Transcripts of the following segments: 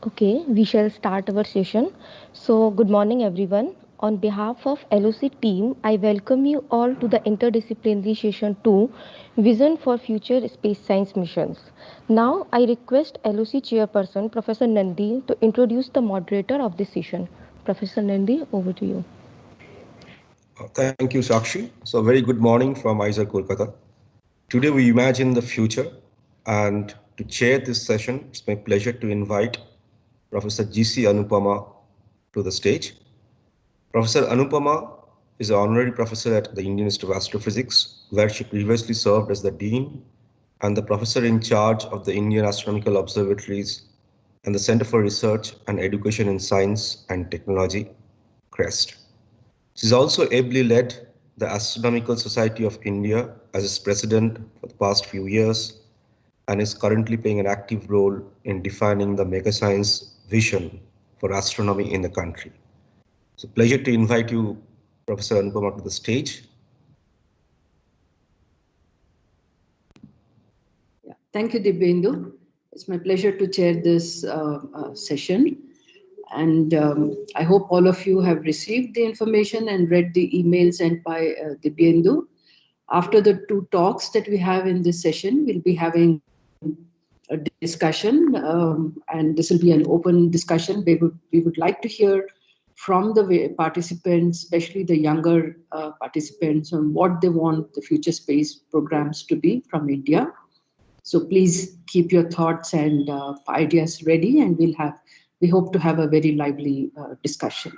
Okay, we shall start our session. So, good morning, everyone. On behalf of LOC team, I welcome you all to the Interdisciplinary Session 2 Vision for Future Space Science Missions. Now, I request LOC Chairperson Professor Nandi to introduce the moderator of this session. Professor Nandi, over to you. Thank you, Sakshi. So, very good morning from ISRO, Kolkata. Today, we imagine the future, and to chair this session, it's my pleasure to invite Professor G.C. Anupama to the stage. Professor Anupama is an honorary professor at the Indian Institute of Astrophysics, where she previously served as the dean and the professor in charge of the Indian Astronomical Observatories and the Center for Research and Education in Science and Technology, CREST. She's also ably led the Astronomical Society of India as its president for the past few years and is currently playing an active role in defining the mega science vision for astronomy in the country. It's a pleasure to invite you, Professor Anupama, to the stage. Yeah. Thank you, Dibyendu. It's my pleasure to chair this session. And I hope all of you have received the information and read the email sent by Dibyendu. After the two talks that we have in this session, we'll be having a discussion, and this will be an open discussion. We would like to hear from the participants, especially the younger participants, on what they want the future space programs to be from India. So please keep your thoughts and ideas ready, and we hope to have a very lively discussion.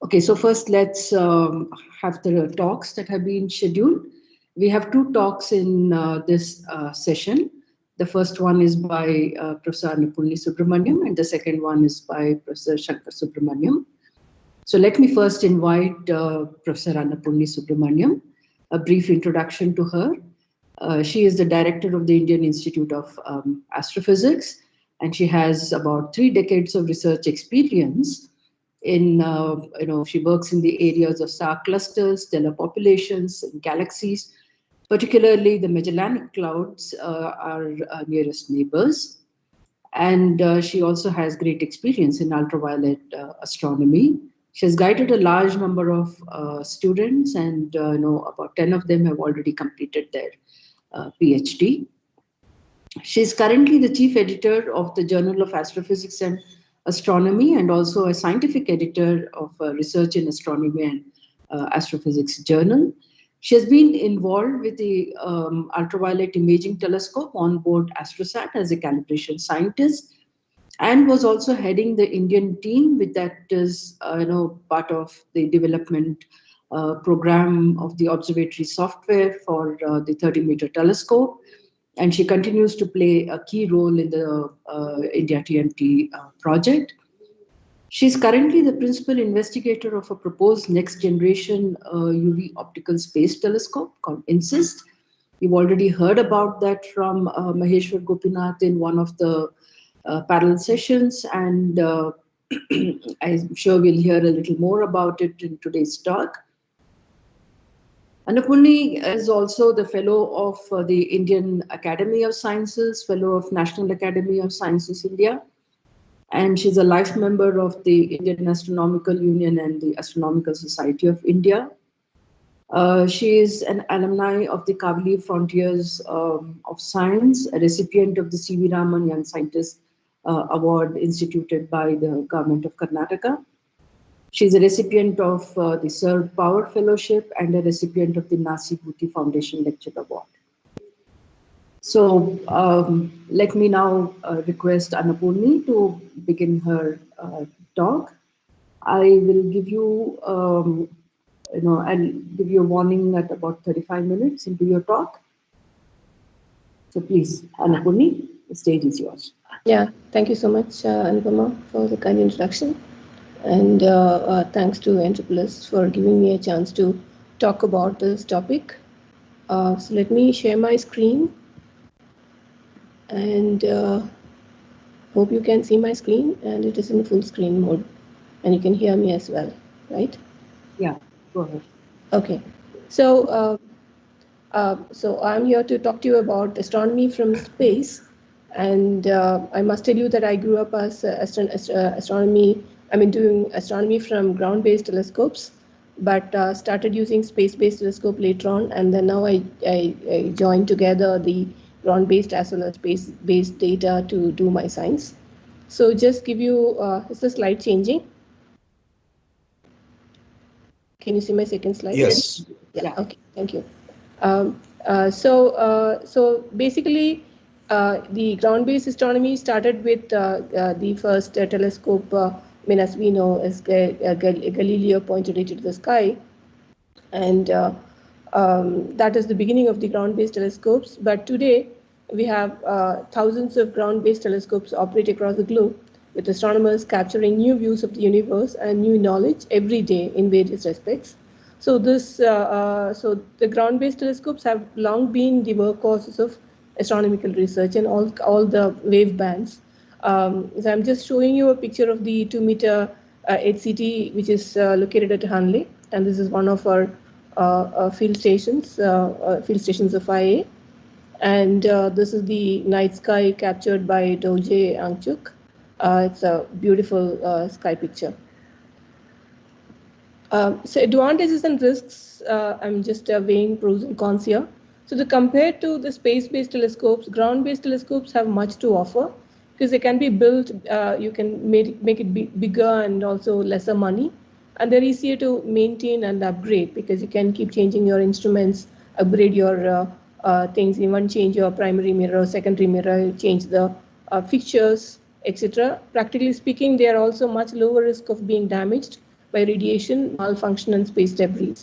Okay, so first let's have the talks that have been scheduled. We have two talks in this session. The first one is by Professor Annapurni Subramanian, and the second one is by Professor Sankarasubramanian. So let me first invite Professor Annapurni Subramanian, a brief introduction to her. She is the director of the Indian Institute of Astrophysics, and she has about 3 decades of research experience in, she works in the areas of star clusters, stellar populations, and galaxies. Particularly, the Magellanic Clouds are nearest neighbors. And she also has great experience in ultraviolet astronomy. She has guided a large number of students, and about 10 of them have already completed their PhD. She is currently the chief editor of the Journal of Astrophysics and Astronomy, and also a scientific editor of Research in Astronomy and Astrophysics Journal. She has been involved with the Ultraviolet Imaging Telescope on board AstroSat as a calibration scientist, and was also heading the Indian team, with that is part of the development program of the observatory software for the 30-meter telescope. And she continues to play a key role in the India TMT project. She's currently the principal investigator of a proposed next generation UV optical space telescope called INSIST. You've already heard about that from Maheshwar Gopinath in one of the parallel sessions, and I'm sure we'll hear a little more about it in today's talk. Annapurni is also the fellow of the Indian Academy of Sciences, fellow of National Academy of Sciences, India. And she's a life member of the Indian Astronomical Union and the Astronomical Society of India. She is an alumni of the Kavli Frontiers of Science, a recipient of the C.V. Raman Young Scientist Award instituted by the government of Karnataka. She's a recipient of the Served Power Fellowship and a recipient of the Nasi Bhuti Foundation Lecture Award. So let me now request Annapurni to begin her talk. I will give you, I'll give you a warning at about 35 minutes into your talk. So please, Annapurni, the stage is yours. Yeah, thank you so much, Anupama, for the kind introduction. And thanks to Anupama for giving me a chance to talk about this topic. So let me share my screen. And hope you can see my screen, and it is in full screen mode, and you can hear me as well, right? Yeah, go ahead. Okay, so I'm here to talk to you about astronomy from space, And I must tell you that I grew up as astronomy. I mean, doing astronomy from ground-based telescopes, but started using space-based telescope later on, and then now I joined together the ground-based as well as space-based data to do my science. So just give you, is the slide changing? Can you see my second slide? Yes. Yeah. Okay. Thank you. So basically, the ground-based astronomy started with the first telescope. I mean, as we know, as Galileo pointed it to the sky, and that is the beginning of the ground-based telescopes. But today, we have thousands of ground-based telescopes operate across the globe, with astronomers capturing new views of the universe and new knowledge every day in various respects. So so the ground-based telescopes have long been the workhorses of astronomical research and all the wave bands. So I'm just showing you a picture of the 2-meter HCT, which is located at Hanle, and this is one of our field stations of IA. And this is the night sky captured by Doje Angchuk. It's a beautiful sky picture. So advantages and risks, I'm just weighing pros and cons here. So compared to the space-based telescopes, ground-based telescopes have much to offer because they can be built, you can make it bigger and also lesser money. And they're easier to maintain and upgrade because you can keep changing your instruments, upgrade your things, even change your primary mirror, secondary mirror, change the fixtures, etc. Practically speaking, they are also much lower risk of being damaged by radiation, malfunction, and space debris.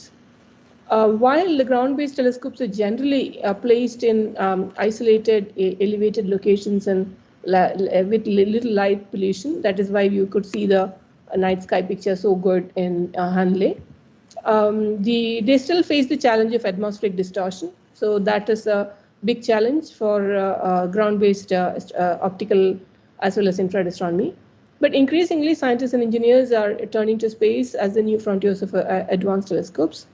While the ground-based telescopes are generally placed in isolated, elevated locations and with little light pollution, that is why you could see the night sky picture so good in Hanle. They still face the challenge of atmospheric distortion. So that is a big challenge for ground-based optical as well as infrared astronomy. But increasingly, scientists and engineers are turning to space as the new frontiers of advanced telescopes.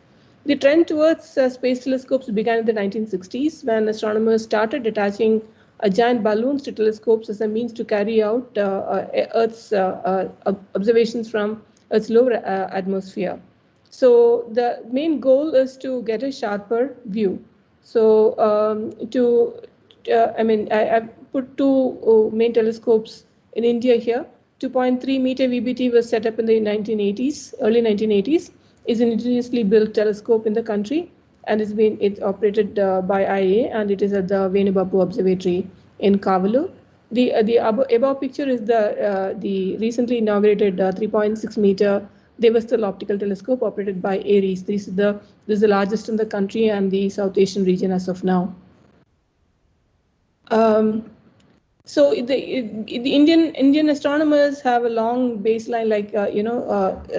The trend towards space telescopes began in the 1960s when astronomers started attaching giant balloons to telescopes as a means to carry out Earth's observations from Earth's lower atmosphere. So the main goal is to get a sharper view. So I put two main telescopes in India here. 2.3 meter VBT was set up in the 1980s, early 1980s. Is an indigenously built telescope in the country, and it's operated by IA, and it is at the Venubapu Observatory in Kavalu. The above picture is the recently inaugurated 3.6 meter Devastal optical telescope operated by Ares. This is the largest in the country and the South Asian region as of now. So the Indian astronomers have a long baseline, like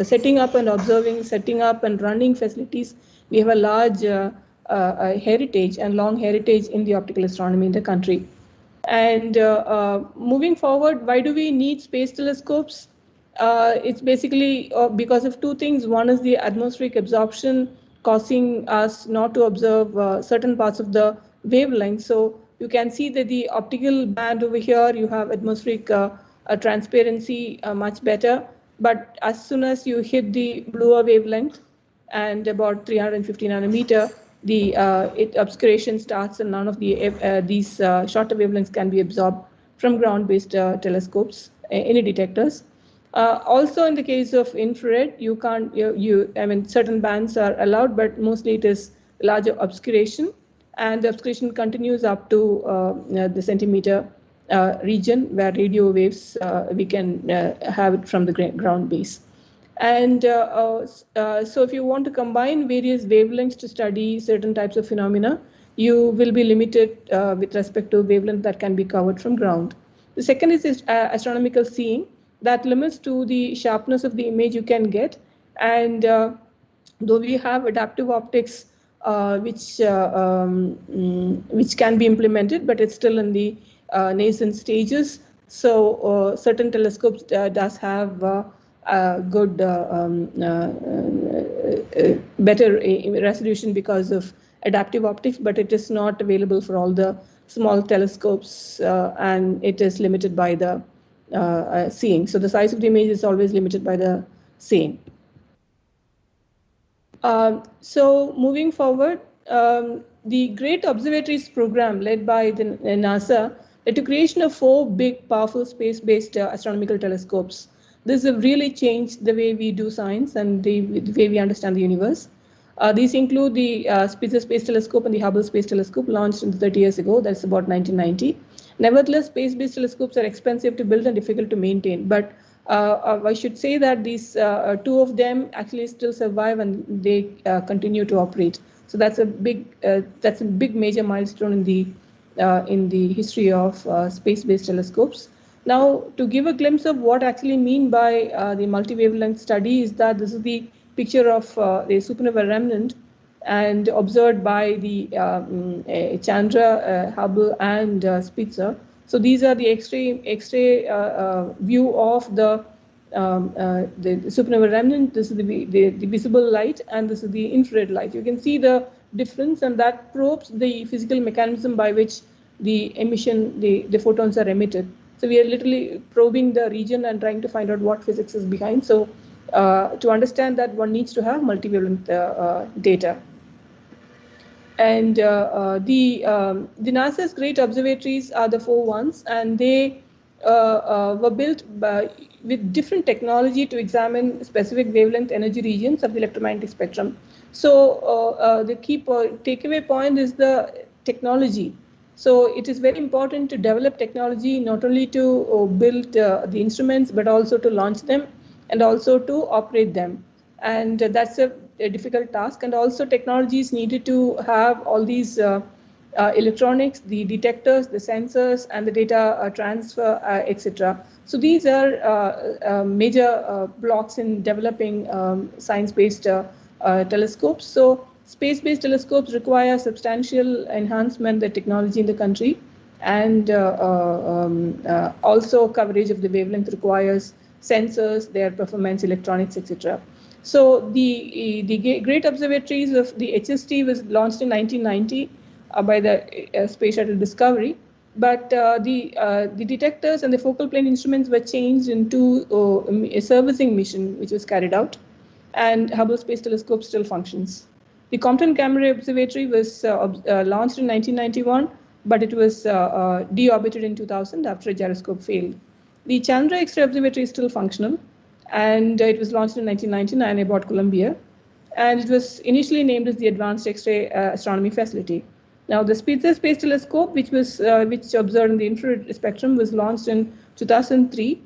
setting up and observing, setting up and running facilities. We have a large heritage and long heritage in the optical astronomy in the country. And moving forward, why do we need space telescopes? It's basically because of two things. One is the atmospheric absorption causing us not to observe certain parts of the wavelength. So you can see that the optical band over here, you have atmospheric transparency much better. But as soon as you hit the bluer wavelength and about 350 nanometer, the obscuration starts, and none of these shorter wavelengths can be absorbed from ground-based telescopes, any detectors. Also, in the case of infrared, you can't. Certain bands are allowed, but mostly it is larger obscuration, and the obscuration continues up to the centimeter region where radio waves we can have it from the ground base. And so if you want to combine various wavelengths to study certain types of phenomena, you will be limited with respect to wavelength that can be covered from ground. The second is astronomical seeing, that limits to the sharpness of the image you can get. And though we have adaptive optics which can be implemented, but it's still in the nascent stages. So certain telescopes does have good, better resolution because of adaptive optics, but it is not available for all the small telescopes, and it is limited by the seeing. So the size of the image is always limited by the seeing. So moving forward, the Great Observatories program led by the NASA led to creation of 4 big, powerful space-based astronomical telescopes. This has really changed the way we do science and the way we understand the universe. These include the Spitzer Space Telescope and the Hubble Space Telescope, launched 30 years ago. That's about 1990. Nevertheless, space-based telescopes are expensive to build and difficult to maintain. But I should say that these 2 of them actually still survive and they continue to operate. So that's a big major milestone in the history of space-based telescopes. Now, to give a glimpse of what actually mean by the multi-wavelength study is that this is the picture of the supernova remnant and observed by the Chandra, Hubble, and Spitzer. So these are the X-ray view of the supernova remnant. This is the visible light, and this is the infrared light. You can see the difference, and that probes the physical mechanism by which the emission, the photons are emitted. So we are literally probing the region and trying to find out what physics is behind. So to understand that, one needs to have multi-wavelength data. And the NASA's great observatories are the 4 ones, and they were built with different technology to examine specific wavelength energy regions of the electromagnetic spectrum. So the key takeaway point is the technology. So it is very important to develop technology, not only to build the instruments, but also to launch them and also to operate them. And that's a difficult task. And also technology is needed to have all these electronics, the detectors, the sensors, and the data transfer, etc. So these are major blocks in developing science-based telescopes. So space-based telescopes require substantial enhancement of the technology in the country, and also coverage of the wavelength requires sensors, their performance, electronics, etc. So the great observatories of the HST was launched in 1990 by the Space Shuttle Discovery, but the detectors and the focal plane instruments were changed into a servicing mission, which was carried out, and Hubble Space Telescope still functions. The Compton Camera Observatory was launched in 1991, but it was deorbited in 2000 after a gyroscope failed. The Chandra X-ray Observatory is still functional, and it was launched in 1999 about Columbia, and it was initially named as the Advanced X-ray Astronomy Facility. Now, the Spitzer Space Telescope, which observed in the infrared spectrum, was launched in 2003,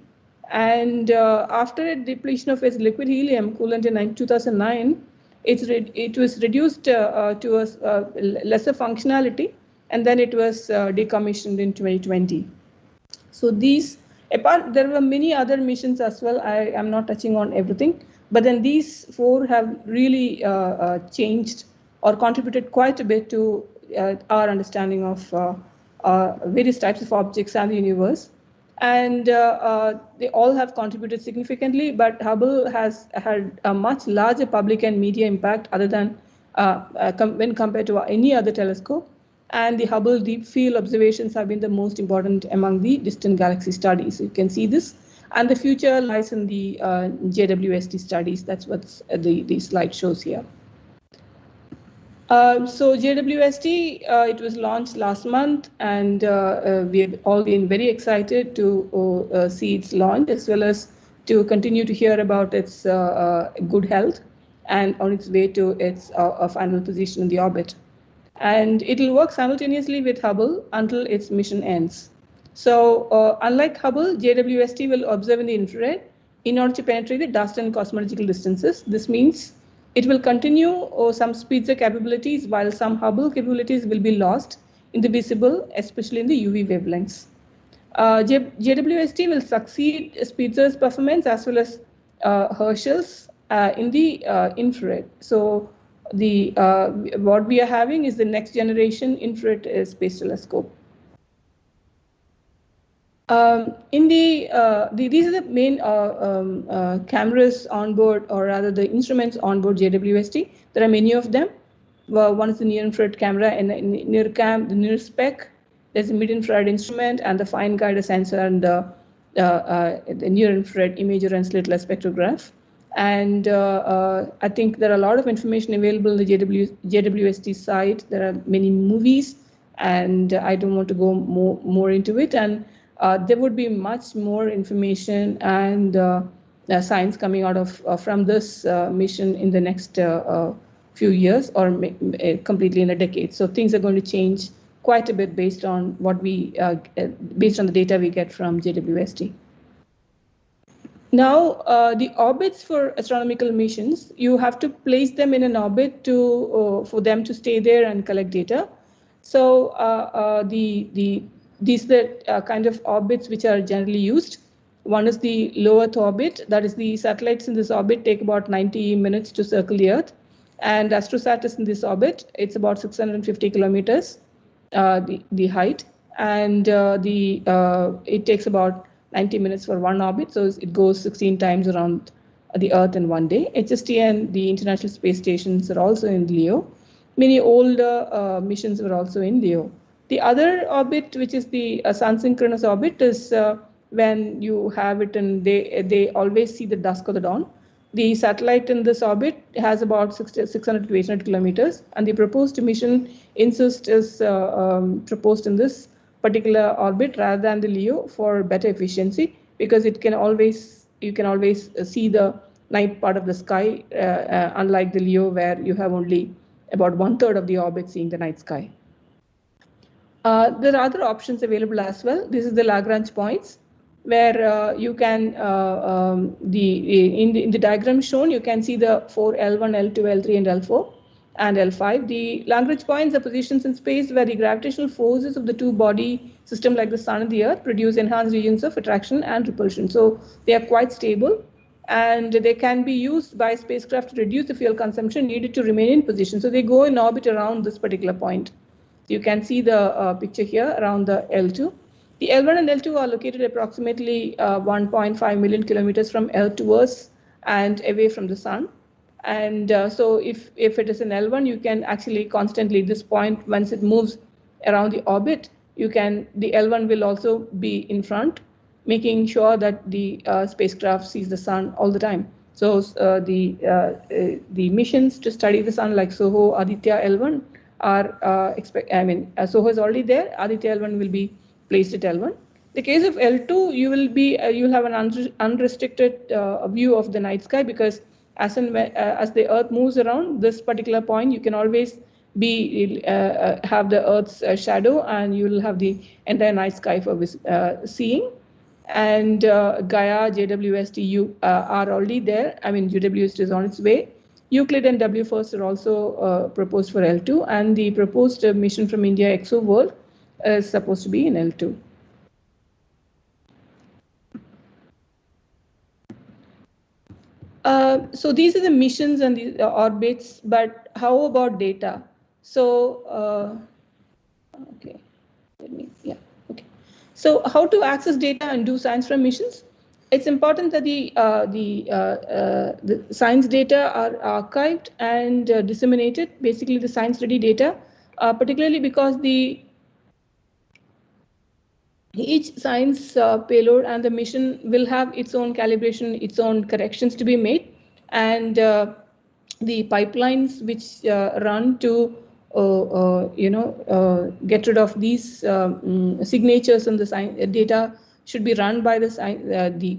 and after a depletion of its liquid helium coolant in 2009, it was reduced to a lesser functionality, and then it was decommissioned in 2020. So there were many other missions as well. I am not touching on everything, but then these 4 have really changed or contributed quite a bit to our understanding of various types of objects and the universe. And they all have contributed significantly, but Hubble has had a much larger public and media impact other than when compared to any other telescope. And the Hubble Deep Field observations have been the most important among the distant galaxy studies. You can see this, and the future lies in the JWST studies. That's what the slide shows here. So JWST, it was launched last month, and we have all been very excited to see its launch, as well as to continue to hear about its good health and on its way to its final position in the orbit. And it will work simultaneously with Hubble until its mission ends. So unlike Hubble, JWST will observe in the infrared in order to penetrate the dust and cosmological distances. This means it will continue some Spitzer capabilities, while some Hubble capabilities will be lost in the visible, especially in the UV wavelengths. JWST will succeed Spitzer's performance as well as Herschel's in the infrared. So what we are having is the next generation infrared space telescope. These are the main cameras on board, or rather the instruments on board JWST. There are many of them. One is the near infrared camera and the NIRCam, the NIRSPEC, There's a mid-infrared instrument and the fine guided sensor and the near-infrared imager and slitless spectrograph. And I think there are a lot of information available on the JWST site. There are many movies, and I don't want to go more into it. And there would be much more information and science coming out of from this mission in the next few years, or completely in a decade. So things are going to change quite a bit based on what based on the data we get from JWST. Now, the orbits for astronomical missions, you have to place them in an orbit for them to stay there and collect data. So these are the kind of orbits which are generally used. One is the low Earth orbit. That is, the satellites in this orbit take about 90 minutes to circle the Earth. And AstroSat is in this orbit. It's about 650 kilometers, the height. And it takes about 90 minutes for one orbit. So it goes 16 times around the Earth in one day. HST and the International Space Stations are also in LEO. Many older missions were also in LEO. The other orbit, which is the Sun Synchronous Orbit, is when you have it and they always see the dusk or the dawn. The satellite in this orbit has about 600 to 800 kilometers, and the proposed mission INSIST is proposed in this particular orbit rather than the LEO for better efficiency, because you can always see the night part of the sky, unlike the LEO where you have only about 1/3 of the orbit seeing the night sky. There are other options available as well. This is the Lagrange points, where you can, in the diagram shown, you can see the 4 L1, L2, L3, and L4, and L5. The Lagrange points are positions in space where the gravitational forces of the two body system, like the Sun and the Earth, produce enhanced regions of attraction and repulsion. So they are quite stable, and they can be used by spacecraft to reduce the fuel consumption needed to remain in position. So they go in orbit around this particular point. You can see the picture here around the L2. The L1 and L2 are located approximately 1.5 million kilometers from Earth to us and away from the Sun. And so if it is an L1, you can actually constantly, this point, once it moves around the orbit, the L1 will also be in front, making sure that the spacecraft sees the Sun all the time. So the missions to study the Sun, like SOHO, Aditya L1, SOHO is already there. Aditya L1 will be placed at L1. The case of L2, you'll have an unrestricted view of the night sky, because as the Earth moves around this particular point, you can always have the Earth's shadow, and you will have the entire night sky for seeing. And Gaia, JWST are already there. JWST is on its way. Euclid and WFIRST are also proposed for L2, and the proposed mission from India, ExoWorld, is supposed to be in L2. So these are the missions and the orbits, but how about data? So, okay, So how to access data and do science from missions? It's important that the science data are archived and disseminated, basically the science-ready data, particularly because each science payload and the mission will have its own calibration, its own corrections to be made, and the pipelines which run to get rid of these signatures in the science data should be run by the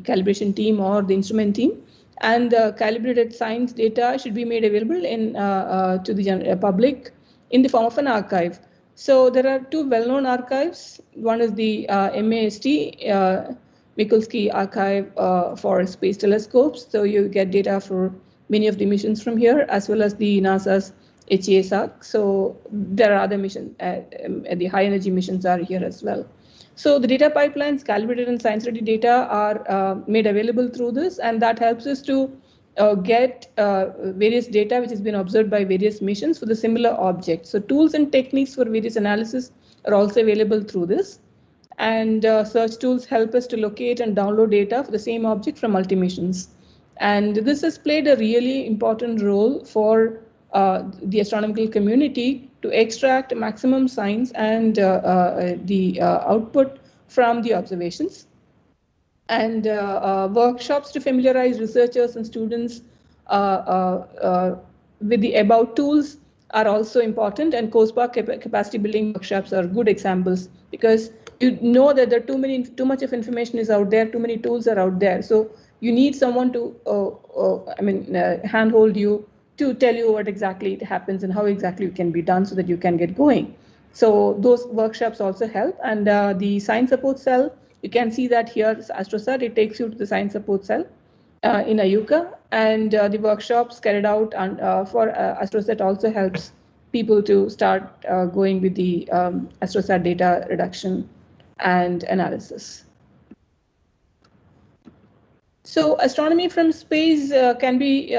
calibration team or the instrument team, and the calibrated science data should be made available to the general public in the form of an archive. So there are two well-known archives. One is the MAST, Mikulski Archive for Space Telescopes. So you get data for many of the missions from here, as well as the NASA's HESAC. So there are other missions, the high energy missions are here as well. So the data pipelines, calibrated and science-ready data are made available through this, and that helps us to get various data which has been observed by various missions for the similar object. So tools and techniques for various analysis are also available through this. And search tools help us to locate and download data for the same object from multi-missions. And this has played a really important role for the astronomical community to extract maximum science and the output from the observations. And workshops to familiarize researchers and students with the above tools are also important, and course capacity building workshops are good examples, because you know that there are too much of information is out there, too many tools are out there, so you need someone to handhold you to tell you what exactly it happens and how exactly it can be done so that you can get going. So those workshops also help. And the science support cell, you can see that here, AstroSat, it takes you to the science support cell in Ayuka, and the workshops carried out for AstroSat also helps people to start going with the AstroSat data reduction and analysis. So astronomy from space can be,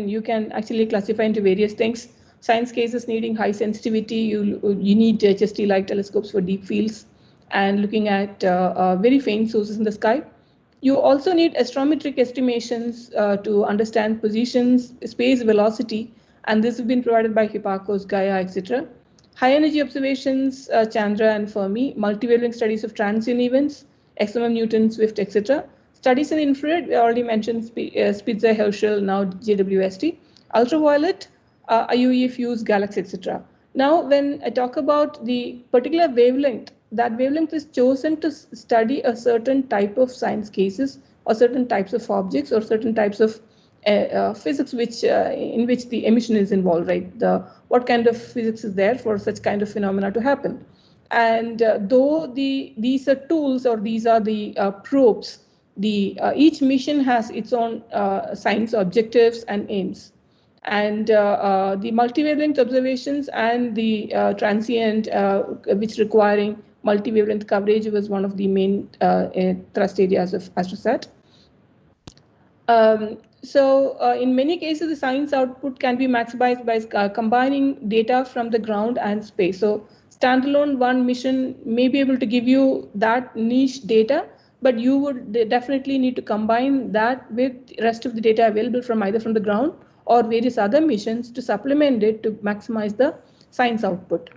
you can actually classify into various things. Science cases needing high sensitivity, you need HST-like telescopes for deep fields and looking at very faint sources in the sky. You also need astrometric estimations to understand positions, space velocity, and this has been provided by Hipparcos, Gaia, etc. High energy observations, Chandra and Fermi, multivalent studies of transient events, XMM, Newton, Swift, etc. Studies in infrared, we already mentioned Spitzer, Herschel, now JWST. Ultraviolet, IUE, Fuse, Galaxy, etc. Now, when I talk about the particular wavelength, that wavelength is chosen to study a certain type of science cases or certain types of objects or certain types of physics in which the emission is involved, right? What kind of physics is there for such kind of phenomena to happen? And though these are tools or these are the probes, each mission has its own science objectives and aims. And the multi-wavelength observations and the transient, which requiring multi-wavelength coverage, was one of the main thrust areas of AstroSat. In many cases, the science output can be maximized by combining data from the ground and space. So standalone one mission may be able to give you that niche data, but you would definitely need to combine that with the rest of the data available from either from the ground or various other missions to supplement it to maximize the science output.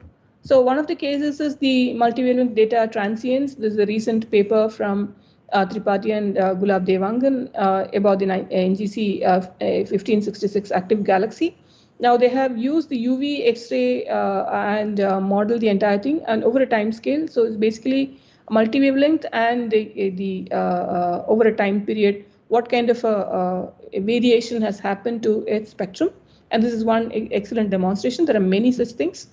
So one of the cases is the multivalent data transients. This is a recent paper from Tripathi and Gulab Devangan about the NGC 1566 active galaxy. Now they have used the UV, X-ray and model the entire thing and over a time scale. So it's basically multi-wavelength and over a time period, what kind of a variation has happened to its spectrum. And this is one excellent demonstration. There are many such things.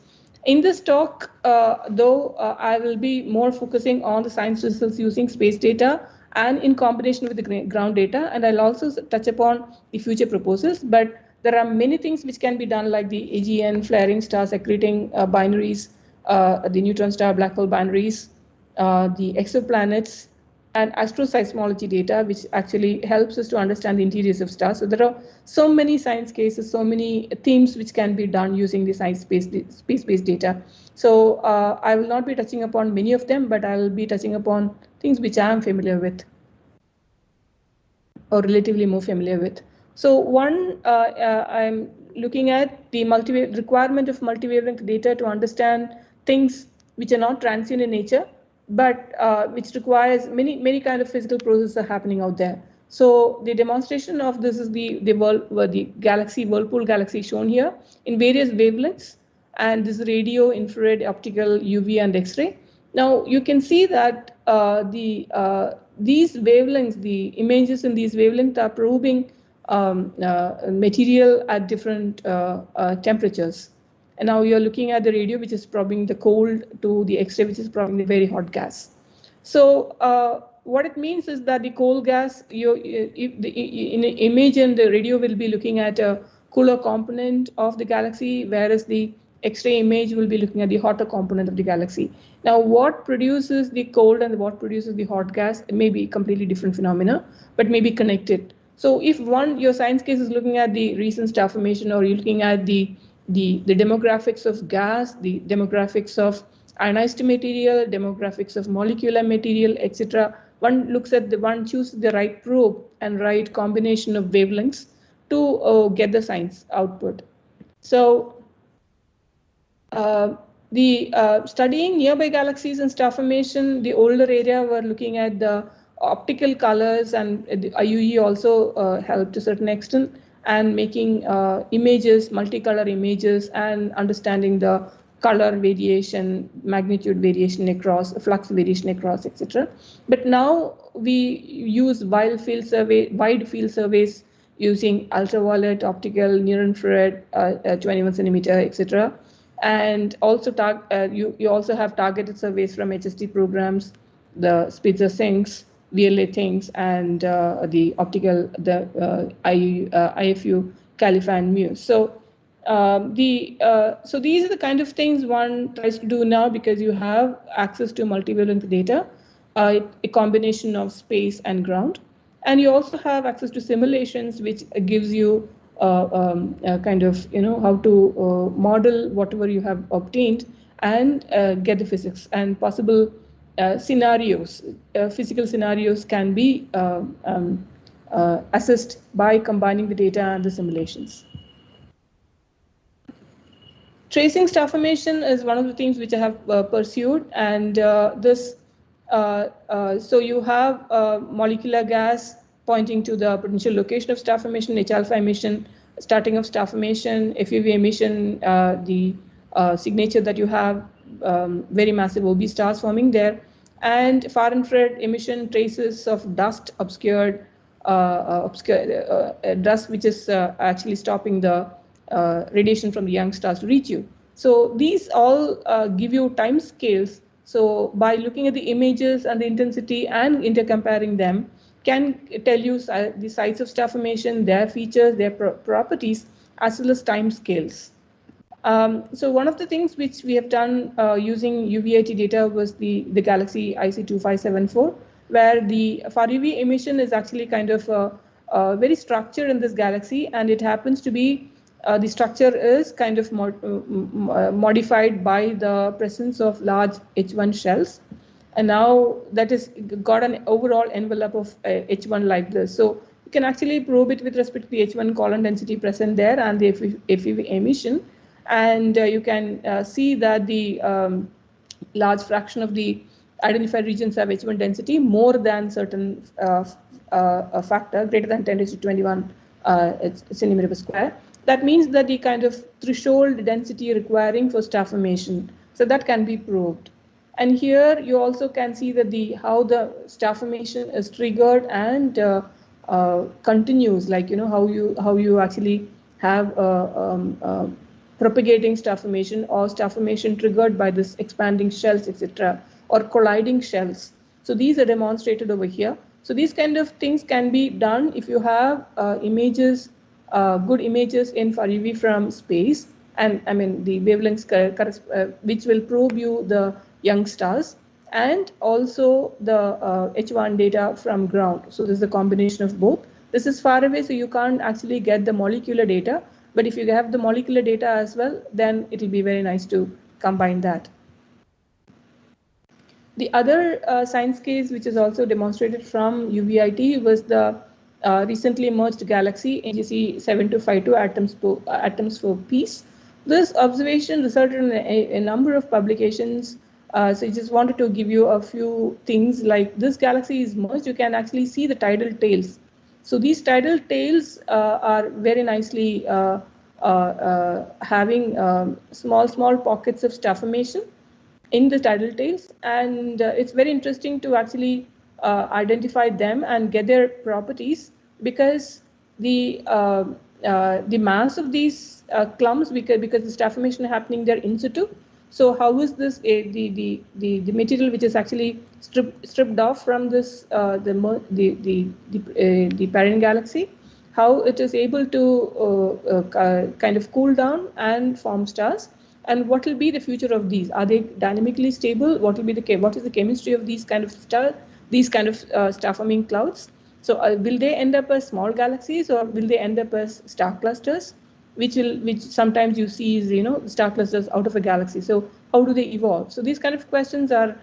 In this talk, though, I will be more focusing on the science results using space data and in combination with the ground data. And I'll also touch upon the future proposals. But there are many things which can be done, like the AGN, flaring stars, accreting binaries, the neutron star black hole binaries, the exoplanets, and astroseismology data, which actually helps us to understand the interiors of stars. So there are so many science cases, so many themes which can be done using the space-based data. So I will not be touching upon many of them, but I will be touching upon things which I am familiar with or relatively more familiar with. So one, I'm looking at the requirement of multi-wavelength data to understand things which are not transient in nature, but which requires many kind of physical processes are happening out there. So the demonstration of this is the galaxy, Whirlpool galaxy shown here in various wavelengths, and this is radio, infrared, optical, UV, and X-ray. Now you can see that these wavelengths, the images in these wavelengths are probing material at different temperatures. And now you're looking at the radio, which is probing the cold, to the X-ray, which is probing the very hot gas. So what it means is that the cold gas, in the image and the radio will be looking at a cooler component of the galaxy, whereas the X-ray image will be looking at the hotter component of the galaxy. Now, what produces the cold and what produces the hot gas may be completely different phenomena, but may be connected. So if your science case is looking at the recent star formation, or you're looking at the demographics of gas, the demographics of ionized material, demographics of molecular material, etc., one chooses the right probe and right combination of wavelengths to get the science output. So Studying nearby galaxies and star formation, the older area were looking at the optical colors, and the IUE also helped to a certain extent, and making images, multicolor images, and understanding the color variation, magnitude variation across, flux variation across, etc. But now we use wide field surveys using ultraviolet, optical, near infrared, 21 centimeter, etc. And also you also have targeted surveys from HST programs, the Spitzer Sinks, VLA things, and the optical, the IFU, Califa and Muse. So so these are the kind of things one tries to do now, because you have access to multivalent data, a combination of space and ground, and you also have access to simulations, which gives you kind of how to model whatever you have obtained and get the physics, and possible scenarios, physical scenarios can be assessed by combining the data and the simulations. Tracing star formation is one of the things which I have pursued, and so you have molecular gas pointing to the potential location of star formation, H-alpha emission, starting of star formation, FUV emission, the signature that you have, very massive OB stars forming there, and far infrared emission, traces of dust, obscured dust, which is actually stopping the radiation from the young stars to reach you. So these all give you time scales. So by looking at the images and the intensity and intercomparing them, can tell you the size of star formation, their features, their properties, as well as time scales. So one of the things which we have done using UVIT data was the galaxy IC2574, where the far UV emission is actually kind of very structured in this galaxy, and it happens to be the structure is kind of modified by the presence of large H1 shells, and now that is got an overall envelope of H1 like this. So you can actually probe it with respect to the H1 column density present there and the FEV emission, and you can see that the large fraction of the identified regions have H1 density more than certain factor greater than 10 to the 21 centimeter per square. That means that the kind of threshold density requiring for star formation, so that can be probed. And here you also can see that how the star formation is triggered and continues, like how you actually have propagating star formation or star formation triggered by this expanding shells, etc., or colliding shells. So these are demonstrated over here. So these kind of things can be done if you have images, good images in far UV from space, and I mean the wavelengths which will probe you the young stars, and also the H1 data from ground. So this is a combination of both. This is far away, so you can't actually get the molecular data, but if you have the molecular data as well, then it will be very nice to combine that. The other science case which is also demonstrated from UVIT was the recently merged galaxy NGC 7252 atoms for peace. This observation resulted in a number of publications. So I just wanted to give you a few things, like this galaxy is merged. You can actually see the tidal tails. So these tidal tails are very nicely having small pockets of star formation in the tidal tails, and it's very interesting to actually identify them and get their properties, because the mass of these clumps, because the star formation is happening there in situ. So how is this the material which is actually stripped off from this the parent galaxy, how it is able to kind of cool down and form stars, and what will be the future of these? Are they dynamically stable? What is the chemistry of these kind of star forming clouds? So will they end up as small galaxies, or will they end up as star clusters, which sometimes you see is star clusters out of a galaxy? So how do they evolve? So these kind of questions are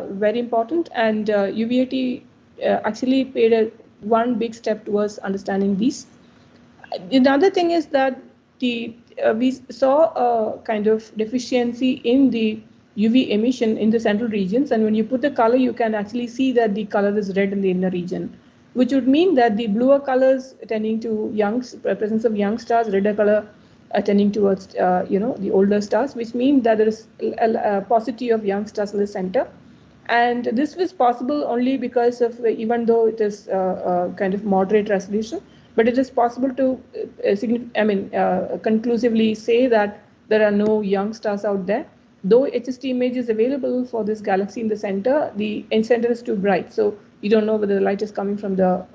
very important, and UVIT actually paid one big step towards understanding these. Another thing is that we saw a kind of deficiency in the UV emission in the central regions, and when you put the color, you can actually see that the color is red in the inner region, which would mean that the bluer colors tending to presence of young stars, redder color tending towards the older stars, which means that there is a paucity of young stars in the center. And this was possible only because of, even though it is kind of moderate resolution, but it is possible to conclusively say that there are no young stars out there. Though HST image is available for this galaxy in the center is too bright, so you don't know whether the light is coming from the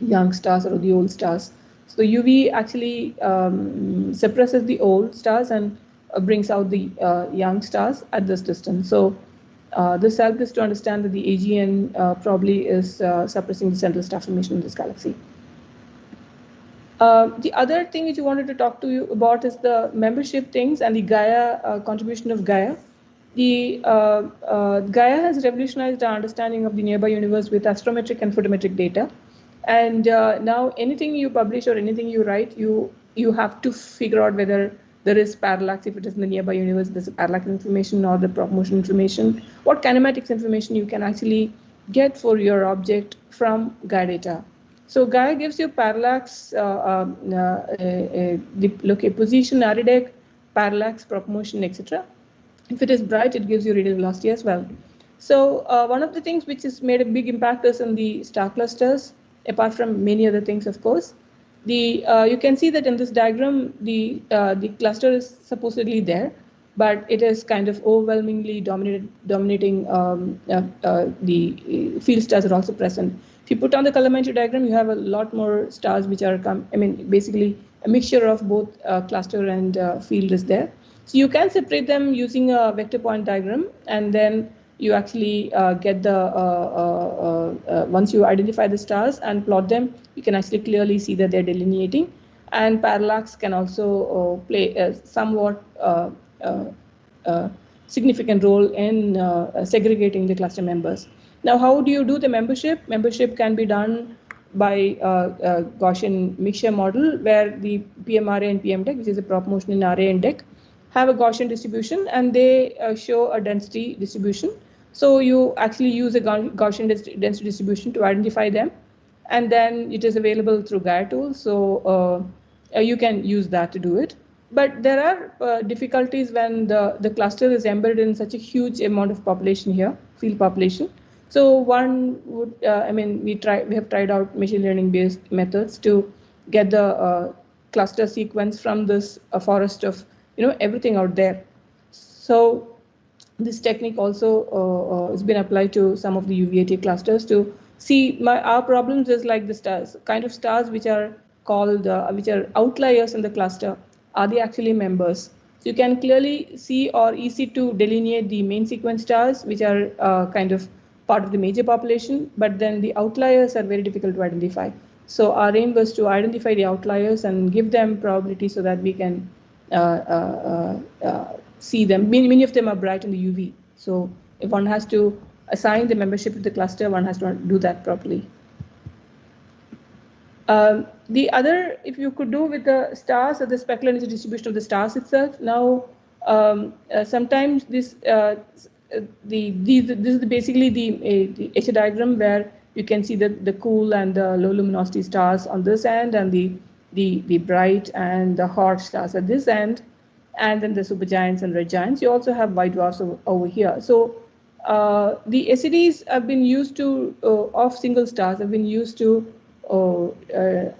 young stars or the old stars. So UV actually suppresses the old stars and brings out the young stars at this distance. So this helped us to understand that the AGN probably is suppressing the central star formation in this galaxy. The other thing which I wanted to talk to you about is the membership things and the Gaia contribution of Gaia. The Gaia has revolutionized our understanding of the nearby universe with astrometric and photometric data. And now anything you publish or anything you write, you have to figure out whether there is parallax. If it is in the nearby universe, there's a parallax information or the prop motion information, what kinematics information you can actually get for your object from Gaia data. So Gaia gives you parallax, position, aridec, parallax, prop motion, etc. If it is bright, it gives you radial velocity as well. So one of the things which has made a big impact is in the star clusters, apart from many other things, of course. You can see that in this diagram, the cluster is supposedly there, but it is kind of overwhelmingly dominating. The field stars are also present. If you put on the colorimetry diagram, you have a lot more stars which are basically a mixture of both cluster and field is there. So you can separate them using a vector point diagram, and then you actually get the once you identify the stars and plot them, you can actually clearly see that they're delineating. And parallax can also play a somewhat significant role in segregating the cluster members. Now, how do you do the membership? Membership can be done by Gaussian mixture model, where the PMRA and PMDEC, which is a prop motion in RA and DEC, have a Gaussian distribution, and they show a density distribution. So you actually use a Gaussian density distribution to identify them, and then it is available through Gaia tools. So you can use that to do it. But there are difficulties when the cluster is embedded in such a huge amount of population here, field population. So one would, we have tried out machine learning based methods to get the cluster sequence from this forest of everything out there. So this technique also has been applied to some of the UVAT clusters to see our problems is like the stars, kind of stars which are called, which are outliers in the cluster. Are they actually members? So you can clearly see or easy to delineate the main sequence stars, which are kind of part of the major population, but then the outliers are very difficult to identify. So our aim was to identify the outliers and give them probability so that we can see them. Many of them are bright in the UV. So if one has to assign the membership to the cluster, one has to do that properly. The other, if you could do with the stars or the specular energy distribution of the stars itself. Now, sometimes this is basically the HA diagram where you can see the cool and the low luminosity stars on this end, and the bright and the hot stars at this end, and then the supergiants and red giants. You also have white dwarfs over here. So the SEDs have been used to, of single stars, have been used to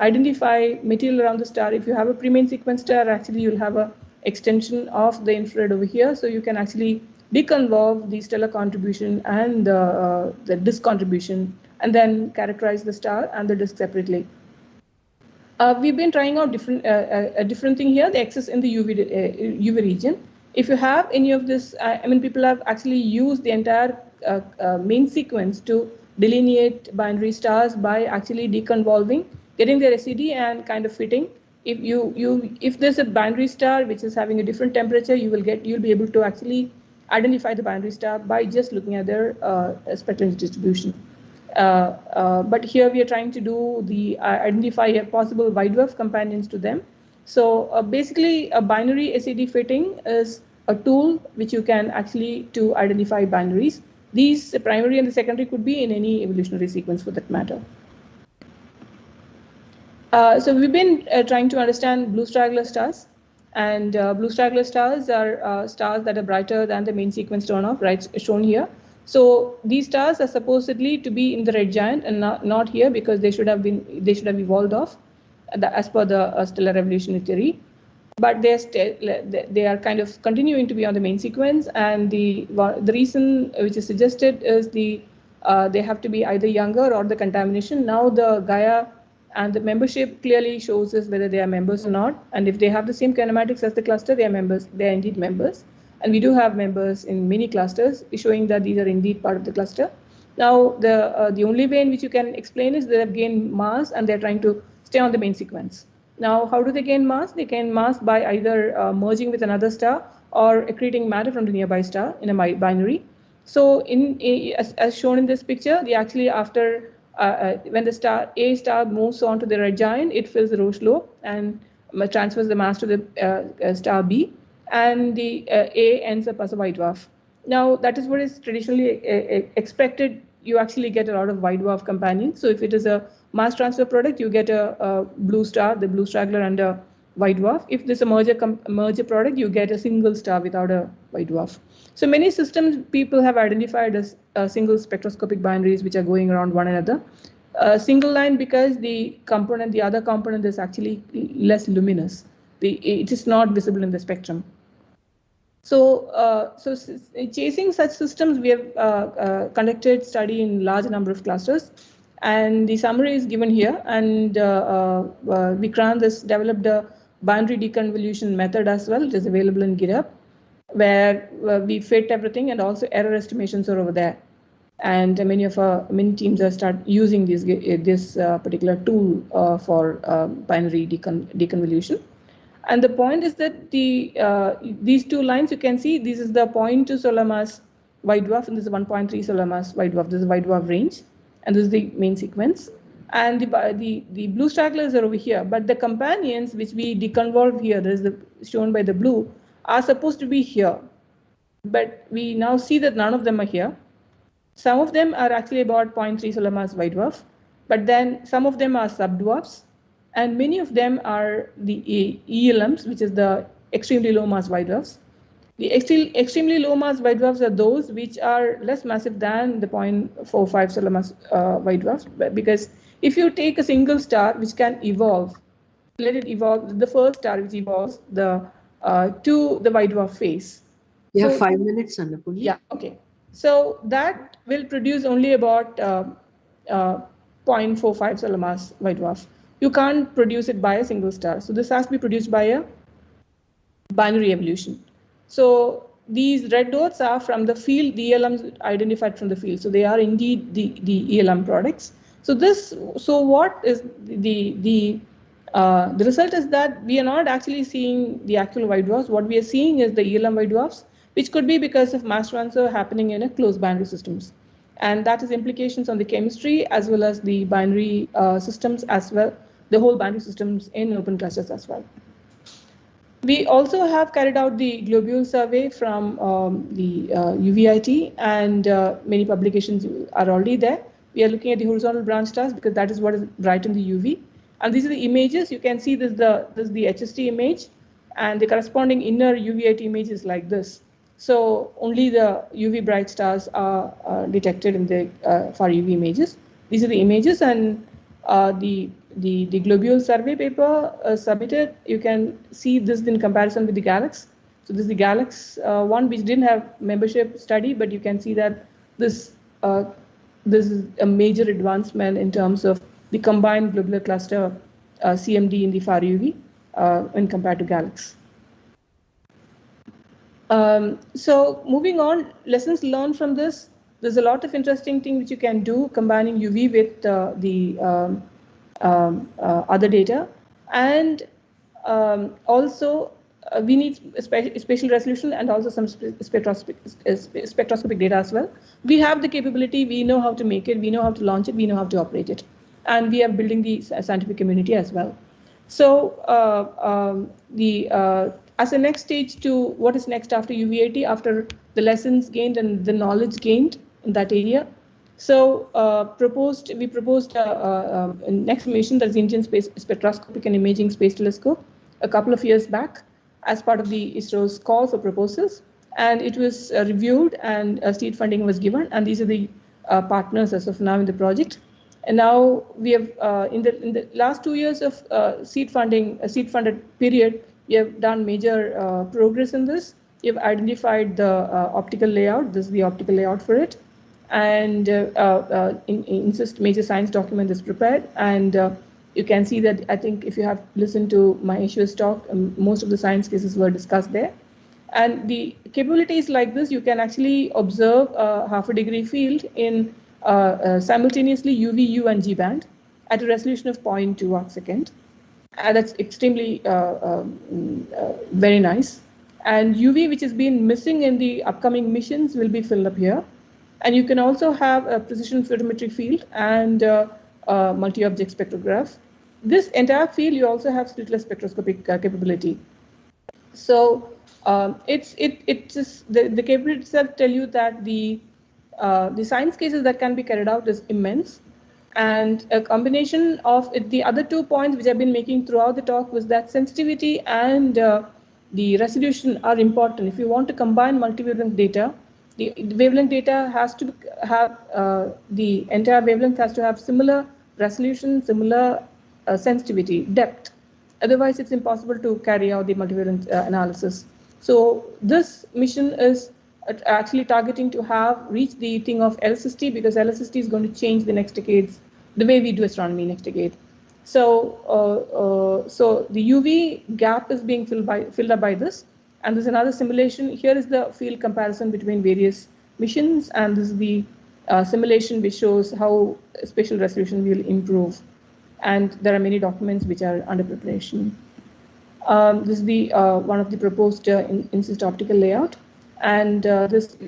identify material around the star. If you have a pre-main sequence star, actually you'll have a extension of the infrared over here, so you can actually deconvolve the stellar contribution and the disk contribution, and then characterize the star and the disk separately. We've been trying out a different thing here, the excess in the UV region. If you have any of this, people have actually used the entire main sequence to delineate binary stars by actually deconvolving, getting their SED and kind of fitting. If there's a binary star which is having a different temperature, you'll be able to actually identify the binary star by just looking at their spectral distribution. But here we are trying to do identify possible white dwarf companions to them, So basically, a binary SED fitting is a tool which you can actually to identify binaries. These, the primary and the secondary, could be in any evolutionary sequence for that matter. So we've been trying to understand blue straggler stars, and blue straggler stars are stars that are brighter than the main sequence turnoff, right, shown here. So these stars are supposedly to be in the red giant and not here, because they should have evolved off as per the stellar evolutionary theory. But they are kind of continuing to be on the main sequence, and the reason which is suggested is they have to be either younger or the contamination. Now the Gaia and the membership clearly shows us whether they are members or not, and if they have the same kinematics as the cluster, they are members. They are indeed members, and we do have members in many clusters, showing that these are indeed part of the cluster. Now the only way in which you can explain is they have gained mass and they're trying to stay on the main sequence. Now, how do they gain mass? They gain mass by either merging with another star or accreting matter from the nearby star in a binary. So, as shown in this picture, they actually, after when the A star moves on to the red giant, it fills the Roche lobe and transfers the mass to the star B, and the A ends up as a white dwarf. Now, that is what is traditionally expected. You actually get a lot of white dwarf companions. So, if it is a mass transfer product, you get a blue star, the blue straggler, and a white dwarf. If this is a merger product, you get a single star without a white dwarf. So many systems people have identified as single spectroscopic binaries which are going around one another. Single line because the other component is actually less luminous. It is not visible in the spectrum. So, chasing such systems, we have conducted study in large number of clusters, and the summary is given here. And Vikrant has developed a binary deconvolution method as well. It is available in GitHub, where we fit everything, and also error estimations are over there. And many teams have started using this particular tool for binary deconvolution. And the point is that these two lines, you can see, this is the 0.2 solar mass white dwarf, and this is 1.3 solar mass white dwarf. This is white dwarf range, and this is the main sequence. And the blue stragglers are over here, but the companions which we deconvolve here, that is shown by the blue, are supposed to be here. But we now see that none of them are here. Some of them are actually about 0.3 solar mass white dwarf, but then some of them are subdwarfs, and many of them are the ELMs, which is the extremely low mass white dwarfs. The extremely low mass white dwarfs are those which are less massive than the 0.45 solar mass white dwarfs, because if you take a single star which can evolve, let it evolve, the first star which evolves to the white dwarf phase. You have 5 minutes, Annapurni. Yeah, okay. So that will produce only about 0.45 solar mass white dwarf. You can't produce it by a single star. So this has to be produced by a binary evolution. So these red dots are from the field, the ELMs identified from the field. So they are indeed the ELM products. So what is the result is that we are not actually seeing the actual white dwarfs. What we are seeing is the ELM white dwarfs, which could be because of mass transfer happening in a closed binary systems. And that has implications on the chemistry as well as the binary systems as well, the whole binary systems in open clusters as well. We also have carried out the globule survey from the UVIT, and many publications are already there. We are looking at the horizontal branch stars because that is what is bright in the UV. And these are the images. You can see this is the HST image, and the corresponding inner UVIT image is like this. So only the UV bright stars are detected in the far UV images. These are the images, and the globule survey paper submitted. You can see this in comparison with the GALAX. So this is the GALAX one, which didn't have membership study, but you can see that this is a major advancement in terms of the combined globular cluster CMD in the far UV when compared to GALAX. So moving on, lessons learned from this. There's a lot of interesting things which you can do combining UV with the other data, and also we need spatial resolution and also some spectroscopic data as well. We have the capability, we know how to make it, we know how to launch it, we know how to operate it, and we are building the scientific community as well. So as a next stage to what is next after UVAT, after the lessons gained and the knowledge gained in that area. So we proposed a next mission, that's the Indian Space Spectroscopic and Imaging Space Telescope, a couple of years back as part of the ISRO's call for proposals. And it was reviewed and seed funding was given. And these are the partners as of now in the project. And now we have, in the last 2 years of seed funded period, we have done major progress in this. We have identified the optical layout. This is the optical layout for it. And INSIST major science document is prepared. And you can see that, I think if you have listened to Maheshwar's talk, most of the science cases were discussed there. And the capabilities like this, you can actually observe a half-a-degree field in simultaneously UV, U, and G band at a resolution of 0.2 arcsecond. And that's extremely very nice. And UV, which has been missing in the upcoming missions, will be filled up here. And you can also have a precision photometric field and multi-object spectrograph. This entire field, you also have slitless spectroscopic capability. So it's just the capability itself tell you that the science cases that can be carried out is immense. And a combination of the other 2 points which I've been making throughout the talk was that sensitivity and the resolution are important. If you want to combine multi-wavelength data, the wavelength data has to have the entire wavelength has to have similar resolution, similar sensitivity, depth. Otherwise, it's impossible to carry out the multivariate analysis. So this mission is actually targeting to have reached the thing of LSST, because LSST is going to change the next decades, the way we do astronomy next decade. So, so the UV gap is being filled up by this. And there's another simulation. Here is the field comparison between various missions, and this is the simulation which shows how spatial resolution will improve. And there are many documents which are under preparation. This is the one of the proposed INSIST optical layout, and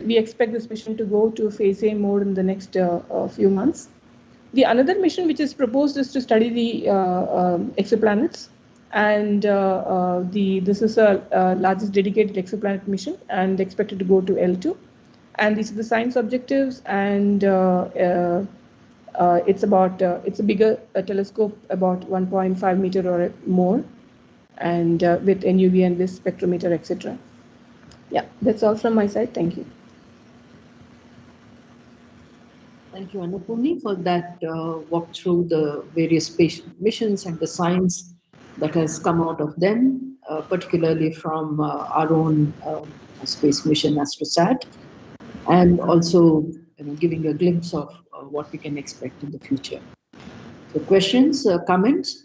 we expect this mission to go to phase A mode in the next few months. The another mission which is proposed is to study the exoplanets, and this is a largest dedicated exoplanet mission, and expected to go to L2. And these are the science objectives, and it's a bigger telescope, about 1.5 meter or more, and with NUV and this spectrometer, etc. Yeah, that's all from my side. Thank you. Thank you, Annapurni, for that walk through the various space missions and the science that has come out of them, particularly from our own space mission, AstroSat, and also giving a glimpse of what we can expect in the future. So questions, comments?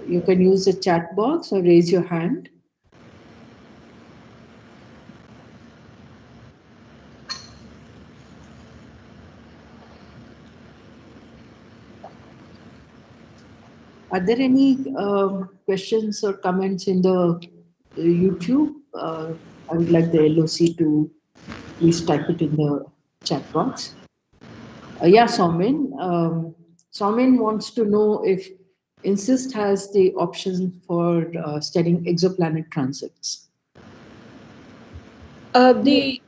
You can use the chat box or raise your hand. Are there any questions or comments in the YouTube? I would like the LOC to please type it in the chat box. Yeah, Saumin. Saumin wants to know if INSIST has the option for studying exoplanet transits. The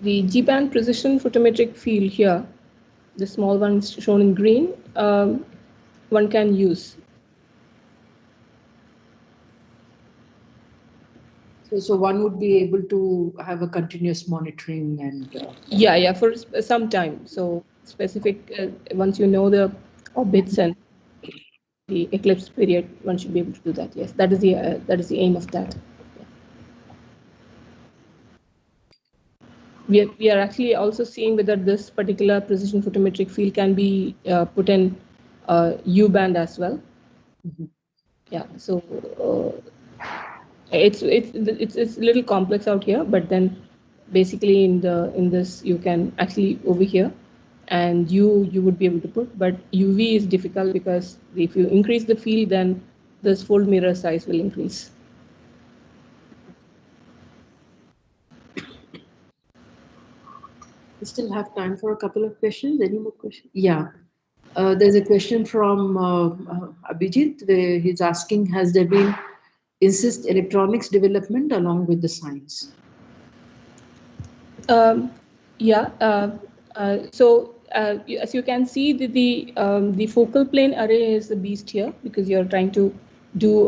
G-band precision photometric field here, the small one shown in green, one can use. So one would be able to have a continuous monitoring and... Yeah, for some time. So specific, once you know the orbits and the eclipse period, one should be able to do that. Yes, that is the aim of that. Yeah. We are actually also seeing whether this particular precision photometric field can be put in U-band as well. Mm-hmm. Yeah, so it's a little complex out here, but then basically in this you can actually over here, and you would be able to put, but UV is difficult because if you increase the field, then this fold mirror size will increase. We still have time for a couple of questions. Any more questions? Yeah. There's a question from Abhijit, where he's asking, has there been INSYST electronics development along with the science? Yeah. As you can see, the focal plane array is the beast here, because you're trying to do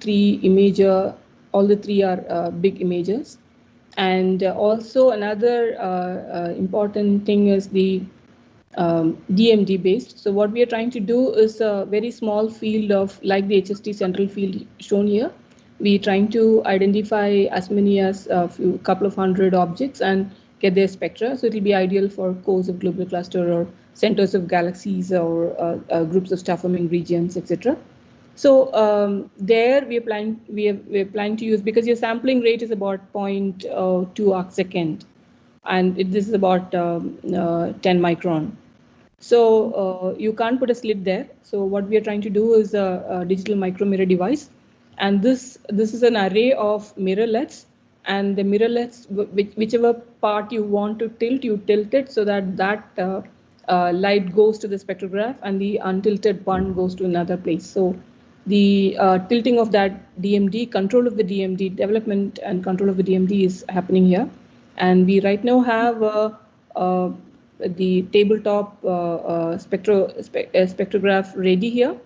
3 imager. All the 3 are big images. And also another important thing is the DMD based. So what we are trying to do is a very small field of, like the HST central field shown here. We're trying to identify as many as a couple of hundred objects and get their spectra. So it will be ideal for cores of global cluster or centers of galaxies or groups of star-forming regions, etc. So there we are planning to use, because your sampling rate is about 0.2 arcsecond, and this is about 10 micron. So you can't put a slit there. So what we are trying to do is a digital micromirror device, and this is an array of mirrorlets, and the mirrorlets, whichever part you want to tilt, you tilt it so that light goes to the spectrograph, and the untilted one goes to another place. So the tilting of that DMD, control of the DMD, development and control of the DMD is happening here. And we right now have the tabletop spectrograph ready here,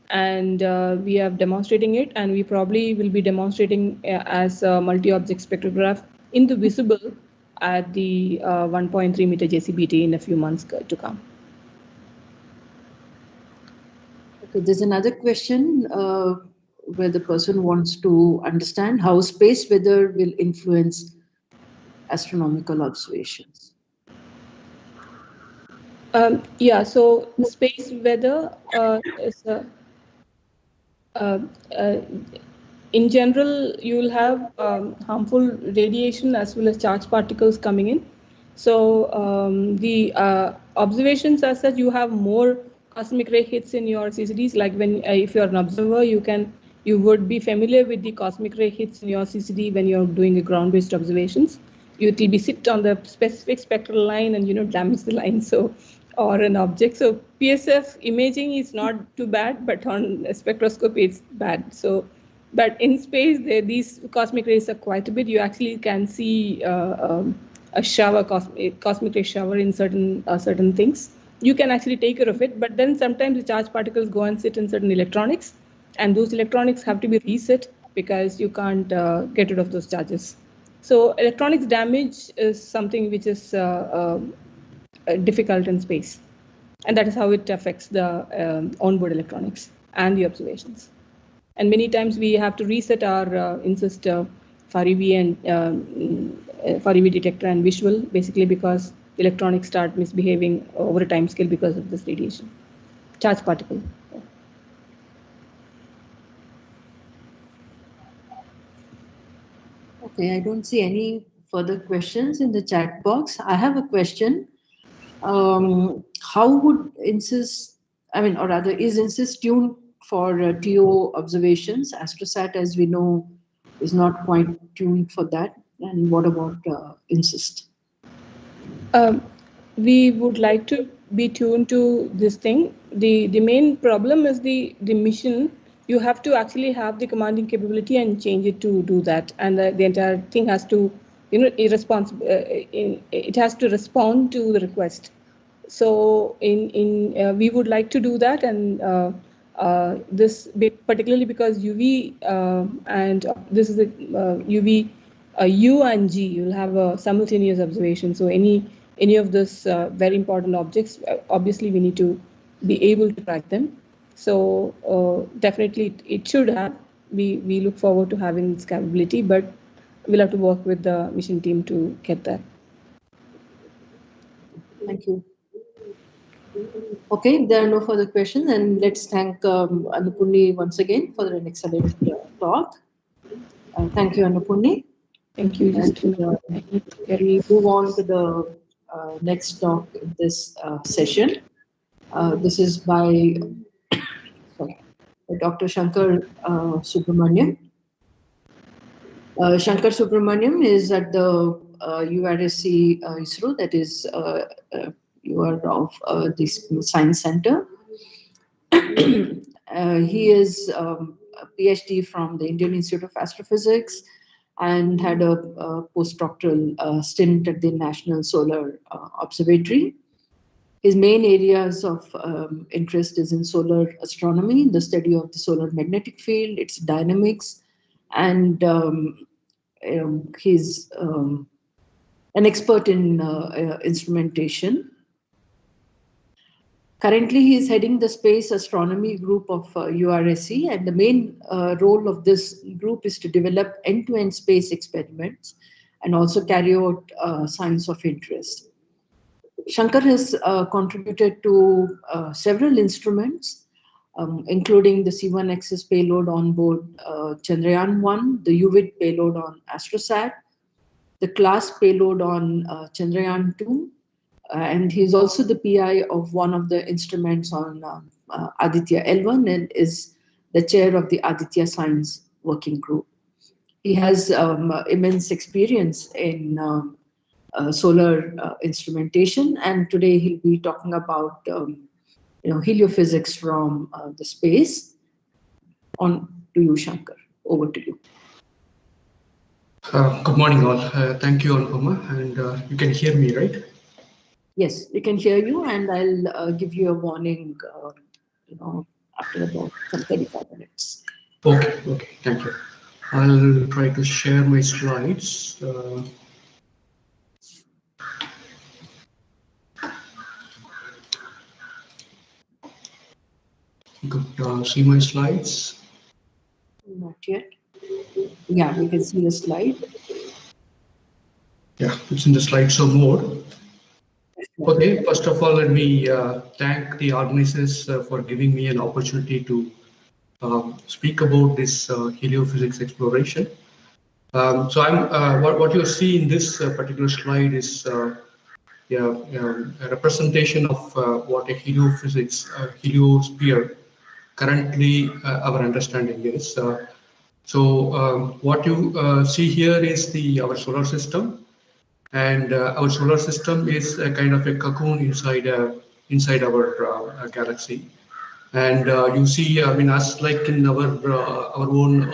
and we are demonstrating it, and we probably will be demonstrating as a multi-object spectrograph in the visible at the 1.3 meter JCBT in a few months to come. Okay, there's another question where the person wants to understand how space weather will influence astronomical observations. Yeah, so space weather is in general, you will have harmful radiation as well as charged particles coming in. So the observations as such, you have more cosmic ray hits in your CCDs. Like when, if you're an observer, you would be familiar with the cosmic ray hits in your CCD when you're doing a ground-based observations. It will be sit on the specific spectral line and damage the line. So, or an object. So PSF imaging is not too bad, but on spectroscopy it's bad. So, but in space, these cosmic rays are quite a bit. You actually can see a shower, cosmic ray shower in certain things. You can actually take care of it, but then sometimes the charged particles go and sit in certain electronics, and those electronics have to be reset because you can't get rid of those charges. So electronics damage is something which is difficult in space, and that is how it affects the onboard electronics and the observations. And many times we have to reset our INSYST Far EV and Far EV detector and visual, basically because the electronics start misbehaving over a time scale because of this radiation, charged particle. Okay, I don't see any further questions in the chat box. I have a question. How would INSYST, or rather, is INSYST tuned for TO observations? Astrosat, as we know, is not quite tuned for that. And what about INSYST? We would like to be tuned to this thing. The main problem is the mission. You have to actually have the commanding capability and change it to do that, and the entire thing has to, it has to respond to the request. So we would like to do that, and this particularly because UV and this is the UV U and G, you'll have a simultaneous observation. So any of those very important objects, obviously we need to be able to track them. So definitely it should have. We look forward to having this capability, but we'll have to work with the mission team to get that. Thank you. Okay, there are no further questions, and let's thank Annapurni once again for an excellent talk. Thank you, Annapurni. Thank you. We move on to the next talk in this session. This is by Dr. Sankarasubramanian. Sankarasubramanian is at the URSC ISRO, that is you are of the Science Center. He is a PhD from the Indian Institute of Astrophysics and had a postdoctoral stint at the National Solar Observatory. His main areas of interest is in solar astronomy, the study of the solar magnetic field, its dynamics, and he's an expert in instrumentation. Currently, he is heading the Space Astronomy Group of URSC, and the main role of this group is to develop end-to-end space experiments and also carry out science of interest. Shankar has contributed to several instruments, including the C1XS payload on board Chandrayaan-1, the UVID payload on Astrosat, the CLASS payload on Chandrayaan-2, and he's also the PI of one of the instruments on Aditya L1 and is the chair of the Aditya Science Working Group. He has immense experience in solar instrumentation, and today he'll be talking about heliophysics from the space. On to you, Shankar. Over to you. Good morning, all. Thank you, Anupama, and you can hear me, right? Yes, we can hear you, and I'll give you a warning, after about some 35 minutes. Okay, thank you. I'll try to share my slides. You could see my slides. Not yet. Yeah, we can see the slide. Yeah, it's in the slideshow mode. Okay, first of all, let me thank the organizers for giving me an opportunity to speak about this heliophysics exploration. So what you see in this particular slide is a representation of what a heliosphere currently our understanding is. What you see here is our solar system. And our solar system is a kind of a cocoon inside our galaxy, and you see, I mean, us like in our own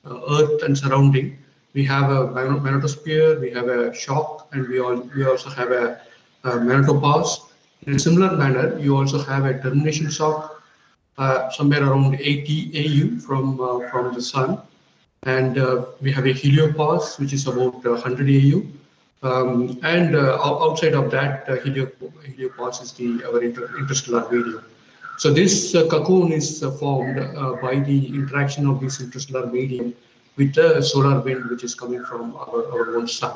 Earth and surrounding, we have a magnetosphere, we have a shock, and we also have a magnetopause. In a similar manner, you also have a termination shock somewhere around 80 AU from the sun. And we have a heliopause, which is about 100 AU. And outside of that, heliopause is our interstellar medium. So this cocoon is formed by the interaction of this interstellar medium with the solar wind, which is coming from our own sun.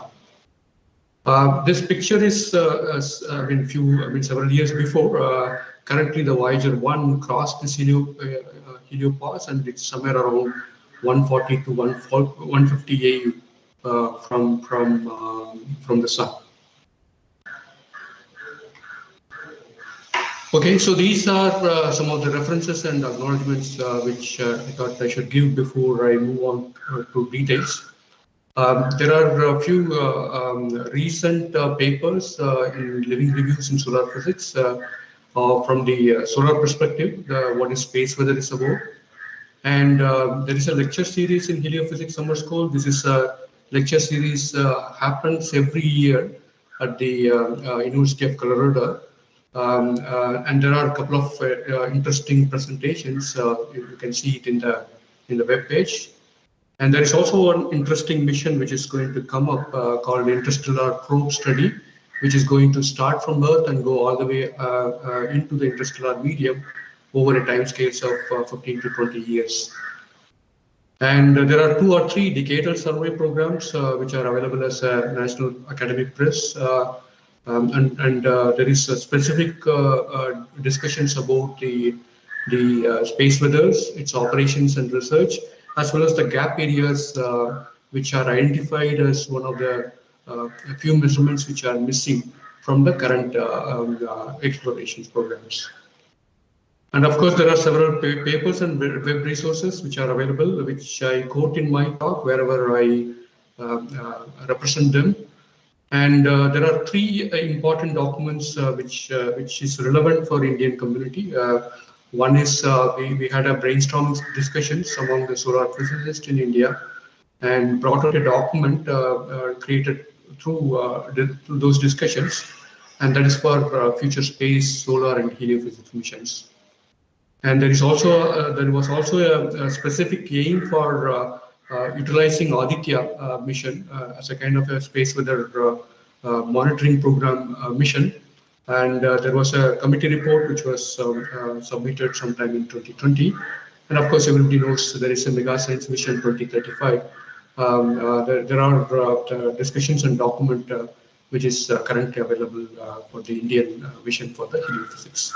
This picture is several years before. Currently, the Voyager 1 crossed this heliopause, and it's somewhere around 140 to 150 AU from the sun. Okay, so these are some of the references and acknowledgements which I thought I should give before I move on to details. There are a few recent papers in living reviews in solar physics from the solar perspective, what is space weather is about. And there is a lecture series in Heliophysics Summer School. This is a lecture series happens every year at the University of Colorado. And there are a couple of interesting presentations. You can see it in the web page. And there is also an interesting mission which is going to come up called Interstellar Probe Study, which is going to start from Earth and go all the way into the interstellar medium over a time scale of 15 to 20 years. And there are 2 or 3 decadal survey programs which are available as a National Academic Press. And there is a specific discussions about the space weathers, its operations and research, as well as the gap areas which are identified as one of the few measurements which are missing from the current explorations programs. And of course, there are several papers and web resources which are available, which I quote in my talk wherever I represent them. And there are three important documents which is relevant for Indian community. One is we had a brainstorming discussions among the solar physicists in India and brought out a document created through those discussions, and that is for future space, solar, and heliophysics missions. And there was also a specific aim for utilizing Aditya mission as a kind of a space weather monitoring program mission. And there was a committee report which was submitted sometime in 2020. And of course, everybody knows there is a mega science mission 2035. There are discussions and document which is currently available for the Indian vision for the heliophysics.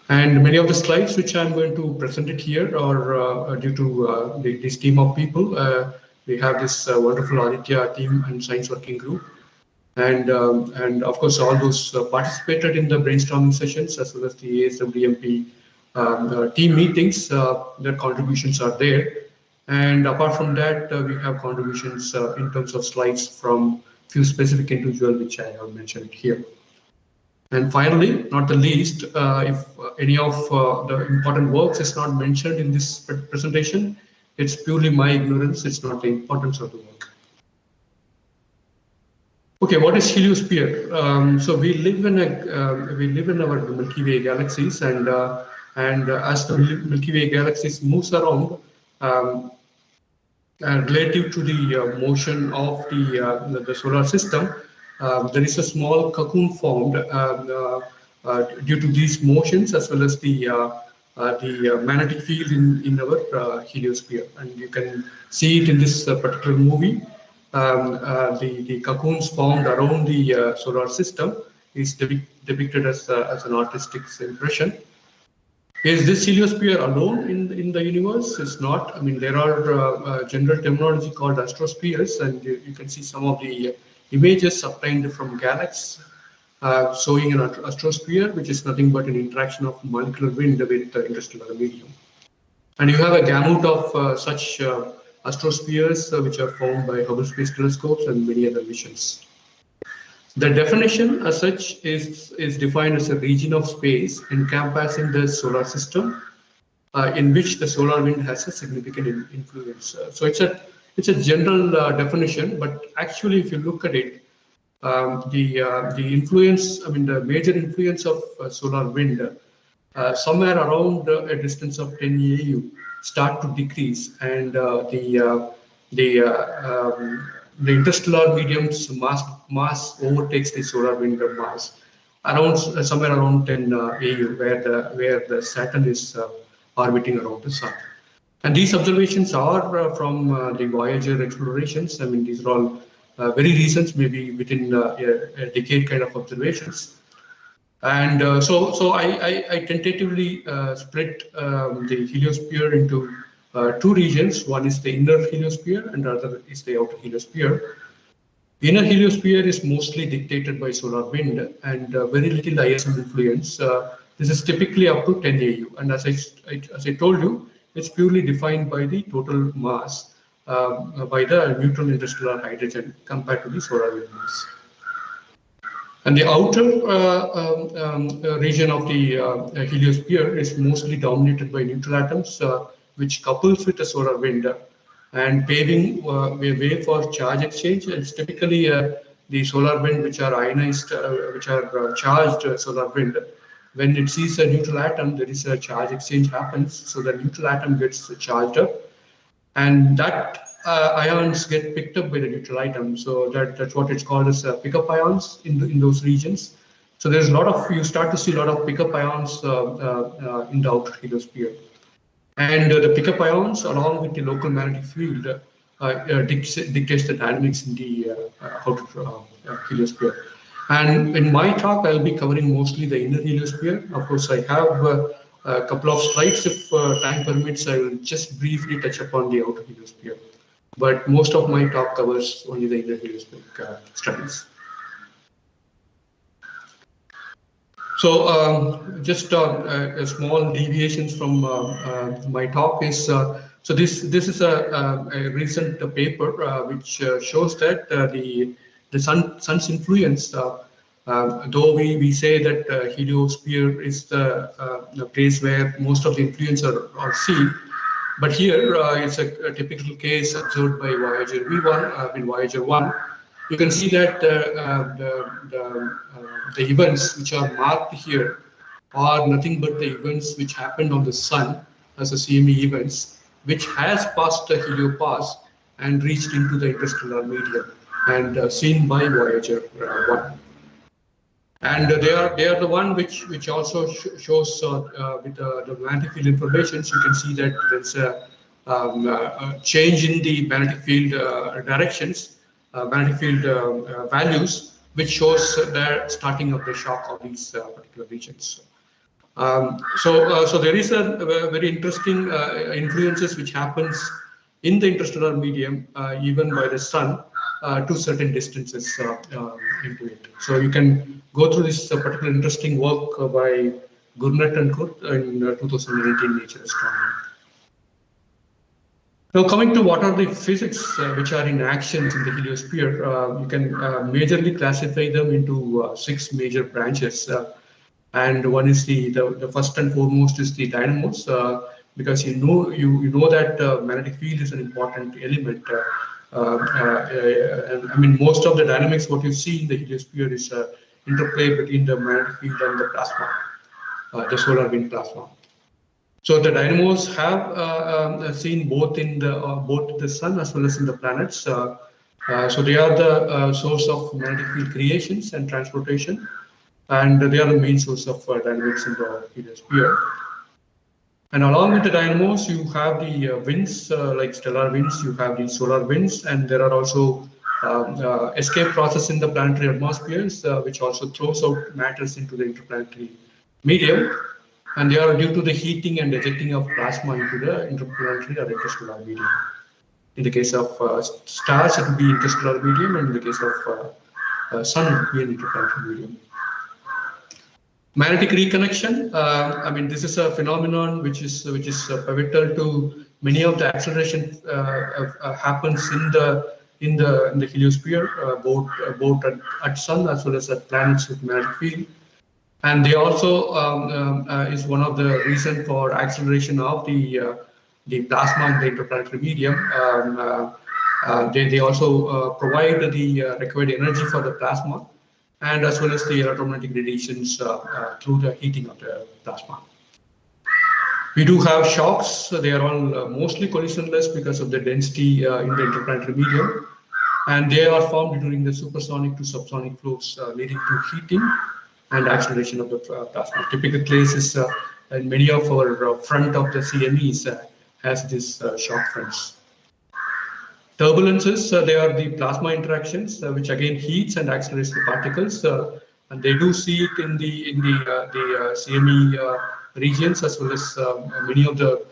And many of the slides which I'm going to present it here are due to this team of people. We have this wonderful Aditya team and science working group. And of course, all those participated in the brainstorming sessions as well as the ASWMP team meetings, their contributions are there. And apart from that, we have contributions in terms of slides from few specific individuals which I have mentioned here. And finally, not the least, if any of the important works is not mentioned in this presentation, it's purely my ignorance, it's not the importance of the work. Okay, what is heliosphere? So we live in our Milky Way galaxies, and as the Milky Way galaxies moves around, relative to the motion of the solar system, there is a small cocoon formed due to these motions as well as the magnetic field in our heliosphere, and you can see it in this particular movie. The cocoons formed around the solar system is depicted as an artistic impression. Is this heliosphere alone in the universe? It's not. I mean, there are general terminology called astrospheres, and you can see some of the images obtained from galaxies showing an astrosphere, which is nothing but an interaction of molecular wind with the interstellar medium. And you have a gamut of such astrospheres which are formed by Hubble Space Telescopes and many other missions. The definition as such is defined as a region of space encompassing the solar system in which the solar wind has a significant influence. So it's a general definition, but actually if you look at it, the influence, I mean the major influence of solar wind somewhere around a distance of 10 AU start to decrease, and the interstellar medium's mass overtakes the solar wind mass around somewhere around 10 AU, where the Saturn is orbiting around the Sun. And these observations are from the Voyager explorations. I mean, these are all very recent, maybe within a decade kind of observations. And so I tentatively split the heliosphere into two regions. One is the inner heliosphere and the other is the outer heliosphere. The inner heliosphere is mostly dictated by solar wind and very little ISM influence. This is typically up to 10 AU, and as I told you, it's purely defined by the total mass by the neutral interstellar hydrogen compared to the solar wind mass. And the outer region of the heliosphere is mostly dominated by neutral atoms, which couples with the solar wind and paving a way for charge exchange. And it's typically the solar wind, which are ionized, which are charged solar wind. When it sees a neutral atom, there is a charge exchange happens, so the neutral atom gets charged up, and that ions get picked up by the neutral atom. So that's what it's called as pickup ions in those regions. So there's a lot of, you start to see a lot of pickup ions in the outer heliosphere. And the pickup ions, along with the local magnetic field, dictates the dynamics in the outer heliosphere. And in my talk, I'll be covering mostly the inner heliosphere. Of course, I have a couple of slides. If time permits, I will just briefly touch upon the outer heliosphere. But most of my talk covers only the inner heliospheric studies. So just small deviations from my talk is, so this is a recent paper which shows that the sun's influence. Though we say that heliosphere is the place where most of the influence are seen, but here it's a typical case observed by Voyager V1, in Voyager 1. You can see that the events which are marked here are nothing but the events which happened on the sun as a CME events, which has passed the heliopass and reached into the interstellar medium and seen by Voyager 1. And they are the one which also shows with the magnetic field information. So you can see that there's a change in the magnetic field directions, magnetic field values, which shows the starting of the shock of these particular regions. So there is a very interesting influences which happens in the interstellar medium, even by the sun, to certain distances into it. So you can go through this particular interesting work by Gurnet and Kurt in 2018 Nature Astronomy. Now coming to what are the physics which are in actions in the heliosphere, you can majorly classify them into 6 major branches. And one is the first and foremost is the dynamos, because you know that magnetic field is an important element. I mean, most of the dynamics what you see in the heliosphere is interplay between the magnetic field and the plasma, the solar wind plasma. So the dynamos have seen both in the sun as well as in the planets. So they are the source of magnetic field creations and transportation, and they are the main source of dynamics in the heliosphere. And along with the dynamos, you have the winds, like stellar winds, you have the solar winds, and there are also escape process in the planetary atmospheres, which also throws out matters into the interplanetary medium. And they are due to the heating and ejecting of plasma into the interplanetary or interstellar medium. In the case of stars, it will be interstellar medium, and in the case of sun, it will be an interplanetary medium. Magnetic reconnection. I mean, this is a phenomenon which is pivotal to many of the acceleration happens in the heliosphere, both at sun as well as at planets with magnetic field, and they also is one of the reasons for acceleration of the plasma in the interplanetary medium. They also provide the required energy for the plasma, and as well as the electromagnetic radiations through the heating of the plasma. We do have shocks. They are all mostly collisionless because of the density in the interplanetary medium, and they are formed during the supersonic to subsonic flows, leading to heating and acceleration of the plasma. Typical cases in many of our front of the CMEs has this shock fronts. Turbulences, they are the plasma interactions, which again heats and accelerates the particles, and they do see it in the CME regions as well as many of the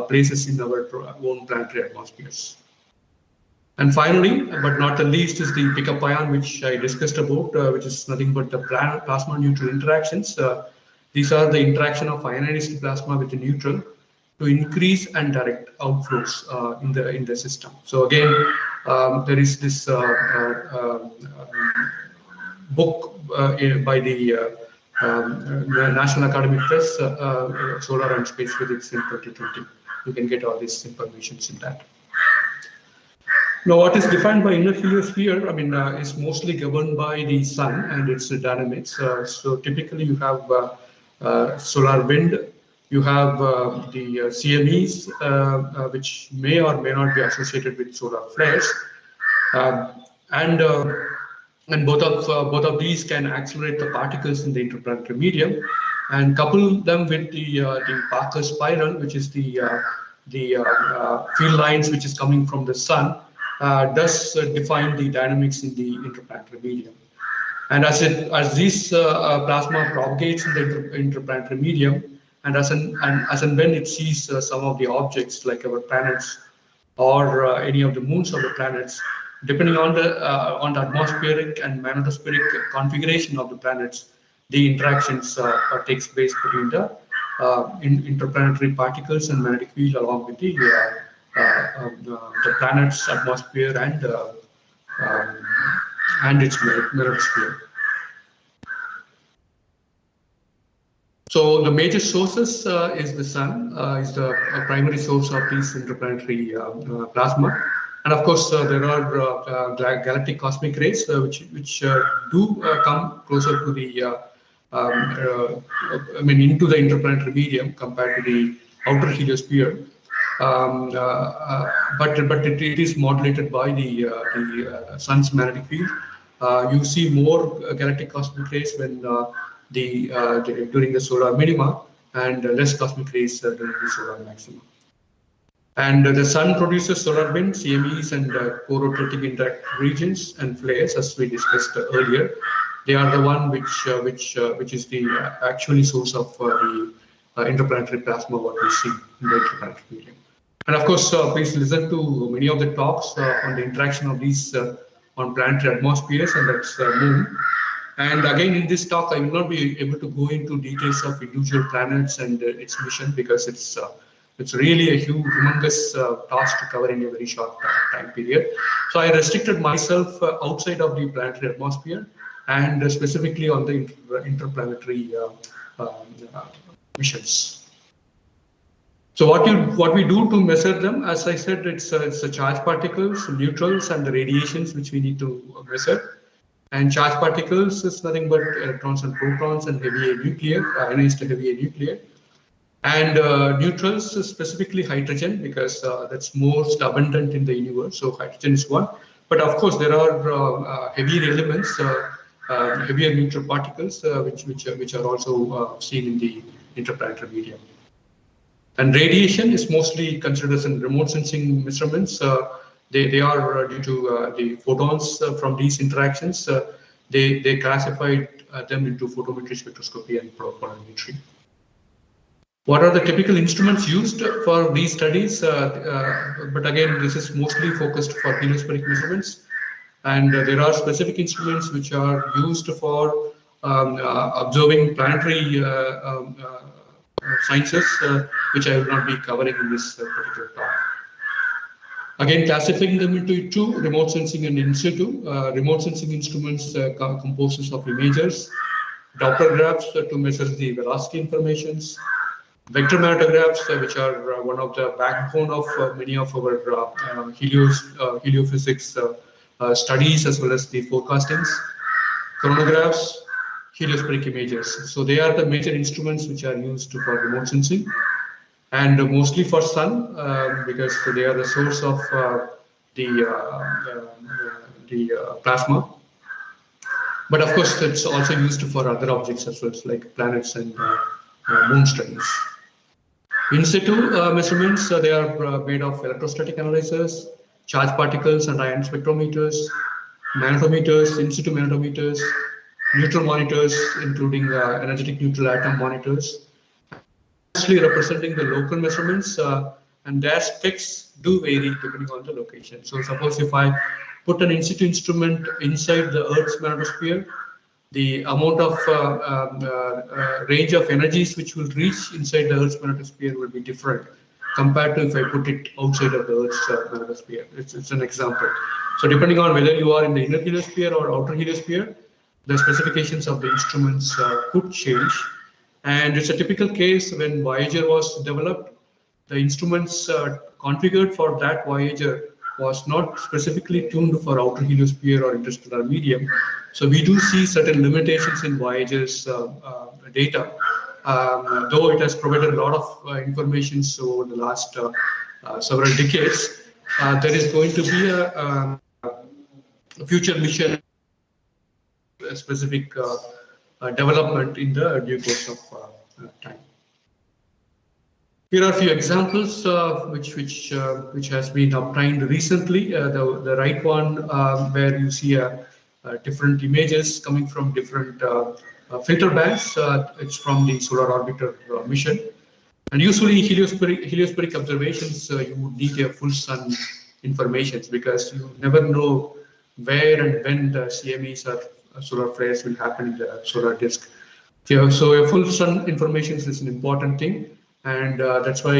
places in our own planetary atmospheres. And finally, but not the least, is the pickup ion, which I discussed about, which is nothing but the plasma neutral interactions. These are the interaction of ionized plasma with the neutral to increase and direct outflows in the system. So again, there is this book by the National Academic Press, Solar and Space Physics in 2020. You can get all these information in that. Now, what is defined by inner heliosphere, I mean, is mostly governed by the sun and its dynamics. So typically, you have solar wind. You have the CMEs, which may or may not be associated with solar flares, and both of these can accelerate the particles in the interplanetary medium, and couple them with the Parker spiral, which is the field lines which is coming from the sun, does define the dynamics in the interplanetary medium. And as this plasma propagates in the interplanetary medium, and as and when it sees some of the objects like our planets or any of the moons of the planets, depending on the atmospheric and magnetospheric configuration of the planets, the interactions takes place between the interplanetary particles and magnetic field along with the planet's atmosphere and and its mesosphere. So the major sources is the sun, is the primary source of these interplanetary plasma. And of course, there are galactic cosmic rays which do come closer to the, into the interplanetary medium compared to the outer heliosphere. But it is modulated by the sun's magnetic field. You see more galactic cosmic rays when during the solar minima, and less cosmic rays during the solar maxima. And the sun produces solar wind, CMEs, and co-rotating interact regions and flares, as we discussed earlier. They are the one which is the actually source of the interplanetary plasma what we see in the interplanetary medium. And of course, please listen to many of the talks on the interaction of these on planetary atmospheres and its moon. And again, in this talk, I will not be able to go into details of individual planets and its mission, because it's really a humongous task to cover in a very short time period. So I restricted myself outside of the planetary atmosphere and specifically on the interplanetary missions. So what we do to measure them, as I said, it's the charged particles, neutrals, and the radiations which we need to measure. And charged particles is nothing but electrons and protons and heavier nuclear, ionized heavier nuclear. And neutrals is specifically hydrogen, because that's most abundant in the universe. So hydrogen is one. But of course, there are heavier elements, heavier neutral particles, which are also seen in the interplanetary medium. And radiation is mostly considered as in remote sensing measurements. They are due to the photons from these interactions. They classified them into photometry, spectroscopy, and polarimetry. What are the typical instruments used for these studies? But again, this is mostly focused for heliospheric measurements. And there are specific instruments which are used for observing planetary sciences, which I will not be covering in this particular talk. Again, classifying them into two, remote sensing and in situ. Remote sensing instruments composes of imagers, Doppler graphs to measure the velocity informations, vector magnetographs, which are one of the backbone of many of our heliophysics studies, as well as the forecastings, chronographs, heliospheric images. So they are the major instruments which are used for remote sensing. And mostly for sun, because they are the source of the plasma. But of course, it's also used for other objects as well, like planets and moon studies. In situ measurements, they are made of electrostatic analyzers, charged particles and ion spectrometers, magnetometers, in situ magnetometers, neutral monitors, including energetic neutral atom monitors, representing the local measurements, and their specs do vary depending on the location. So suppose if I put an in situ instrument inside the Earth's magnetosphere, the amount of range of energies which will reach inside the Earth's magnetosphere will be different compared to if I put it outside of the Earth's magnetosphere. It's an example. So depending on whether you are in the inner heliosphere or outer heliosphere, the specifications of the instruments could change. And it's a typical case when Voyager was developed, the instruments configured for that Voyager was not specifically tuned for outer heliosphere or interstellar medium. So we do see certain limitations in Voyager's data, though it has provided a lot of information over the last several decades. There is going to be a future mission, a specific development in the due course of time. Here are a few examples which has been obtained recently. The right one, where you see different images coming from different filter bands. It's from the Solar Orbiter mission. And usually heliospheric observations, you would need a full sun information, because you never know where and when the CMEs or solar flares will happen in the solar disk. So a full sun information is an important thing, and that's why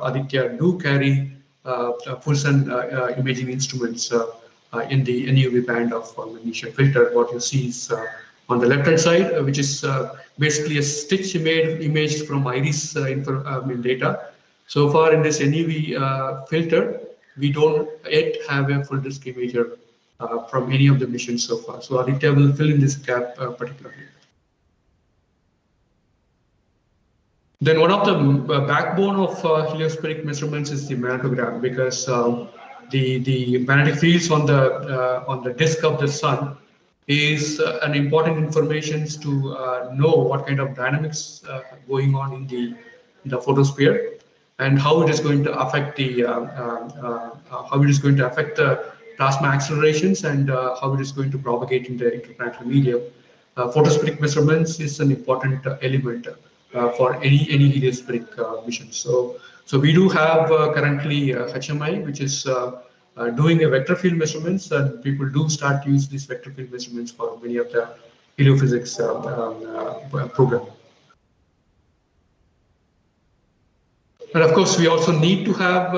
Aditya do carry full sun imaging instruments in the NUV band of magnesium filter. What you see is on the left hand side, which is basically a stitch imaged from iris data. So far in this NUV filter, we don't yet have a full disk imager from any of the missions so far. So Aditya will fill in this gap particularly. Then one of the backbone of heliospheric measurements is the magnetogram, because the magnetic fields on the disk of the sun is an important information to know what kind of dynamics going on in the photosphere, and how it is going to affect the plasma accelerations, and how it is going to propagate in the interplanetary medium. Photospheric measurements is an important element for any heliospheric mission. So we do have currently HMI, which is doing a vector field measurements, and people do start to use these vector field measurements for many of the heliophysics program. And of course, we also need to have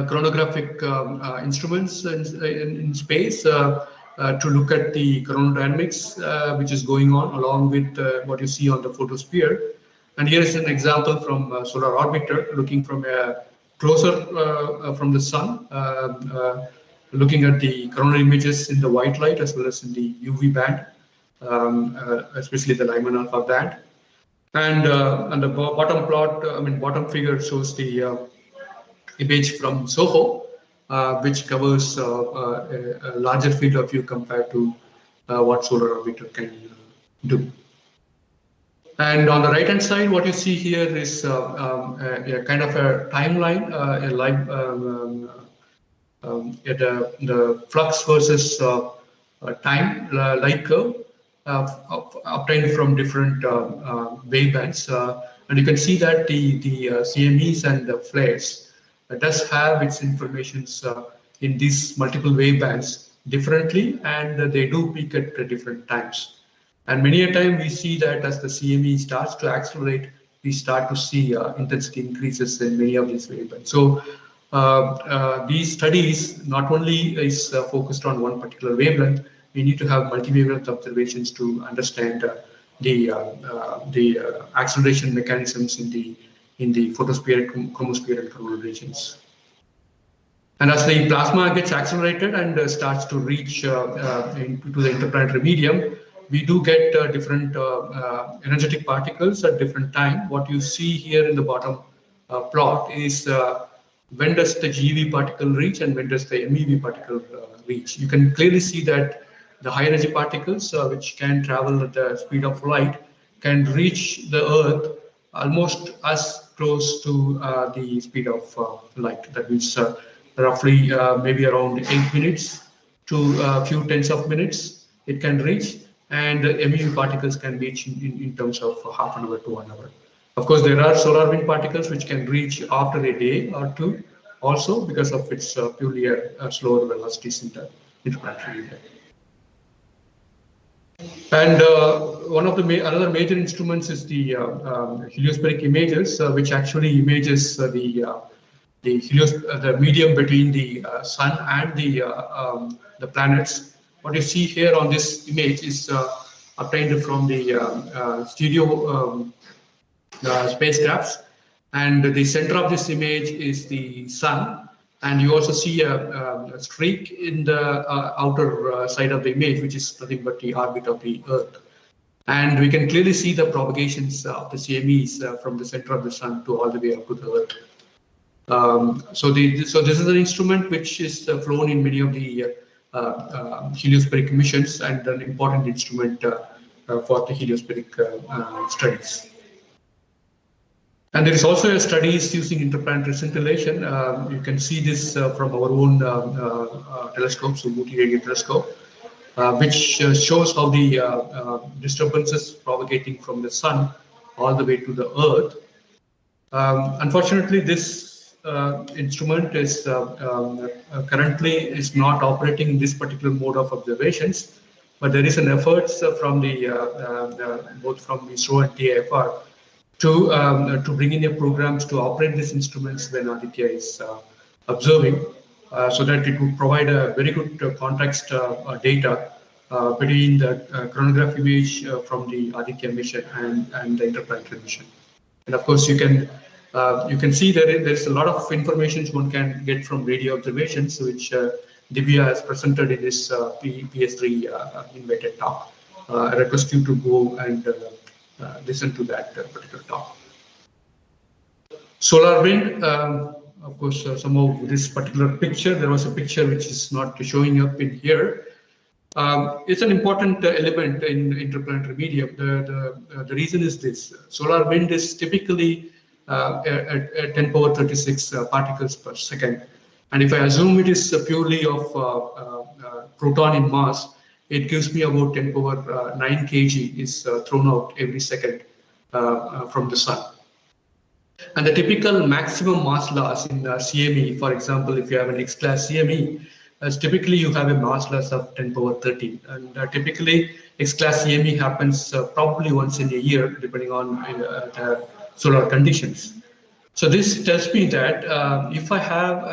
chronographic instruments in space to look at the chronodynamics which is going on along with what you see on the photosphere. And here is an example from solar orbiter looking from a closer from the sun, looking at the coronal images in the white light as well as in the UV band, especially the Lyman alpha band. And the bottom plot, bottom figure shows the image from SOHO, which covers a larger field of view compared to what solar orbiter can do. And on the right hand side, what you see here is a kind of a timeline, the flux versus time light curve obtained from different wavebands, and you can see that the CMEs and the flares does have its informations in these multiple wavebands differently, and they do peak at different times. And many a time we see that as the CME starts to accelerate, we start to see intensity increases in many of these wavebands. So these studies not only is focused on one particular wavelength, we need to have multi-wavelength observations to understand the acceleration mechanisms in the photosphere, chromosphere, and coronal regions. And as the plasma gets accelerated and starts to reach into the interplanetary medium, we do get different energetic particles at different time. What you see here in the bottom plot is when does the GeV particle reach and when does the MeV particle reach. You can clearly see that the high energy particles, which can travel at the speed of light, can reach the Earth almost as close to the speed of light. That means roughly maybe around 8 minutes to a few tens of minutes it can reach, and MeV particles can reach in terms of half an hour to 1 hour. Of course, there are solar wind particles which can reach after a day or two, also because of its purely slower velocities in the interplanetary medium. And one of the another major instruments is the heliospheric images, which actually images the medium between the sun and the planets. What you see here on this image is obtained from the stereo spacecrafts, and the center of this image is the sun, and you also see a streak in the outer side of the image, which is nothing but the orbit of the Earth. And we can clearly see the propagations of the CMEs from the center of the sun to all the way up to the Earth. So this is an instrument which is flown in many of the heliospheric missions, and an important instrument for the heliospheric studies. And there is also a studies using interplanetary scintillation. You can see this from our own telescope, so multivariate telescope, which shows how the disturbances propagating from the sun all the way to the Earth. Unfortunately, this instrument is currently is not operating in this particular mode of observations, but there is an effort from both from ISRO and TIFR to bring in their programs to operate these instruments when Aditya is observing. so that it would provide a very good context data between the chronograph image from the Aditya mission and the interplanetary mission. And of course, you can see that there's a lot of information one can get from radio observations, which Divya has presented in this PS3 invited talk. I request you to go and listen to that particular talk. Solar wind, of course, somehow this particular picture, there was a picture which is not showing up in here. It's an important element in interplanetary medium. The reason is this: solar wind is typically at 10 power 36 particles per second, and if I assume it is purely of proton in mass, it gives me about 10 power 9 kg is thrown out every second from the sun. And the typical maximum mass loss in CME, for example, if you have an X-class CME, typically you have a mass loss of 10 power 13. And typically X-class CME happens probably once in a year, depending on the solar conditions. So this tells me that if I have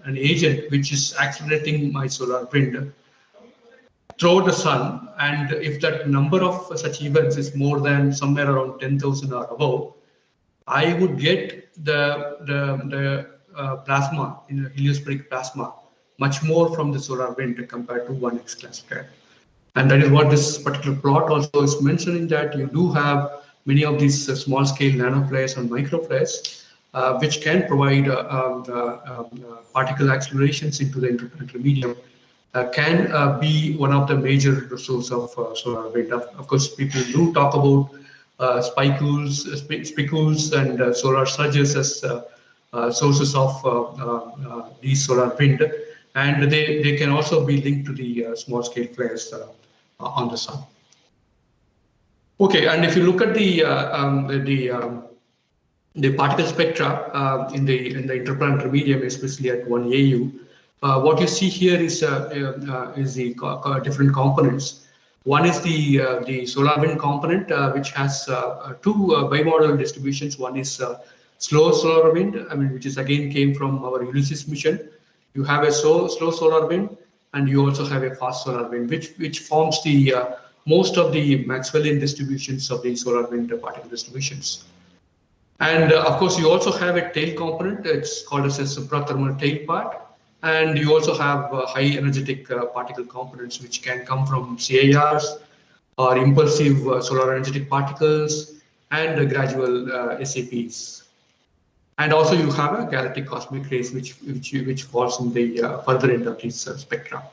an agent which is accelerating my solar wind through the sun, and if that number of such events is more than somewhere around 10,000 or above, I would get the plasma, in the heliospheric plasma, much more from the solar wind compared to one X-class flare. And that is what this particular plot also is mentioning, that you do have many of these small scale nanoflares and microflares, which can provide particle accelerations into the interplanetary medium, can be one of the major sources of solar wind. Of course, people do talk about spicules and solar surges as sources of these solar wind, and they can also be linked to the small scale flares on the sun. Okay, and if you look at the particle spectra in the interplanetary medium, especially at 1 AU, what you see here is the different components. One is the solar wind component, which has two bimodal distributions. One is slow solar wind, which is again came from our Ulysses mission. You have a slow solar wind, and you also have a fast solar wind, which forms the most of the Maxwellian distributions of the solar wind particle distributions. And of course, you also have a tail component. It's called as a suprathermal tail part. And you also have high energetic particle components, which can come from CIRs or impulsive solar energetic particles and gradual SAPs. And also you have a galactic cosmic rays, which falls in the further end of this spectra.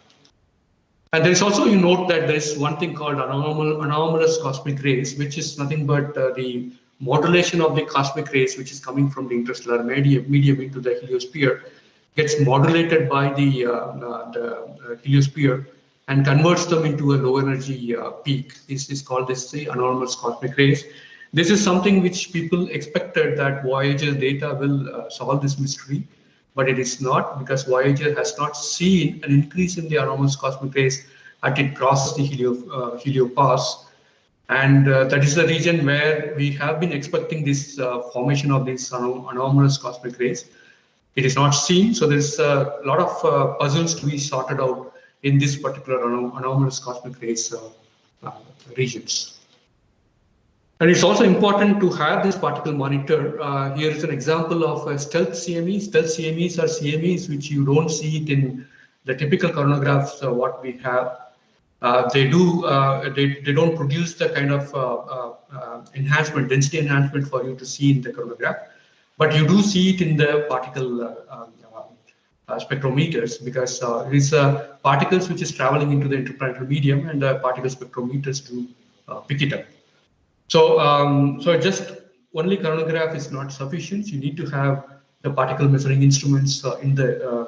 And there is also, you note that there is one thing called anomalous cosmic rays, which is nothing but the modulation of the cosmic rays, which is coming from the interstellar medium into the heliosphere, gets modulated by the heliosphere and converts them into a low energy peak. This is called the anomalous cosmic rays. This is something which people expected that Voyager data will solve this mystery, but it is not, because Voyager has not seen an increase in the anomalous cosmic rays as it crosses the heliopause. And that is the region where we have been expecting this formation of these anomalous cosmic rays. It is not seen, so there's a lot of puzzles to be sorted out in this particular anomalous cosmic rays regions. And it's also important to have this particle monitor. Here is an example of a stealth CME. Stealth CMEs are CMEs which you don't see it in the typical coronagraphs what we have. They don't produce the kind of enhancement, density enhancement for you to see in the coronagraph, but you do see it in the particle spectrometers, because it is particles which is traveling into the interplanetary medium, and the particle spectrometers do pick it up. So just only coronagraph is not sufficient. You need to have the particle measuring instruments in the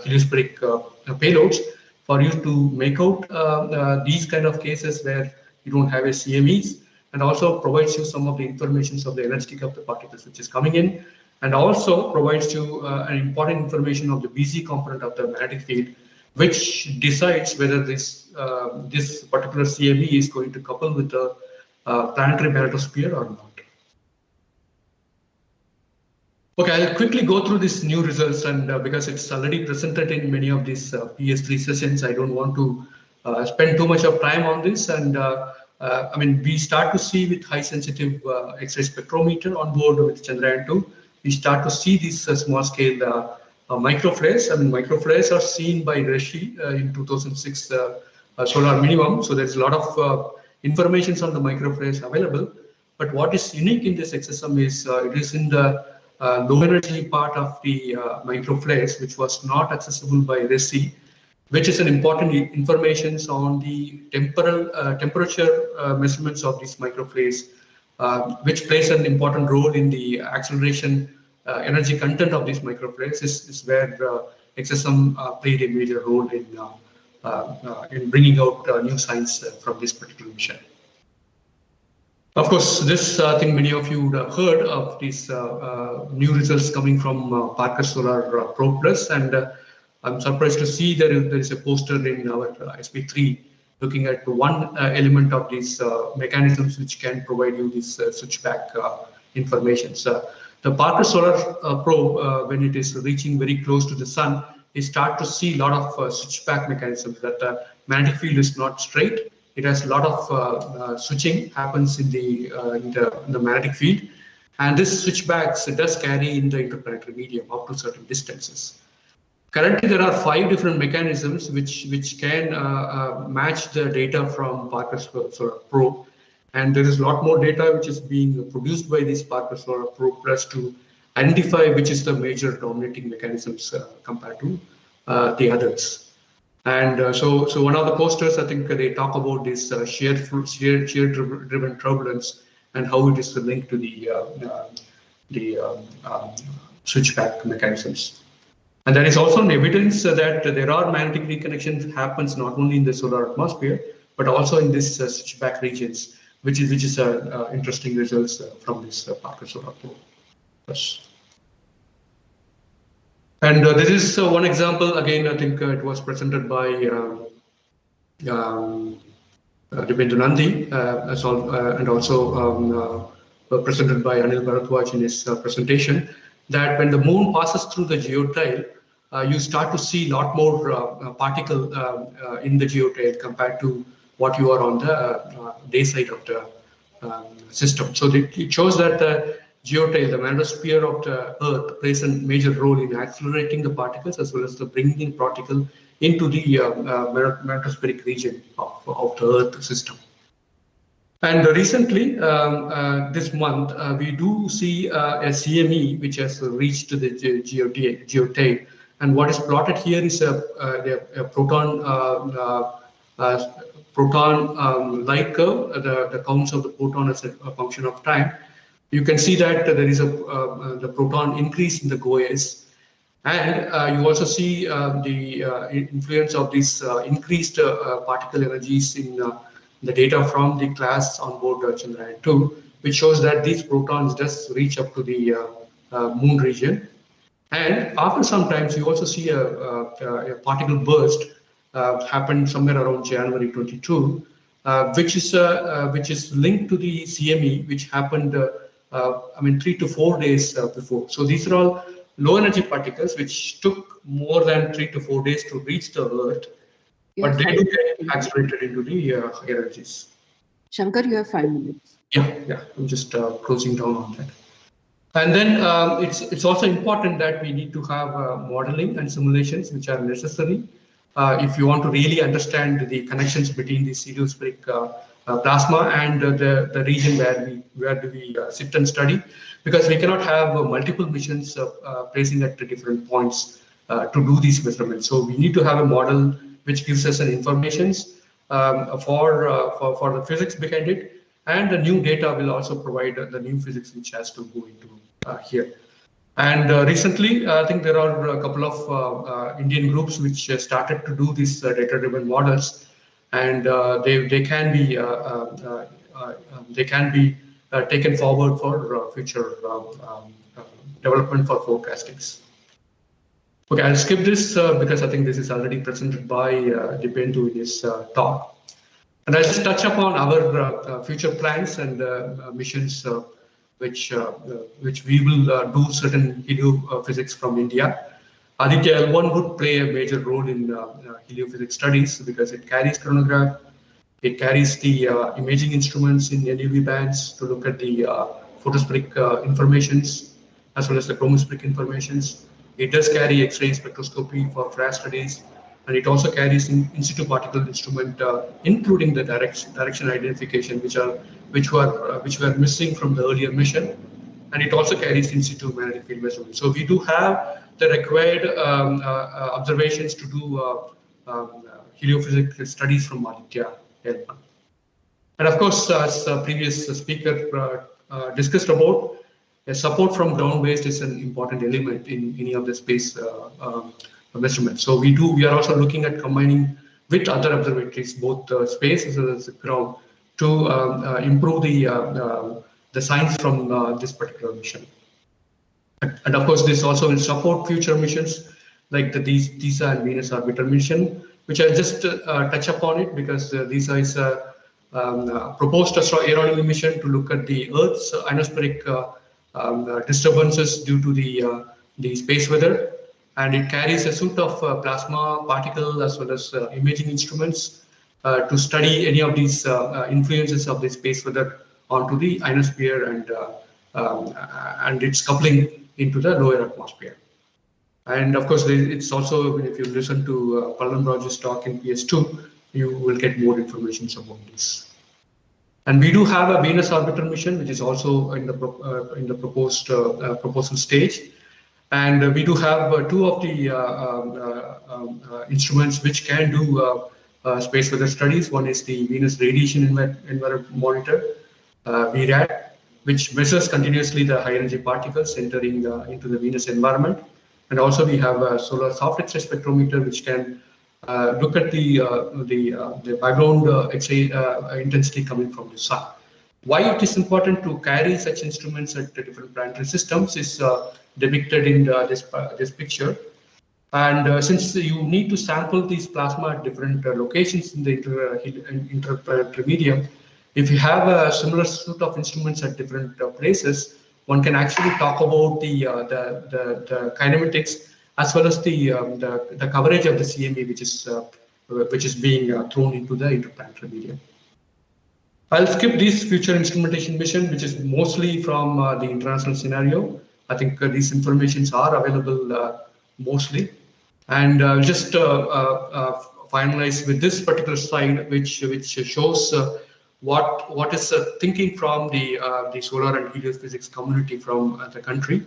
heliospheric payloads for you to make out these kind of cases where you don't have a CMEs, and also provides you some of the information of the energetic of the particles which is coming in, and also provides you an important information of the BZ component of the magnetic field, which decides whether this particular CME is going to couple with the planetary magnetosphere or not. Okay, I'll quickly go through these new results, and because it's already presented in many of these PS3 sessions, I don't want to spend too much of time on this. And I mean, we start to see with high sensitive X-ray spectrometer on board with Chandrayaan-2, we start to see these small scale microflares. I mean, microflares are seen by Rishi in 2006 solar minimum. So there's a lot of information on the microflares available. But what is unique in this XSM is it is in the low energy part of the microflares, which was not accessible by RESI, which is an important information on the temperature measurements of these microflares, which plays an important role in the acceleration energy content of these microflares. Is where XSM played a major role in bringing out new science from this particular mission. Of course, this I think many of you would have heard of these new results coming from Parker Solar Probe Plus, and I'm surprised to see there is a poster in our SP3 looking at one element of these mechanisms which can provide you this switchback information. So the Parker Solar Probe, when it is reaching very close to the sun, you start to see a lot of switchback mechanisms. That the magnetic field is not straight. It has a lot of switching happens in the magnetic field, and this switchbacks does carry in the interplanetary medium up to certain distances. Currently, there are 5 different mechanisms which can match the data from Parker Solar Probe, and there is a lot more data which is being produced by this Parker Solar Probe Plus to identify which is the major dominating mechanisms compared to the others. And so one of the posters, I think they talk about this shear driven turbulence and how it is linked to the switchback mechanisms. And there is also an evidence that there are magnetic reconnections happens not only in the solar atmosphere but also in this switchback regions, which is interesting results from this Parker Solar Probe. Yes. And this is one example. Again, I think it was presented by Dibyendu Nandi and also presented by Anil Bharadwaj in his presentation, that when the moon passes through the geotail, you start to see a lot more particle in the geotail compared to what you are on the day side of the system. So it shows that the geotail, the manosphere of the Earth, plays a major role in accelerating the particles as well as the bringing particle into the manospheric region of the Earth system. And recently, this month, we do see a CME which has reached the geotail. And what is plotted here is a proton light curve, the counts of the proton as a function of time. You can see that there is the proton increase in the GOES, and you also see the influence of these increased particle energies in the data from the class on board Chandrayaan-2, which shows that these protons just reach up to the moon region. And after some times, you also see a particle burst happened somewhere around January 22, which is linked to the CME, which happened 3 to 4 days before. So these are all low energy particles which took more than 3 to 4 days to reach the Earth, but they do get accelerated into the higher energies. Shankar, you have 5 minutes. Yeah, I'm just closing down on that. And then it's also important that we need to have modeling and simulations which are necessary if you want to really understand the connections between the heliospheric plasma and the region where we sit and study, because we cannot have multiple missions placing at different points to do these measurements. So we need to have a model which gives us an information for the physics behind it, and the new data will also provide the new physics which has to go into here. And recently, I think there are a couple of Indian groups which started to do these data-driven models, and they can be taken forward for future development for forecastings. Okay, I'll skip this because I think this is already presented by Dibyendu in his talk. And I'll just touch upon our future plans and missions which we will do certain heliophysics from India. Aditya L1 would play a major role in heliophysics studies because it carries chronograph, it carries the imaging instruments in NUV bands to look at the photospheric informations as well as the chromospheric informations. It does carry X-ray spectroscopy for flash studies, and it also carries in situ particle instrument, including the direction identification, which were missing from the earlier mission, and it also carries in situ magnetic field measurements. So we do have the required observations to do heliophysics studies from Aditya L1. And of course, as the previous speaker discussed about, support from ground-based is an important element in any of the space measurements. So we are also looking at combining with other observatories, both space as well as the ground, to improve the science from this particular mission. And of course, this also will support future missions like the TISA and Venus Orbiter mission, which I'll just touch upon it because TISA is a proposed astronomy mission to look at the Earth's ionospheric disturbances due to the space weather, and it carries a suite of plasma, particle, as well as imaging instruments to study any of these influences of the space weather onto the ionosphere and its coupling into the lower atmosphere. And of course, it's also, if you listen to Pallam Raj's talk in PS2, you will get more information about this. And we do have a Venus Orbiter mission, which is also in the proposed proposal stage. And we do have two of the instruments which can do space weather studies. One is the Venus Radiation Environment Monitor, VRAD, which measures continuously the high energy particles entering into the Venus environment. And also we have a solar soft X-ray spectrometer, which can look at the background X-ray intensity coming from the sun. Why it is important to carry such instruments at the different planetary systems is depicted in this picture. And since you need to sample these plasma at different locations in the interplanetary medium, if you have a similar suite of instruments at different places, one can actually talk about the kinematics as well as the coverage of the CME, which is being thrown into the interplanetary medium. I'll skip this future instrumentation mission, which is mostly from the international scenario. I think these informations are available mostly, and I'll just finalize with this particular slide, which shows what is thinking from the solar and heliophysics community from the country.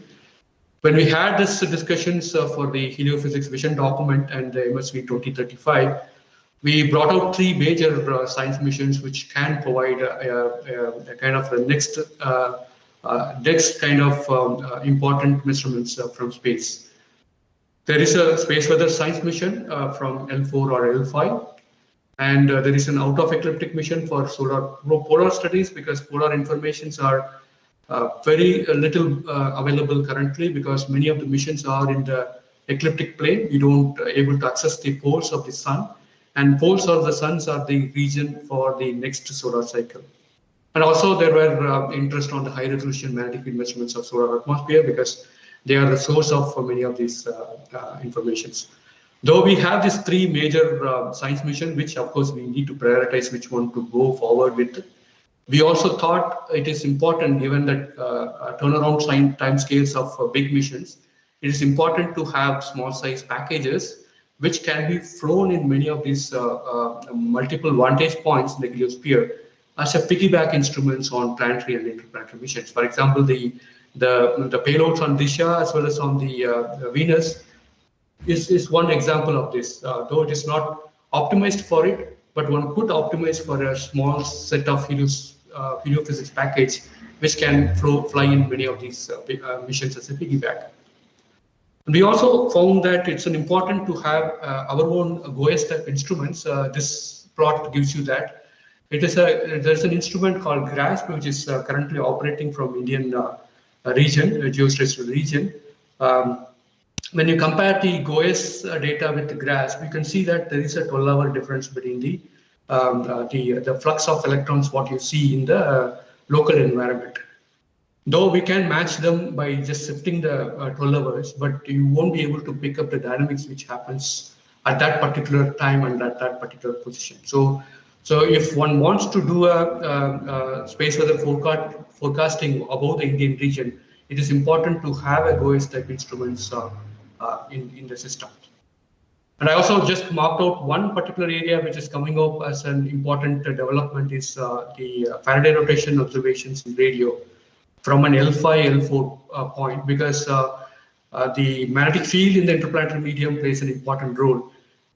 When we had this discussions for the heliophysics vision document and the MSV 2035, we brought out three major science missions which can provide a kind of the next kind of important measurements from space. There is a space weather science mission from L4 or L5. And there is an out of ecliptic mission for polar studies, because polar informations are very little available currently, because many of the missions are in the ecliptic plane. We don't able to access the poles of the sun, and poles of the suns are the region for the next solar cycle. And also there were interest on the high resolution magnetic field measurements of solar atmosphere, because they are the source of many of these informations. Though we have these three major science missions, which of course we need to prioritize which one to go forward with, we also thought it is important, given that turnaround time scales of big missions, it is important to have small size packages which can be flown in many of these multiple vantage points in the heliosphere as a piggyback instruments on planetary and interplanetary missions. For example, the payloads on Disha as well as on the Venus is one example of this, though it is not optimized for it, but one could optimize for a small set of heliophysics package, which can fly in many of these missions as a piggyback. We also found that it's important to have our own GOES type instruments. This plot gives you that. There's an instrument called GRASP, which is currently operating from Indian region, geoterrestrial region. When you compare the GOES data with the GRASP, you can see that there is a 12-hour difference between the flux of electrons what you see in the local environment. Though we can match them by just shifting the 12 hours, but you won't be able to pick up the dynamics which happens at that particular time and at that particular position. So if one wants to do a space weather forecasting above the Indian region, it is important to have a GOES type instruments in the system. And I also just marked out one particular area which is coming up as an important development is the Faraday rotation observations in radio from an L5, L4 point, because the magnetic field in the interplanetary medium plays an important role.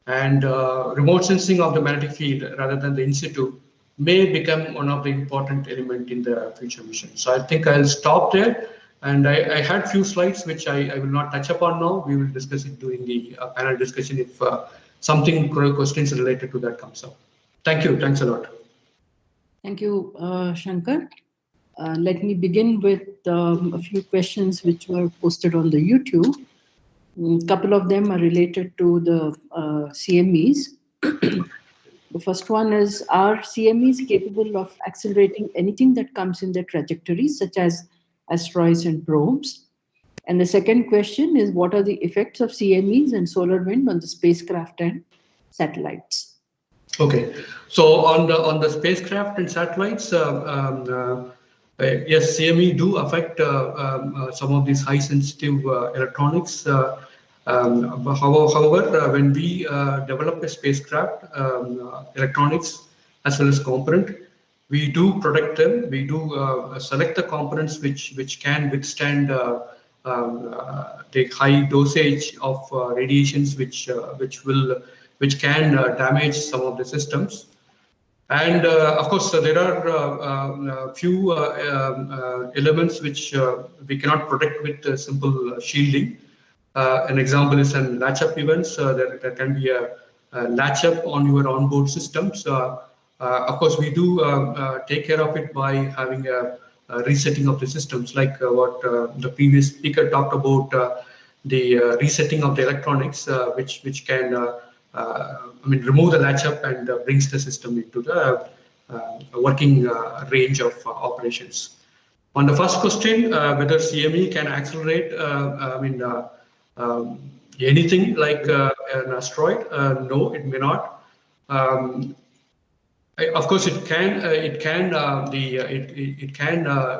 And remote sensing of the magnetic field rather than the in situ may become one of the important element in the future mission. So I think I'll stop there. And I had few slides which I will not touch upon now. We will discuss it during the panel discussion if something questions related to that comes up. Thank you. Thanks a lot. Thank you, Shankar. Let me begin with a few questions which were posted on the YouTube. A couple of them are related to the CMEs. The first one is, are CMEs capable of accelerating anything that comes in their trajectory, such as asteroids and probes? And the second question is, what are the effects of CMEs and solar wind on the spacecraft and satellites? Okay, so on the spacecraft and satellites, yes, CME do affect some of these high sensitive electronics. However, when we develop a spacecraft, electronics as well as component, we do protect them. We do select the components which can withstand the high dosage of radiations which can damage some of the systems. And of course, there are few elements which we cannot protect with simple shielding. An example is an latch-up events. There can be a latch-up on your onboard systems. Of course, we do take care of it by having a resetting of the systems, like what the previous speaker talked about, the resetting of the electronics, which can remove the latch-up and brings the system into the working range of operations. On the first question, whether CME can accelerate, anything like an asteroid, no, it may not. Of course, it can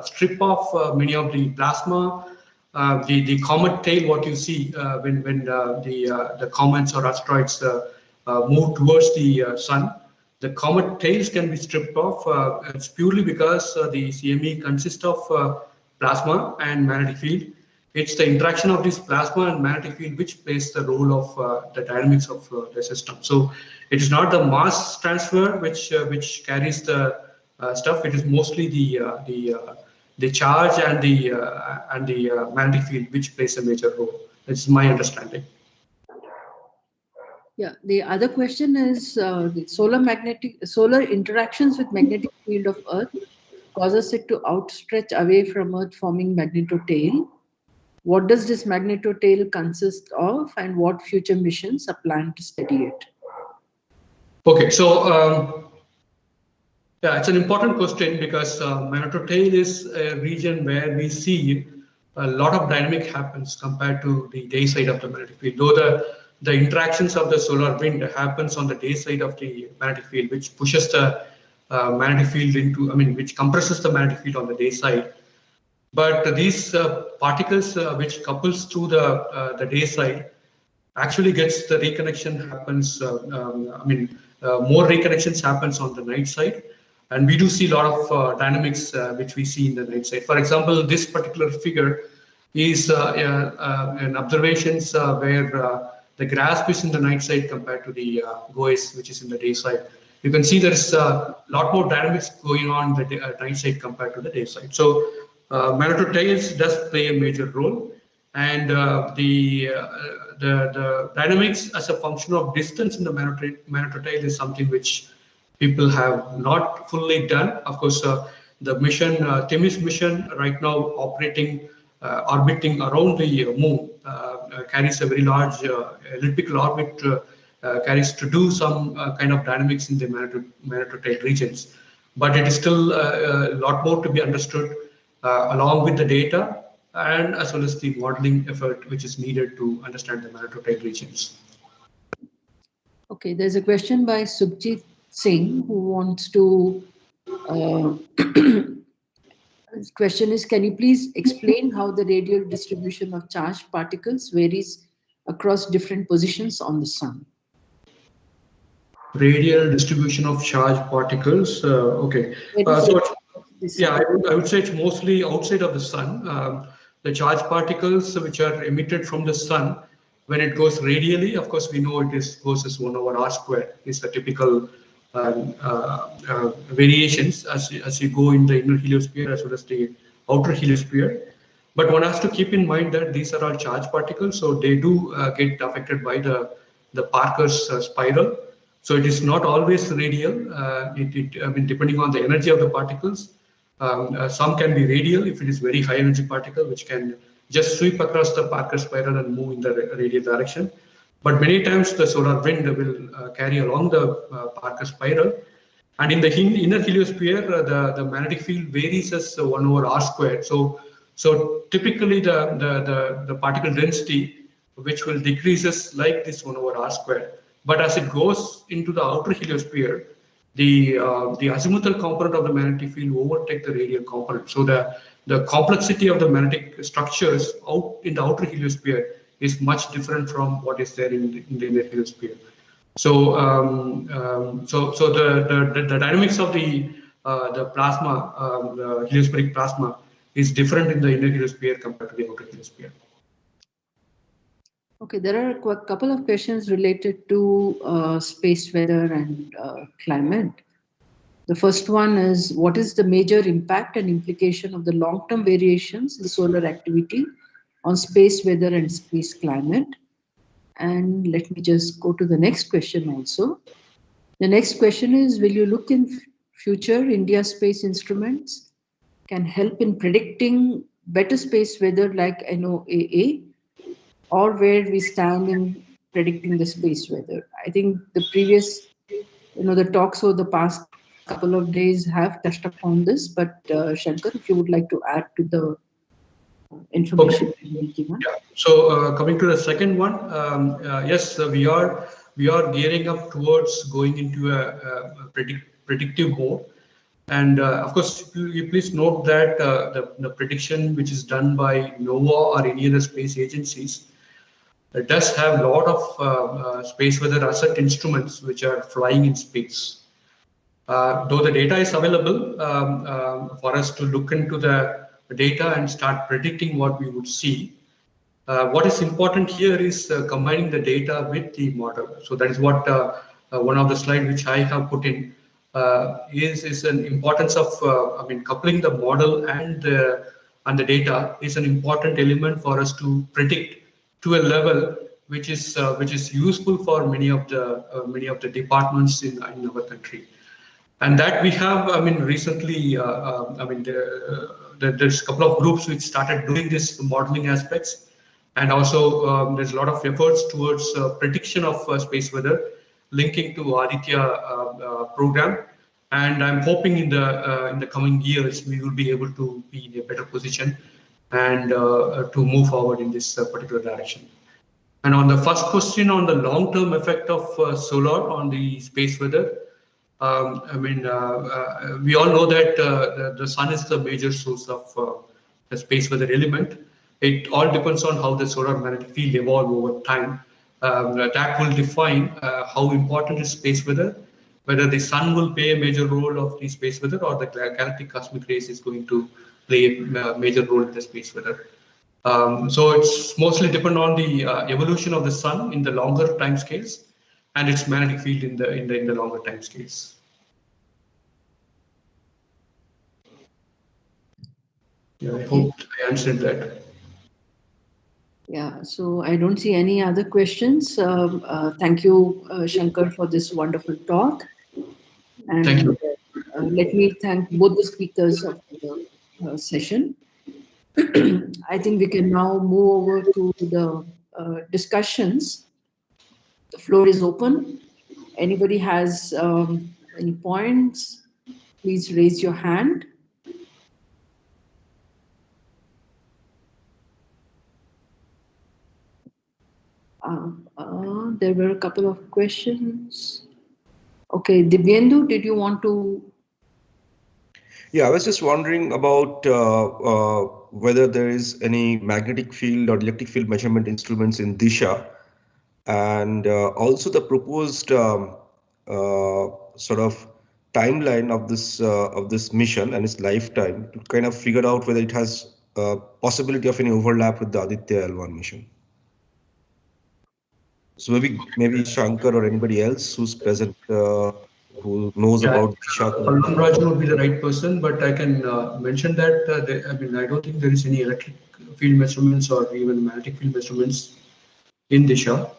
strip off many of the plasma. The comet tail, what you see when the comets or asteroids move towards the sun, the comet tails can be stripped off. It's purely because the CME consists of plasma and magnetic field. It's the interaction of this plasma and magnetic field which plays the role of the dynamics of the system. So it is not the mass transfer which carries the stuff. It is mostly the charge and the magnetic field which plays a major role. It's my understanding. Yeah, the other question is the solar interactions with magnetic field of Earth causes it to outstretch away from Earth, forming magnetotail. What does this magnetotail consist of, and what future missions are planned to study it? Okay, so yeah, it's an important question because magnetotail is a region where we see a lot of dynamic happens compared to the day side of the magnetic field. Though the interactions of the solar wind happens on the day side of the magnetic field, which pushes the magnetic field into, which compresses the magnetic field on the day side. But these particles which couples to the day side actually gets the reconnection happens. More reconnections happens on the night side, and we do see a lot of dynamics which we see in the night side. For example, this particular figure is an observations where the grasp is in the night side compared to the GOES, which is in the day side. You can see there's a lot more dynamics going on in the night side compared to the day side. So magnetotails does play a major role, and the dynamics as a function of distance in the magnetotail is something which people have not fully done. Of course, the mission, Cmes mission right now orbiting around the moon carries a very large elliptical orbit, carries to do some kind of dynamics in the magnetotail regions. But it is still a lot more to be understood. along with the data and as well as the modeling effort which is needed to understand the magnetotide regions. Okay, there's a question by Sukhjit Singh who wants to. His question is, can you please explain how the radial distribution of charged particles varies across different positions on the sun? Radial distribution of charged particles. Okay. Yeah, I would say it's mostly outside of the sun. The charged particles which are emitted from the sun, when it goes radially, of course, we know it goes as 1 over r square is the typical variations as you go in the inner heliosphere as well as the outer heliosphere. But one has to keep in mind that these are all charged particles, so they do get affected by the Parker's spiral. So it is not always radial. I mean, depending on the energy of the particles, some can be radial if it is very high energy particle, which can just sweep across the Parker spiral and move in the radial direction. But many times the solar wind will carry along the Parker spiral. And in the inner heliosphere, the magnetic field varies as 1 over r squared. So typically the particle density, which will decreases like this 1 over r squared. But as it goes into the outer heliosphere, the azimuthal component of the magnetic field will overtake the radial component. So the complexity of the magnetic structures out in the outer heliosphere is much different from what is there in the inner heliosphere. So the dynamics of the plasma, the heliospheric plasma, is different in the inner heliosphere compared to the outer heliosphere. Okay, there are a couple of questions related to space weather and climate. The first one is, what is the major impact and implication of the long-term variations in solar activity on space weather and space climate? And let me just go to the next question also. The next question is, will you look in future India space instruments can help in predicting better space weather like NOAA, or where we stand in predicting the space weather? I think the previous, the talks over the past couple of days have touched upon this, but Shankar, if you would like to add to the information. Okay. Yeah. So coming to the second one, yes, we are gearing up towards going into a predictive mode. And of course, you please note that the prediction which is done by NOAA or any other space agencies, it does have a lot of space weather asset instruments which are flying in space. Though the data is available for us to look into the data and start predicting what we would see, what is important here is combining the data with the model. So that is what one of the slides which I have put in is an importance of coupling the model and the data is an important element for us to predict to a level which is useful for many of the departments in our country. And that we have, recently, there's a couple of groups which started doing this modeling aspects, and also there's a lot of efforts towards prediction of space weather, linking to Aditya program. And I'm hoping in the coming years we will be able to be in a better position and to move forward in this particular direction. And on the first question on the long-term effect of solar on the space weather, we all know that the sun is the major source of the space weather element. It all depends on how the solar magnetic field evolve over time. That will define how important is space weather, whether the sun will play a major role of the space weather or the galactic cosmic rays is going to play a major role in the space weather. So it's mostly depend on the evolution of the sun in the longer time scales and its magnetic field in the longer time scales. Yeah, I hope I answered that. Yeah, so I don't see any other questions. Thank you, Shankar, for this wonderful talk. And thank you. Let me thank both the speakers of the session. I think we can now move over to the discussions. The floor is open. Anybody has any points, please raise your hand. There were a couple of questions. Okay, Divyendu, did you want to? Yeah, I was just wondering about whether there is any magnetic field or electric field measurement instruments in Disha, and also the proposed sort of timeline of this mission and its lifetime to kind of figure out whether it has possibility of any overlap with the Aditya L1 mission. So maybe Shankar or anybody else who's present who knows about Disha. Pallam Raju would be the right person, but I can mention that I mean, I don't think there is any electric field measurements or even magnetic field measurements in Disha.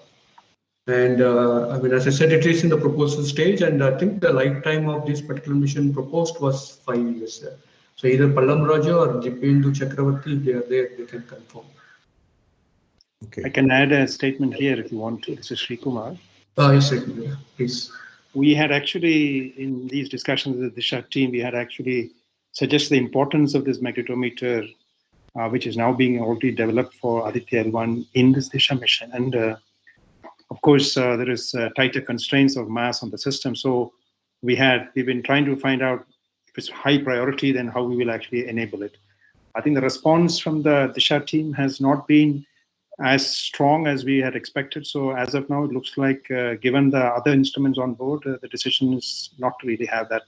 And I mean, as I said, it is in the proposal stage, and I think the lifetime of this particular mission proposed was 5 years. So either Pallam Raju or Dipendu Chakravarti, if they are there, they can confirm. Okay. I can add a statement here if you want to. This is Sri Kumar. Yes, certainly. Yeah, please. We had actually, in these discussions with the Disha team, we had actually suggested the importance of this magnetometer, which is now being already developed for Aditya L1 in this Disha mission. And of course, there is tighter constraints of mass on the system. So we've been trying to find out if it's high priority, then how we will actually enable it. I think the response from the Disha team has not been as strong as we had expected. So as of now, it looks like, given the other instruments on board, the decision is not to really have that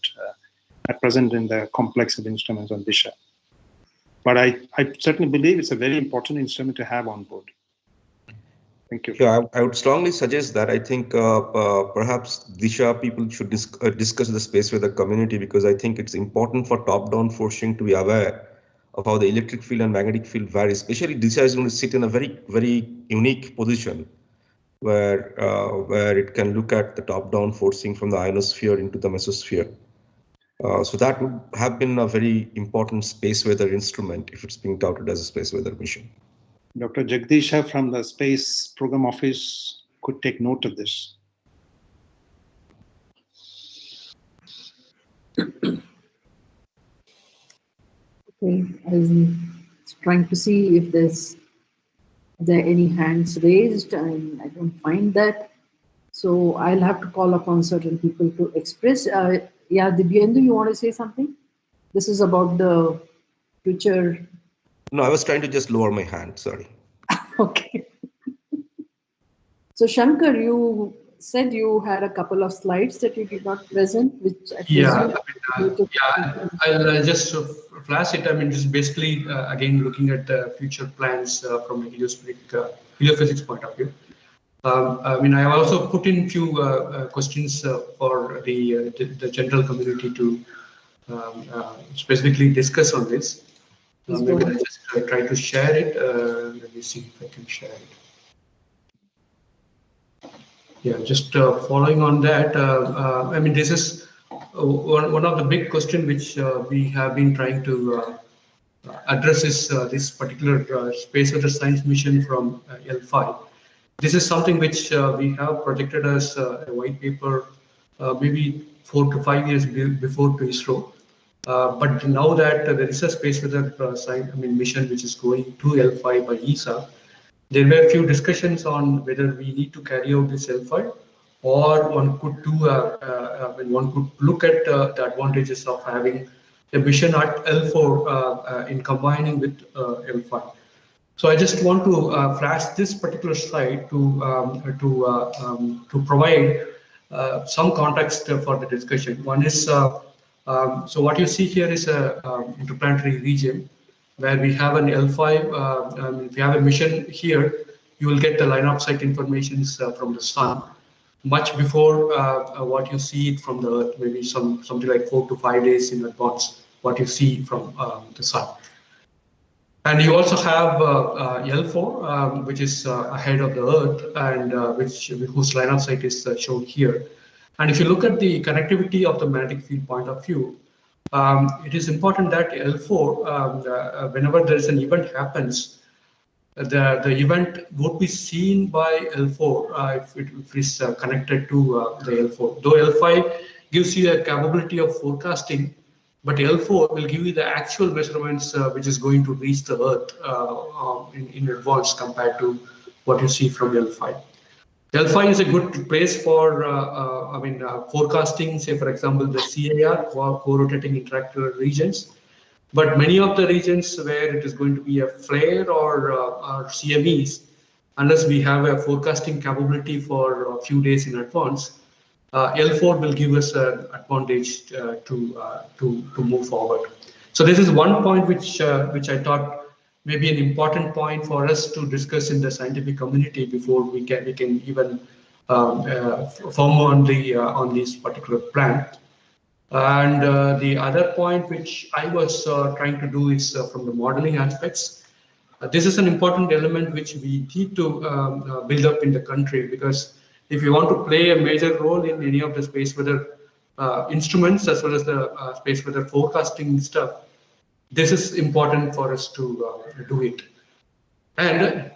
at present in the complex of instruments on Disha. But I certainly believe it's a very important instrument to have on board. Thank you. Yeah, I would strongly suggest that. I think perhaps Disha people should discuss the space weather community, because I think it's important for top-down forcing to be aware of how the electric field and magnetic field vary. Especially Disha is going to sit in a very, very unique position where it can look at the top-down forcing from the ionosphere into the mesosphere. So that would have been a very important space weather instrument if it's being touted as a space weather mission. Dr. Jagdisha from the Space Program Office could take note of this. Okay, I was trying to see if there are any hands raised, and I don't find that. So I'll have to call upon certain people to express. Yeah, Divyendu, you want to say something? This is about the future. No, I was trying to just lower my hand, sorry. Okay. So Shankar, you said you had a couple of slides that you did not present, which I Yeah, I'll just flash it. I mean, just basically, again, looking at future plans from a heliophysics point of view. I mean, I have also put in few questions for the general community to specifically discuss on this. Maybe I'll just try to share it. Let me see if I can share it. Yeah, just following on that, I mean, this is one of the big questions which we have been trying to address is this particular space weather science mission from L5. This is something which we have projected as a white paper maybe 4 to 5 years before to ISRO. But now that there is a space weather mission which is going to L5 by ESA, there were a few discussions on whether we need to carry out this L5, or one could do one could look at the advantages of having a mission at L4 in combining with L5. So I just want to flash this particular slide to provide some context for the discussion. One is so what you see here is a interplanetary region where we have an L5. If you have a mission here, you will get the line of sight information from the sun much before what you see it from the Earth, maybe something like 4 to 5 days in advance what you see from the sun. And you also have L4, which is ahead of the Earth, and whose line of sight is shown here. And if you look at the connectivity of the magnetic field point of view, it is important that L4, whenever there is an event happens, the event would be seen by L4 if it is connected to the L4. Though L5 gives you a capability of forecasting, but L4 will give you the actual measurements which is going to reach the Earth in advance compared to what you see from L5. L5 is a good place for forecasting, say for example the CIR, co-rotating interactive regions. But many of the regions where it is going to be a flare or CMEs, unless we have a forecasting capability for a few days in advance, L4 will give us an advantage to move forward. So this is one point which I thought may be an important point for us to discuss in the scientific community before we can even form on this particular plan. And the other point which I was trying to do is from the modeling aspects. This is an important element which we need to build up in the country, because if you want to play a major role in any of the space weather instruments as well as the space weather forecasting stuff, this is important for us to do it. And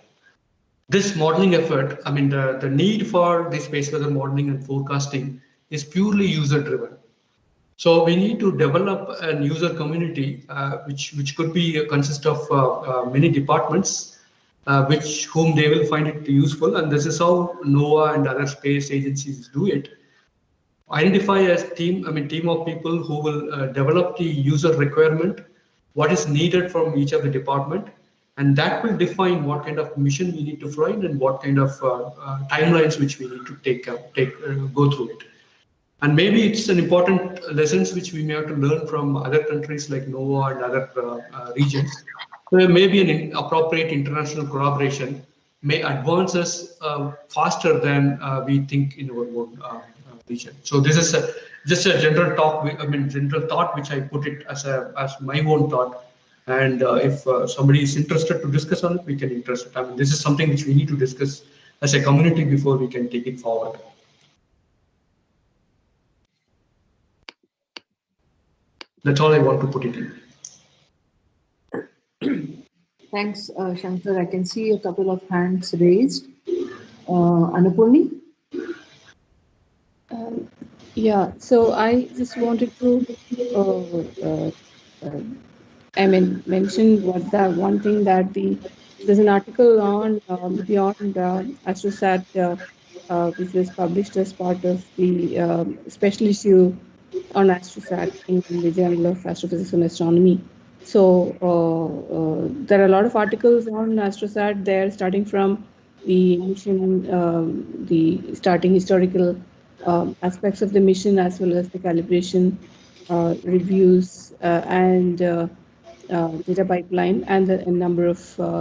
this modeling effort, I mean, the need for the space weather modeling and forecasting is purely user driven. So we need to develop a user community which could be consist of many departments, whom they will find it useful, and this is how NOAA and other space agencies do it. Identify a team of people who will develop the user requirement, what is needed from each of the department, and that will define what kind of mission we need to fly and what kind of timelines which we need to go through it. And maybe it's an important lessons which we may have to learn from other countries like NOAA and other regions. Where maybe an appropriate international collaboration may advance us faster than we think in our own region. So this is just a general talk. General thought which I put it as my own thought. And if somebody is interested to discuss on it, we can interest it. I mean, this is something which we need to discuss as a community before we can take it forward. That's all I want to put it in. Thanks, Shankar. I can see a couple of hands raised. Annapurni? Yeah, so I just wanted to mention one thing that there's an article on Beyond Astrosat which was published as part of the special issue on Astrosat in the Journal of Astrophysics and Astronomy. So there are a lot of articles on Astrosat there, starting from the mission, the starting historical aspects of the mission, as well as the calibration reviews and data pipeline, and a number of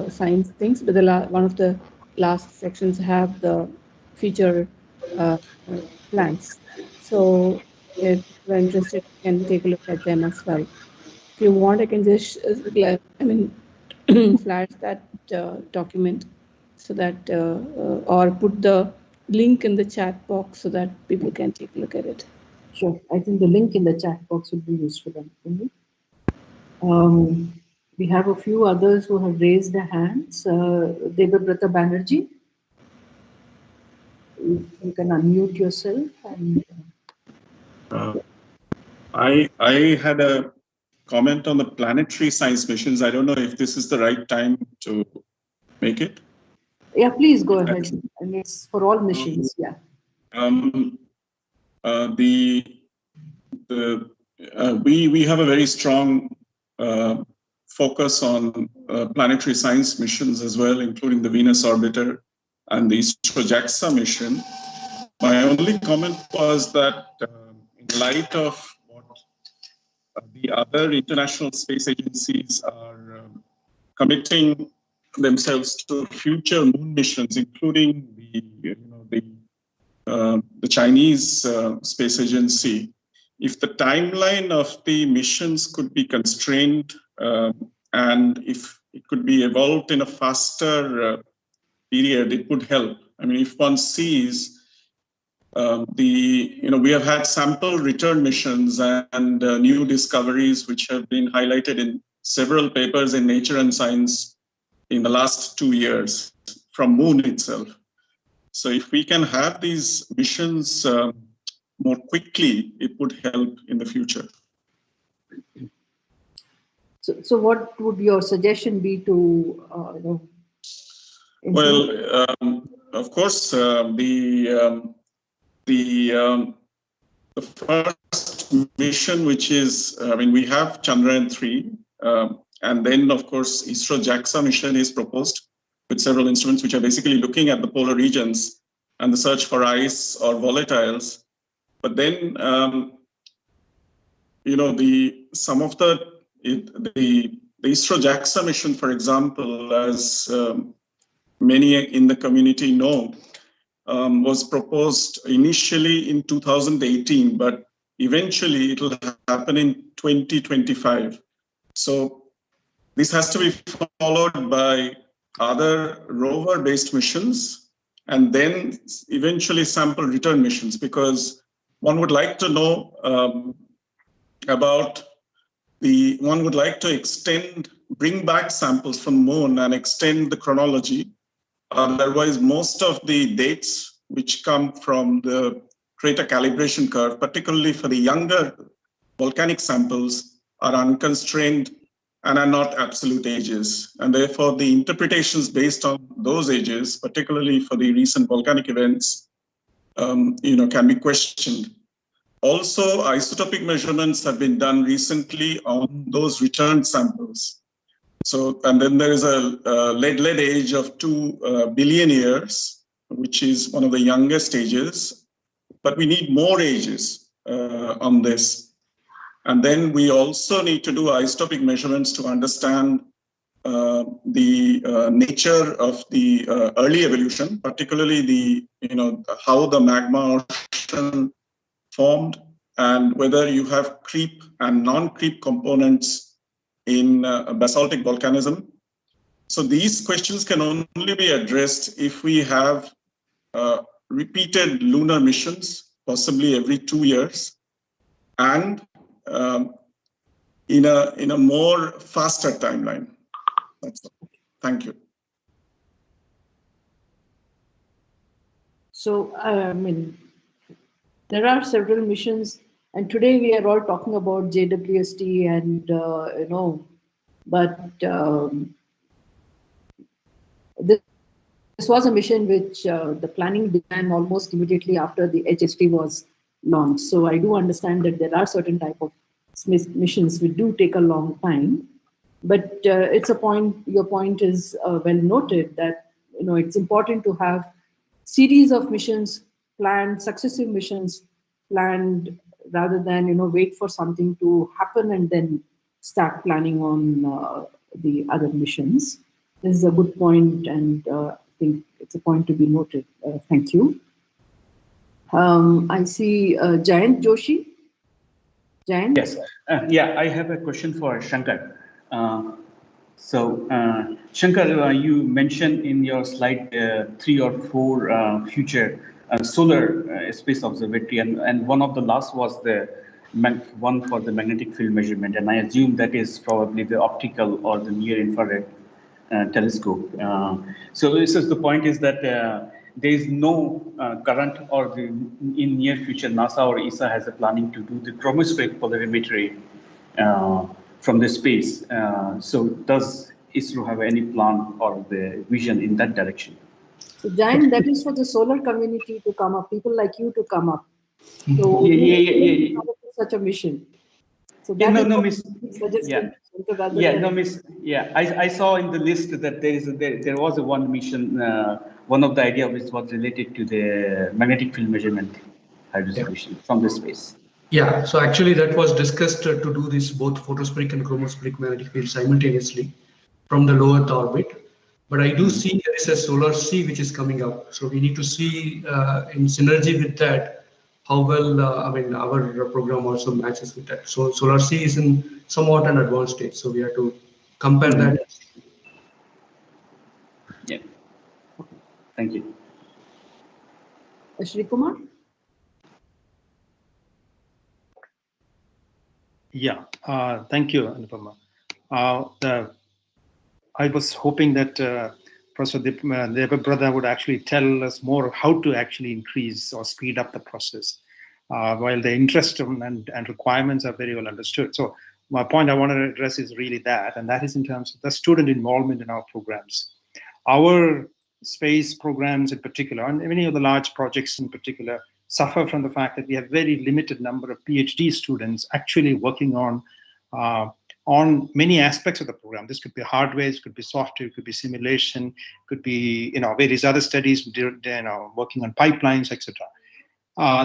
science things. But one of the last sections have the future plans. So if you're interested, you can take a look at them as well. If you want, I can just flash that document so that, or put the link in the chat box so that people can take a look at it. Sure. I think the link in the chat box would be useful. We have a few others who have raised their hands. Devabrata Banerjee, you can unmute yourself. And I had a comment on the planetary science missions. I don't know if this is the right time to make it. Yeah, please go ahead. And it's for all missions. Yeah. We have a very strong focus on planetary science missions as well, including the Venus orbiter and the ISRO-JAXA mission. My only comment was that in light of what the other international space agencies are committing themselves to future moon missions, including the Chinese space agency, if the timeline of the missions could be constrained and if it could be evolved in a faster period, it would help. I mean, if one sees we have had sample return missions and new discoveries which have been highlighted in several papers in Nature and Science in the last 2 years from Moon itself. So if we can have these missions more quickly, it would help in the future. So what would your suggestion be to Well, of course, the first mission, which is, we have Chandrayaan-3, and then, of course, ISRO JAXA mission is proposed with several instruments which are basically looking at the polar regions and the search for ice or volatiles. But then, some of the ISRO JAXA mission, for example, as many in the community know, was proposed initially in 2018, but eventually it will happen in 2025. So this has to be followed by other rover-based missions and then eventually sample return missions, because one would like to know one would like to bring back samples from Moon and extend the chronology. Otherwise, most of the dates which come from the crater calibration curve, particularly for the younger volcanic samples, are unconstrained and are not absolute ages. And therefore, the interpretations based on those ages, particularly for the recent volcanic events, can be questioned. Also, isotopic measurements have been done recently on those returned samples. So, and then there is a lead age of 2 billion years, which is one of the youngest ages, but we need more ages on this. And then we also need to do isotopic measurements to understand the nature of the early evolution, particularly how the magma ocean formed and whether you have creep and non-creep components in basaltic volcanism. So these questions can only be addressed if we have repeated lunar missions, possibly every 2 years, and in a more faster timeline. That's all. Thank you. So, there are several missions, and today we are all talking about JWST and, but this was a mission which the planning began almost immediately after the HST was launched. So I do understand that there are certain type of missions which do take a long time, but it's a point, your point is well noted that, it's important to have series of missions planned, successive missions planned, rather than, wait for something to happen and then start planning on the other missions. This is a good point, and I think it's a point to be noted. Thank you. I see Jayant Joshi. Jayant? Yes. I have a question for Shankar. Shankar, you mentioned in your slide 3 or 4 future solar space observatory, and one of the last was the one for the magnetic field measurement, and I assume that is probably the optical or the near infrared telescope. So this is the point is that there is no current or in near future NASA or ESA has a planning to do the chromospheric polarimetry from the space. So does ISRO have any plan or the vision in that direction? So Jain, that is for the solar community to come up, people like you to come up. So such a mission. So that I saw in the list that there was one mission, one of the idea which was related to the magnetic field measurement high resolution from the space. Yeah, so actually that was discussed to do this both photospheric and chromospheric magnetic field simultaneously from the low Earth orbit. But I do see there is a solar C which is coming up. So we need to see in synergy with that how well our program also matches with that. So solar C is in somewhat an advanced stage. So we have to compare that. Yeah. Thank you. Shri Kumar? Yeah, thank you, Anupama. I was hoping that Professor Debabrata would actually tell us more how to actually increase or speed up the process, while the interest and requirements are very well understood. So my point I want to address is really that, and that is in terms of the student involvement in our programs. Our space programs in particular, and many of the large projects in particular, suffer from the fact that we have very limited number of PhD students actually working on many aspects of the program. This could be hardware, it could be software, it could be simulation, could be various other studies, working on pipelines, etc.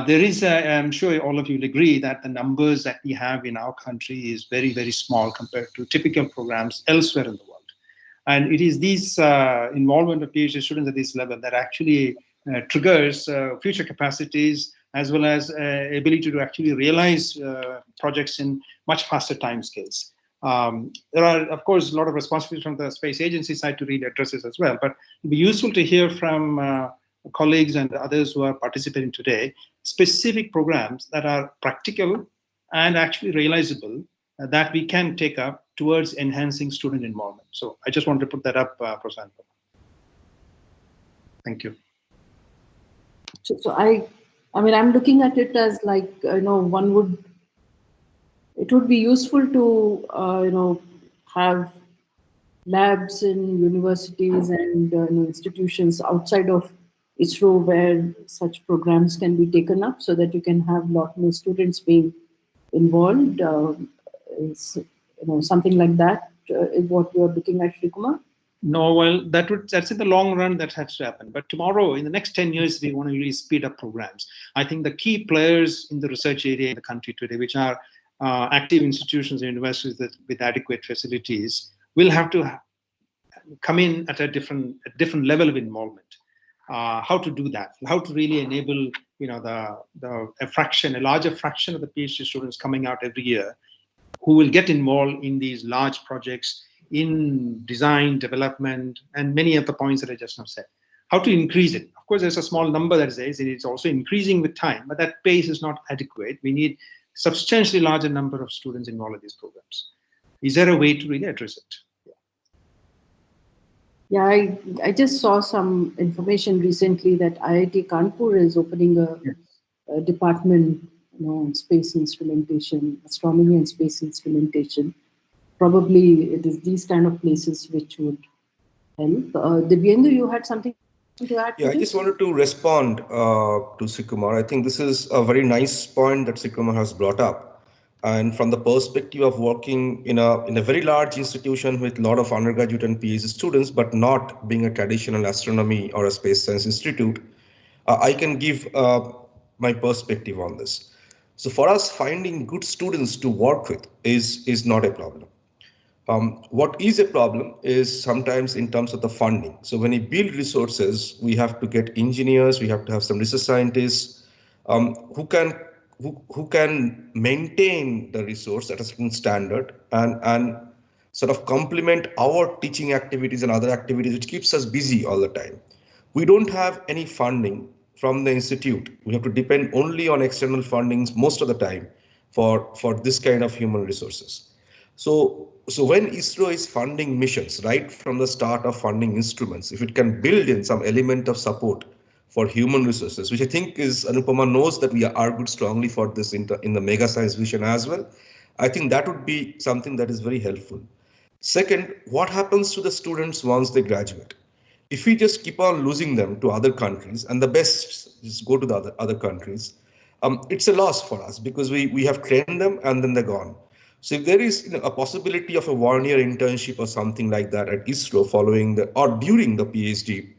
There is, I'm sure all of you will agree that the numbers that we have in our country is very, very small compared to typical programs elsewhere in the world. And it is these involvement of PhD students at this level that actually triggers future capacities as well as ability to actually realize projects in much faster timescales. There are, of course, a lot of responsibilities from the space agency side to really address this as well, but it'd be useful to hear from colleagues and others who are participating today, specific programs that are practical and actually realizable that we can take up towards enhancing student involvement. So I just wanted to put that up, Prasanth. Thank you. So I mean, I'm looking at it as like, it would be useful to, have labs in universities and institutions outside of ISRO where such programs can be taken up so that you can have a lot more students being involved. Something like that is what you're looking at, Srikumar? No, well, that's in the long run that has to happen. But tomorrow, in the next 10 years, we want to really speed up programs. I think the key players in the research area in the country today, which are active institutions and universities with adequate facilities, will have to come in at a different level of involvement. How to do that? How to really enable, a larger fraction of the PhD students coming out every year who will get involved in these large projects in design, development, and many of the points that I just now said. How to increase it? Of course, there's a small number that says it's also increasing with time, but that pace is not adequate. We need substantially larger number of students involved in these programs. Is there a way to really address it? Yeah, I just saw some information recently that IIT Kanpur is opening a department, space instrumentation, astronomy and space instrumentation. Probably it is these kind of places which would help. Divyendu, you had something to add? Yeah, I just wanted to respond to Srikumar. I think this is a very nice point that Srikumar has brought up. And from the perspective of working in a very large institution with a lot of undergraduate and PhD students, but not being a traditional astronomy or a space science institute, I can give my perspective on this. So for us, finding good students to work with is not a problem. What is a problem is sometimes in terms of the funding. So when we build resources, we have to get engineers, we have to have some research scientists who can maintain the resource at a certain standard and sort of complement our teaching activities and other activities, which keeps us busy all the time. We don't have any funding from the institute. We have to depend only on external fundings most of the time for this kind of human resources. So when ISRO is funding missions right from the start of funding instruments, if it can build in some element of support for human resources, which I think is Anupama knows that we argued strongly for this in the mega science vision as well, I think that would be something that is very helpful. Second, what happens to the students once they graduate? If we just keep on losing them to other countries, and the best is go to the other countries, it's a loss for us because we have trained them and then they're gone. So if there is a possibility of a 1-year internship or something like that at ISRO following or during the PhD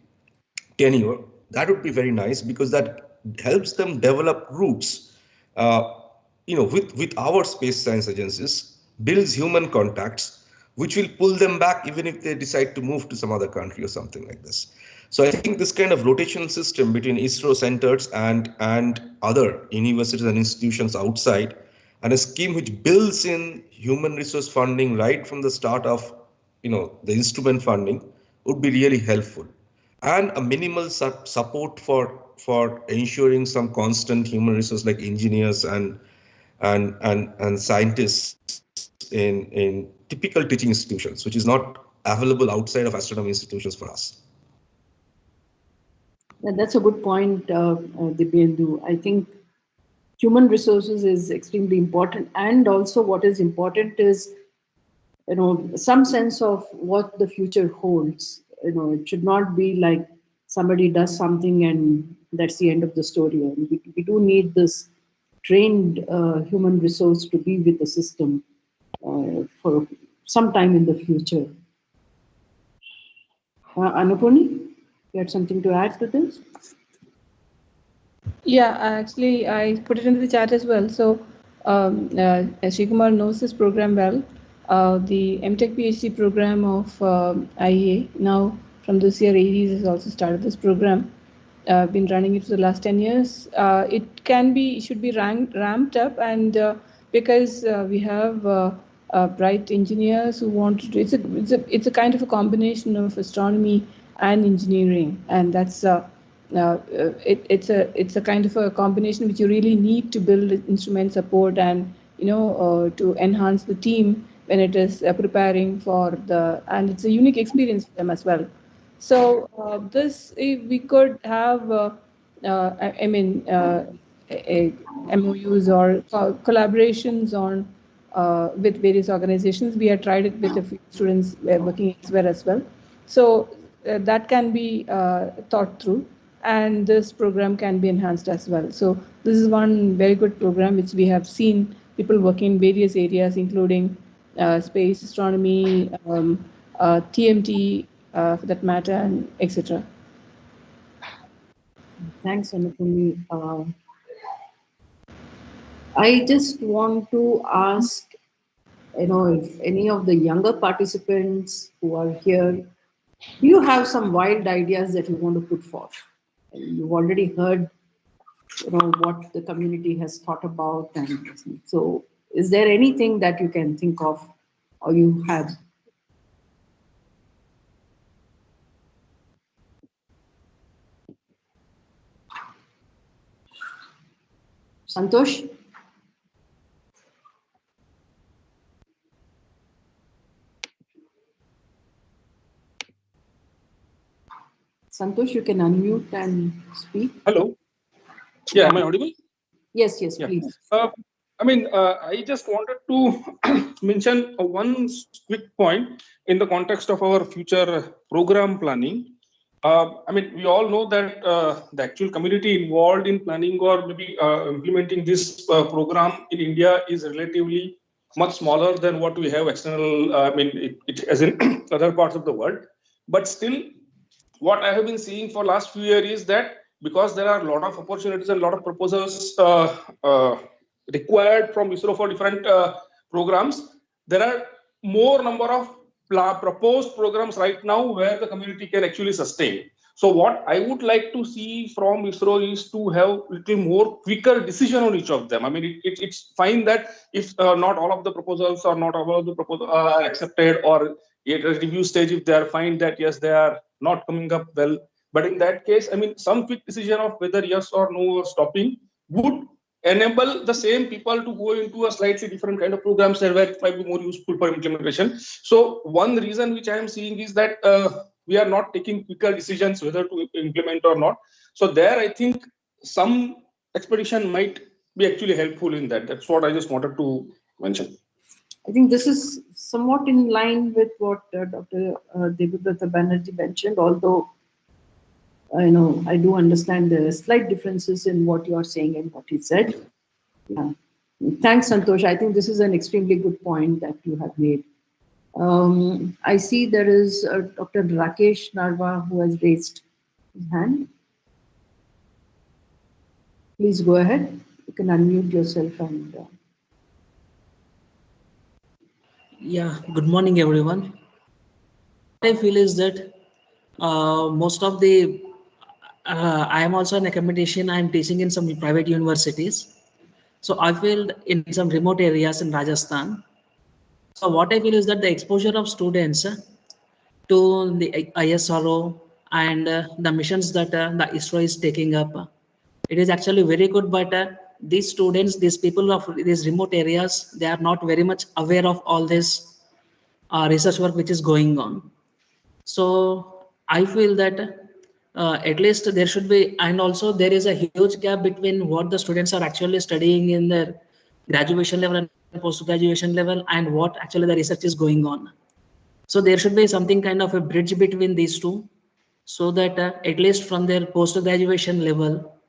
tenure, that would be very nice because that helps them develop roots, with our space science agencies, builds human contacts, which will pull them back even if they decide to move to some other country or something like this. So I think this kind of rotational system between ISRO centers and other universities and institutions outside, and a scheme which builds in human resource funding right from the start of the instrument funding would be really helpful. And a minimal support for ensuring some constant human resource like engineers and scientists in typical teaching institutions, which is not available outside of astronomy institutions for us. That's a good point, Divyendu. I think human resources is extremely important, and also what is important is some sense of what the future holds. It should not be like somebody does something and that's the end of the story. And we do need this trained human resource to be with the system for some time in the future. Anupurni, you had something to add to this? Yeah, actually, I put it into the chat as well. So, as Srikumar knows this program well, the MTech PhD program of IEA, now from this year, AEDs has also started this program. Been running it for the last 10 years. It should be ramped up, and because we have bright engineers who want to do it's a kind of a combination of astronomy and engineering, and that's it's a kind of a combination which you really need to build instrument support and to enhance the team when it is preparing for and it's a unique experience for them as well. So this we could have MOUs or collaborations on with various organizations. We have tried it with a few students working elsewhere as well. So that can be thought through, and this program can be enhanced as well. So this is one very good program which we have seen people working in various areas, including space, astronomy, TMT for that matter, and etc. Thanks, Anupurni. I just want to ask, if any of the younger participants who are here, do you have some wild ideas that you want to put forth? You've already heard, what the community has thought about, and so is there anything that you can think of or you have? Santosh? Santosh, you can unmute and speak. Hello. Yeah, am I audible? Yes, Yeah. please. I just wanted to mention one quick point in the context of our future program planning. We all know that the actual community involved in planning or maybe implementing this program in India is relatively much smaller than what we have external, as in other parts of the world. But still, what I have been seeing for last few years is that because there are a lot of opportunities and a lot of proposals required from ISRO for different programs, there are more number of proposed programs right now where the community can actually sustain. So what I would like to see from ISRO is to have a little more quicker decision on each of them. It's fine that if not all of the proposals or not all of the proposals are accepted, or at a review stage, if they are fine that yes, they are not coming up well. But in that case, some quick decision of whether yes or no or stopping would enable the same people to go into a slightly different kind of programs where it might be more useful for implementation. So one reason which I am seeing is that we are not taking quicker decisions whether to implement or not. So there, I think some expedition might be actually helpful in that. That's what I just wanted to mention. I think this is somewhat in line with what Dr. Debabrata Banerjee mentioned, although I do understand the slight differences in what you are saying and what he said. Yeah. Thanks, Santosh. I think this is an extremely good point that you have made. I see there is Dr. Rakesh Narva who has raised his hand. Please go ahead. You can unmute yourself and. Yeah, good morning, everyone. What I feel is that most of the, I am also an academician, I am teaching in some private universities. So I feel in some remote areas in Rajasthan. So what I feel is that the exposure of students to the ISRO and the missions that the ISRO is taking up, it is actually very good, but these students, these people of these remote areas, they are not very much aware of all this research work which is going on. So I feel that at least there should be, and also there is a huge gap between what the students are actually studying in their graduation level and post-graduation level and what actually the research is going on. So there should be something kind of a bridge between these two. so that at least from their post-graduation level,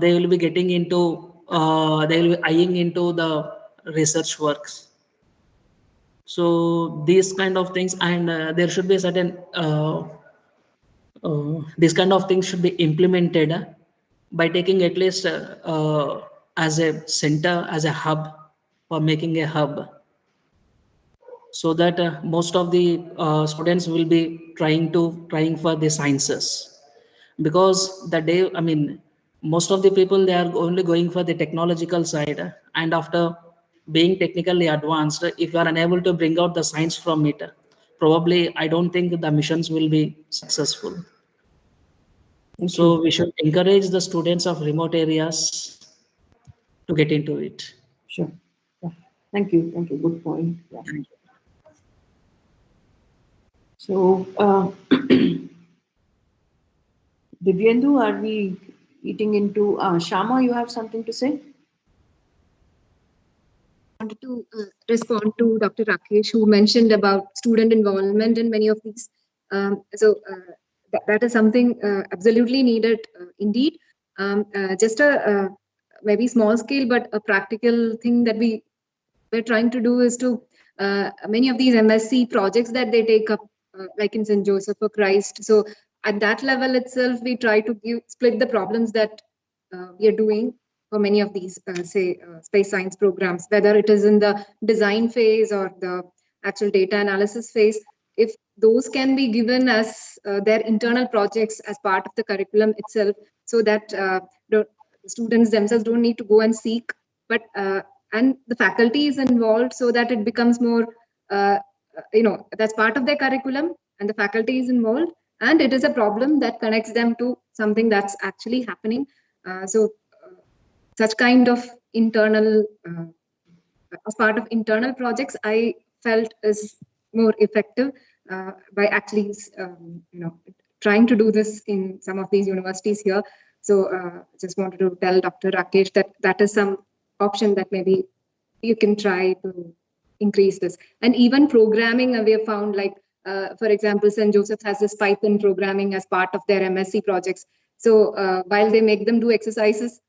they will be getting into, they will be eyeing into the research works. So these kind of things, and there should be a certain, these kind of things should be implemented by taking at least as a center, as a hub, for making a hub, so that most of the students will be trying for the sciences. Because the day, I mean, most of the people, they are only going for the technological side, and after being technically advanced, if you are unable to bring out the science from it, probably I don't think the missions will be successful. So we should encourage the students of remote areas to get into it. Sure. Yeah. Thank you. Thank you. Good point. Yeah. So, Divyendu, are we eating into Shama? You have something to say? I wanted to respond to Dr. Rakesh, who mentioned about student involvement in many of these. That is something absolutely needed indeed. Just a maybe small scale, but a practical thing that we're trying to do is to many of these MSc projects that they take up, like in St. Joseph or Christ. So at that level itself, we try to split the problems that we are doing for many of these, space science programs, whether it is in the design phase or the actual data analysis phase. If those can be given as their internal projects as part of the curriculum itself, so that the students themselves don't need to go and seek, but and the faculty is involved, so that it becomes more, that's part of their curriculum, and the faculty is involved, and it is a problem that connects them to something that's actually happening. Such kind of internal, as part of internal projects, I felt is more effective by actually, trying to do this in some of these universities here. So just wanted to tell Dr. Rakesh that that is some option that maybe you can try to increase this. And even programming, we have found, like, for example, St. Joseph has this Python programming as part of their MSc projects. So while they make them do exercises,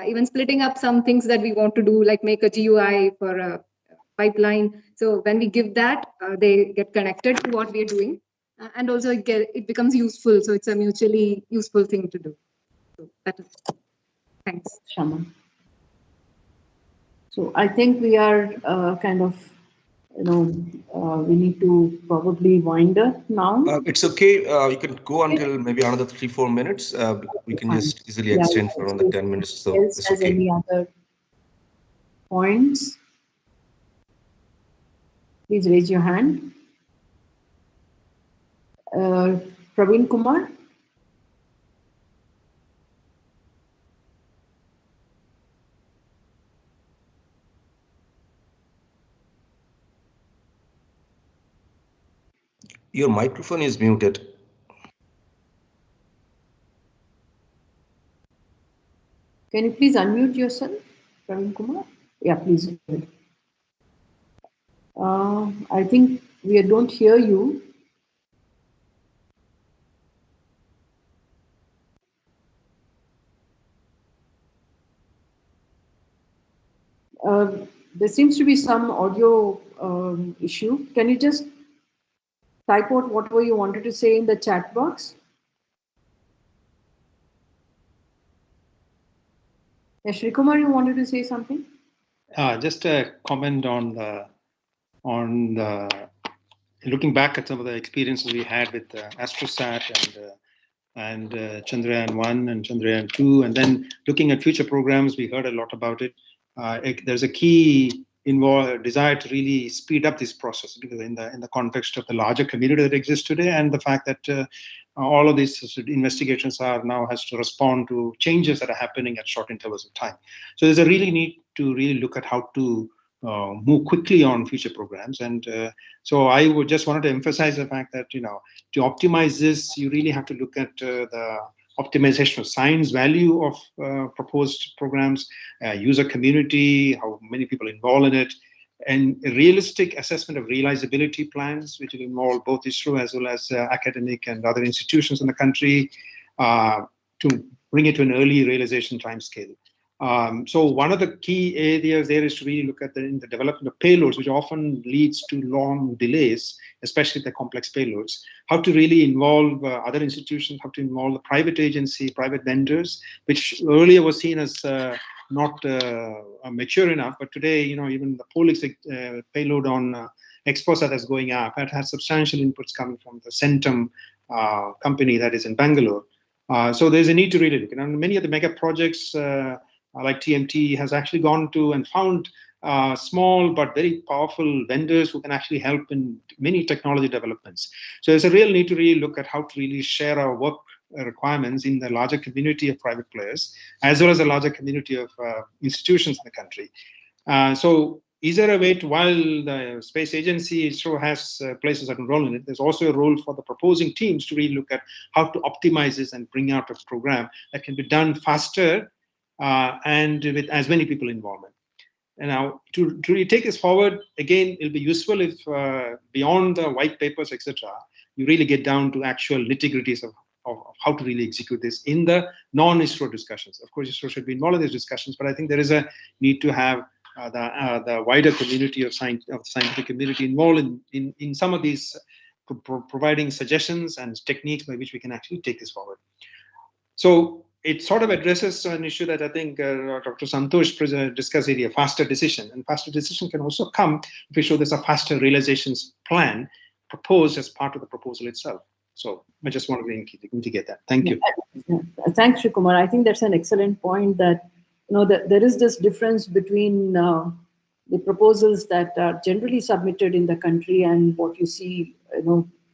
even splitting up some things that we want to do, like make a GUI for a pipeline. So when we give that, they get connected to what we're doing, and also it becomes useful. So it's a mutually useful thing to do. So that is, thanks, Shama. So I think we are kind of, we need to probably wind up now. It's okay. You can go until maybe another 3-4 minutes. We can just easily extend for another 10 minutes. So it's okay. Any other points? Please raise your hand. Praveen Kumar. Your microphone is muted. Can you please unmute yourself, Praveen Kumar? Yeah, please. I think we don't hear you. There seems to be some audio issue. Can you just type out whatever you wanted to say in the chat box? Srikumar, you wanted to say something? Just a comment on looking back at some of the experiences we had with Astrosat and Chandrayaan-1 and Chandrayaan-2, and then looking at future programs. We heard a lot about it. There's a key desire to really speed up this process, because in the context of the larger community that exists today, and the fact that all of these investigations has to respond to changes that are happening at short intervals of time. So there's a really need to really look at how to move quickly on future programs. And so I would just wanted to emphasize the fact that, to optimize this, you really have to look at the optimization of science value of proposed programs, user community, how many people involved in it, and a realistic assessment of realizability plans, which will involve both ISRO as well as academic and other institutions in the country to bring it to an early realization timescale. So one of the key areas there is to really look at the development of payloads, which often leads to long delays, especially the complex payloads. How to really involve other institutions, how to involve the private agency, private vendors, which earlier was seen as not mature enough, but today, even the Polix payload on Exposat that's going up, it has substantial inputs coming from the Centum company that is in Bangalore. So there's a need to really look. And many of the mega projects like TMT has actually gone to and found small but very powerful vendors who can actually help in many technology developments. So there's a real need to really look at how to really share our work requirements in the larger community of private players, as well as a larger community of institutions in the country. So is there a way to, while the space agency ISRO has plays a certain role in it, there's also a role for the proposing teams to really look at how to optimize this and bring out a program that can be done faster and with as many people involved. And now to really take this forward, again, it'll be useful if beyond the white papers, etc., you really get down to actual nitty-gritties of how to really execute this in the non-ISRO discussions. Of course, ISRO should be involved in these discussions, but I think there is a need to have the wider community of the scientific community involved in some of these, providing suggestions and techniques by which we can actually take this forward. So it sort of addresses an issue that I think Dr. Santosh discussed earlier, faster decision. And faster decision can also come if we show there's a faster realizations plan proposed as part of the proposal itself. So I just want to indicate that. Thank you. Yeah. Thanks, Srikumar. I think that's an excellent point that, that there is this difference between the proposals that are generally submitted in the country and what you see,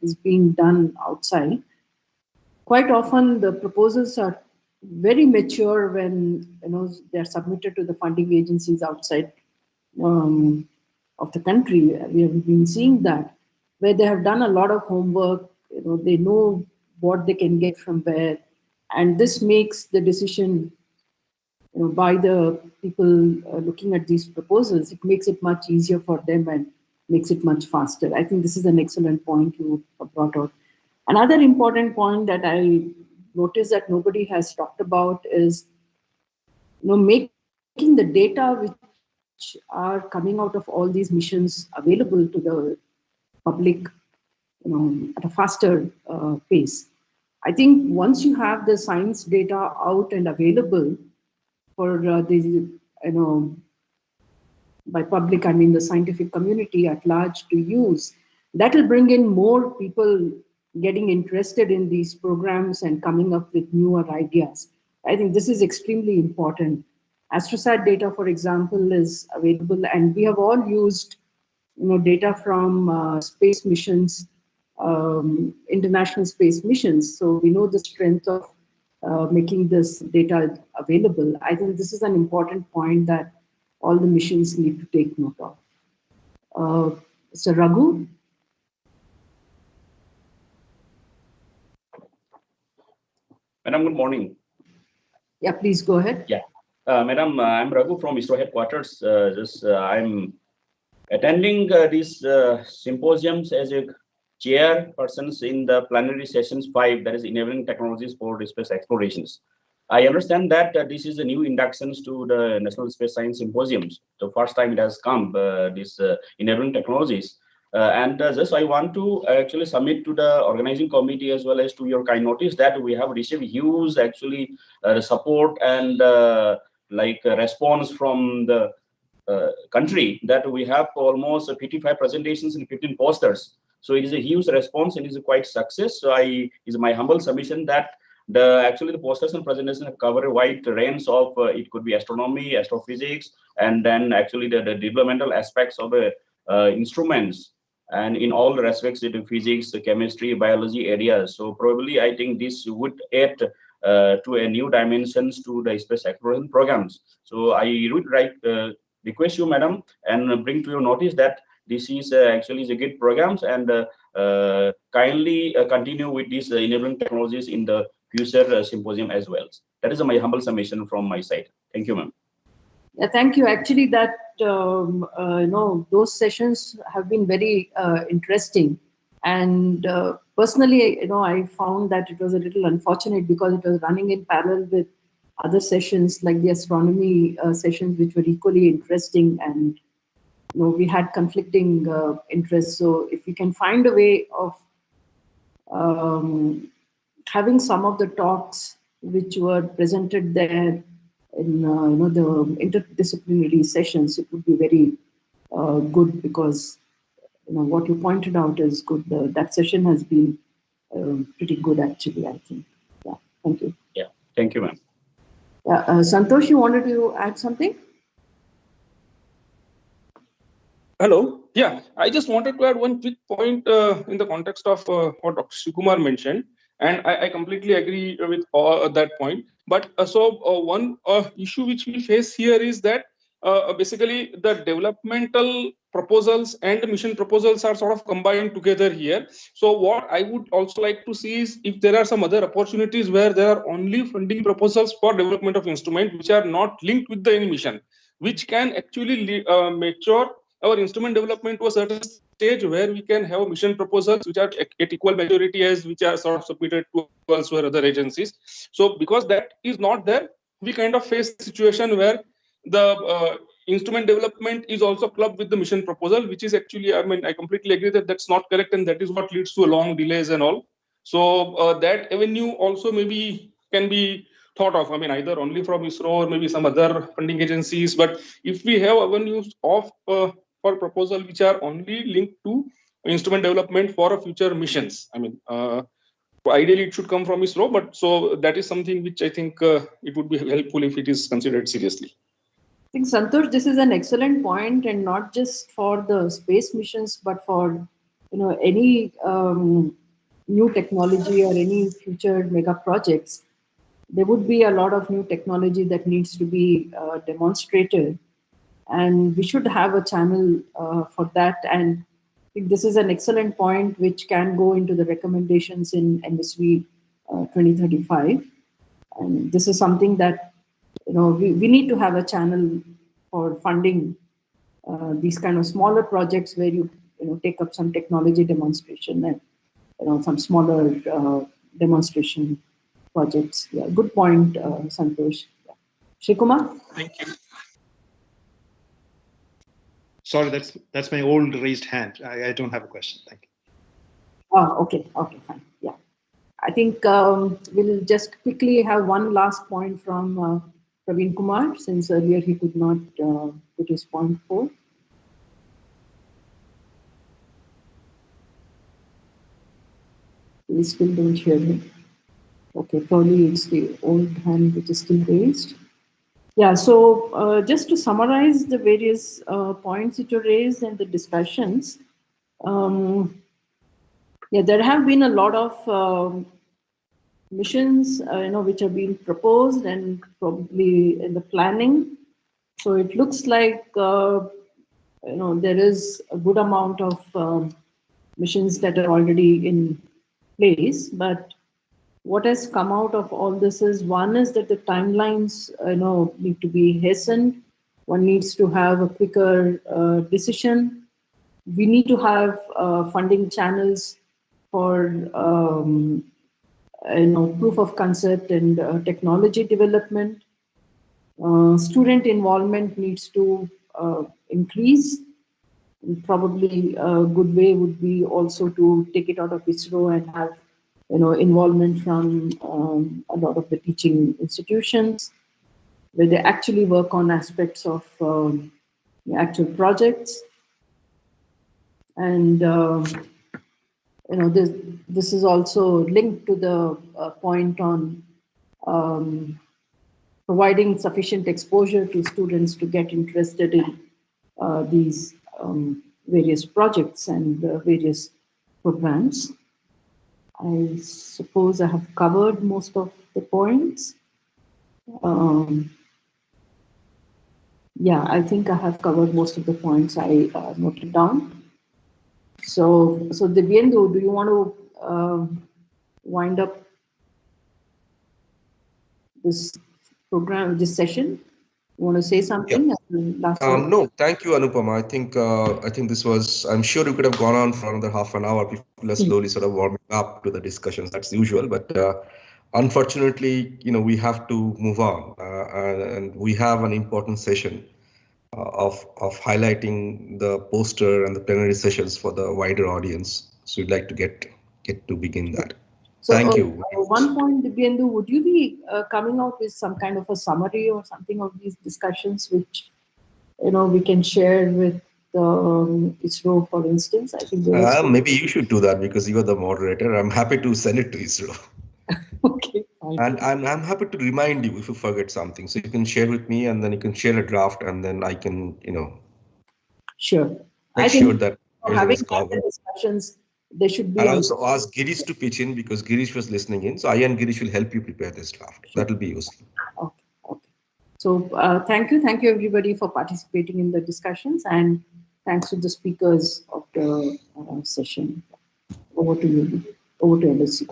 is being done outside. Quite often the proposals are very mature when they're submitted to the funding agencies outside of the country. We have been seeing that, where they have done a lot of homework. They know what they can get from where, and this makes the decision by the people looking at these proposals. It makes it much easier for them and makes it much faster. I think this is an excellent point you brought out. Another important point that I notice that nobody has talked about is making the data which are coming out of all these missions available to the public at a faster pace. I think once you have the science data out and available for by public, I mean the scientific community at large to use, that will bring in more people getting interested in these programs and coming up with newer ideas. I think this is extremely important. Astrosat data, for example, is available, and we have all used data from space missions, international space missions. So we know the strength of making this data available. I think this is an important point that all the missions need to take note of. Mr. Raghu? Madam, good morning. Yeah, please go ahead. Yeah, Madam, I'm Raghu from ISRO headquarters. I'm attending these symposiums as a chairpersons in the plenary sessions 5, that is enabling technologies for space explorations. I understand that this is a new inductions to the National Space Science Symposiums. The first time it has come, this enabling technologies. And just I want to actually submit to the organizing committee as well as to your kind notice that we have received huge support and response from the country, that we have almost 55 presentations and 15 posters. So it is a huge response and it is quite success. So is my humble submission that the posters and presentations have covered a wide range of it could be astronomy, astrophysics, and then actually the developmental aspects of instruments, and in all respects into physics, chemistry, biology areas. So probably I think this would add to a new dimensions to the space exploration programs. So I would request you, madam, and bring to your notice that this is actually a good programs, and kindly continue with these enabling technologies in the future symposium as well. That is my humble submission from my side. Thank you, ma'am. Yeah, thank you. Actually, that those sessions have been very interesting, and personally, I found that it was a little unfortunate because it was running in parallel with other sessions like the astronomy sessions, which were equally interesting, and we had conflicting interests. So, if we can find a way of having some of the talks which were presented there in the interdisciplinary sessions, it would be very good, because what you pointed out is good. That session has been pretty good, actually, I think. Yeah, thank you. Yeah, thank you, ma'am. Yeah, Santosh, you wanted to add something? Hello. Yeah, I just wanted to add one quick point in the context of what Dr. Shikumar mentioned, and I completely agree with that point. But one issue which we face here is that basically the developmental proposals and the mission proposals are sort of combined together here. So what I would also like to see is if there are some other opportunities where there are only funding proposals for development of instrument which are not linked with the mission, which can actually mature our instrument development to a certain stage where we can have mission proposals which are at equal majority as which are sort of submitted to elsewhere other agencies. So because that is not there, we kind of face a situation where the instrument development is also clubbed with the mission proposal, which is actually, I mean, I completely agree that that's not correct, and that is what leads to long delays and all. So that avenue also maybe can be thought of. I mean, either only from ISRO or maybe some other funding agencies. But if we have avenues of for proposal which are only linked to instrument development for future missions, I mean, ideally it should come from ISRO. But so that is something which I think it would be helpful if it is considered seriously. I think, Santosh, this is an excellent point, and not just for the space missions, but for any new technology or any future mega projects. There would be a lot of new technology that needs to be demonstrated, and we should have a channel for that. And I think this is an excellent point which can go into the recommendations in MSV 2035. And this is something that we need to have a channel for funding these kind of smaller projects where you take up some technology demonstration and some smaller demonstration projects. Yeah, good point, Santosh. Yeah. Shikumar? Thank you. Sorry, that's my old raised hand. I don't have a question. Thank you. Oh, okay, fine. Yeah, I think we'll just quickly have one last point from Praveen Kumar, since earlier he could not put his point forth. We still don't hear him. Okay, probably it's the old hand which is still raised. Yeah, so just to summarize the various points which were raised and the discussions, yeah, there have been a lot of missions, which are being proposed and probably in the planning. So it looks like, there is a good amount of missions that are already in place. But what has come out of all this is, one is that the timelines, need to be hastened. One needs to have a quicker decision. We need to have funding channels for proof of concept and technology development. Student involvement needs to increase. And probably a good way would be also to take it out of ISRO and have involvement from a lot of the teaching institutions, where they actually work on aspects of the actual projects. And this is also linked to the point on providing sufficient exposure to students to get interested in these various projects and various programs. I suppose I have covered most of the points. Yeah, I think I have covered most of the points I noted down. So Divyendu, do you want to wind up this program, this session? You want to say something? No, thank you, Anupama. I think this was. I'm sure you could have gone on for another half an hour. People are slowly sort of warming up to the discussions. That's usual, but unfortunately, we have to move on, and we have an important session of highlighting the poster and the plenary sessions for the wider audience. So we'd like to get to begin that. So, thank you. One point, Dibyendu, would you be coming out with some kind of a summary or something of these discussions, which we can share with ISRO, for instance? I think maybe you should do that because you are the moderator. I'm happy to send it to ISRO. Okay. And I'm happy to remind you if you forget something. So you can share with me, and then you can share a draft, and then I can, sure. Make sure that having the discussions, there should be. I'll also ask Girish to pitch in because Girish was listening in. So I and Girish will help you prepare this draft. That will be useful. Okay. So thank you everybody for participating in the discussions, and thanks to the speakers of the session. Over to you. Over to LSC.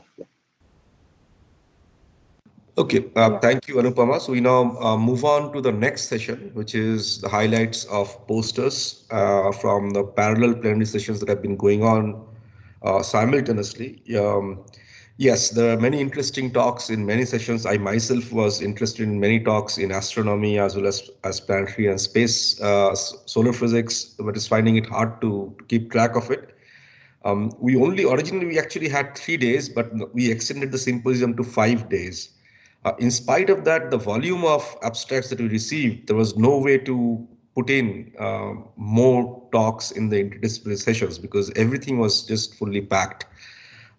Okay, thank you, Anupama. So we now move on to the next session, which is the highlights of posters from the parallel plenary sessions that have been going on simultaneously. Yes, there are many interesting talks in many sessions. I myself was interested in many talks in astronomy as well as planetary and space, solar physics, but is finding it hard to keep track of it. Originally we actually had 3 days, but we extended the symposium to 5 days. In spite of that, the volume of abstracts that we received, there was no way to put in more talks in the interdisciplinary sessions because everything was just fully packed.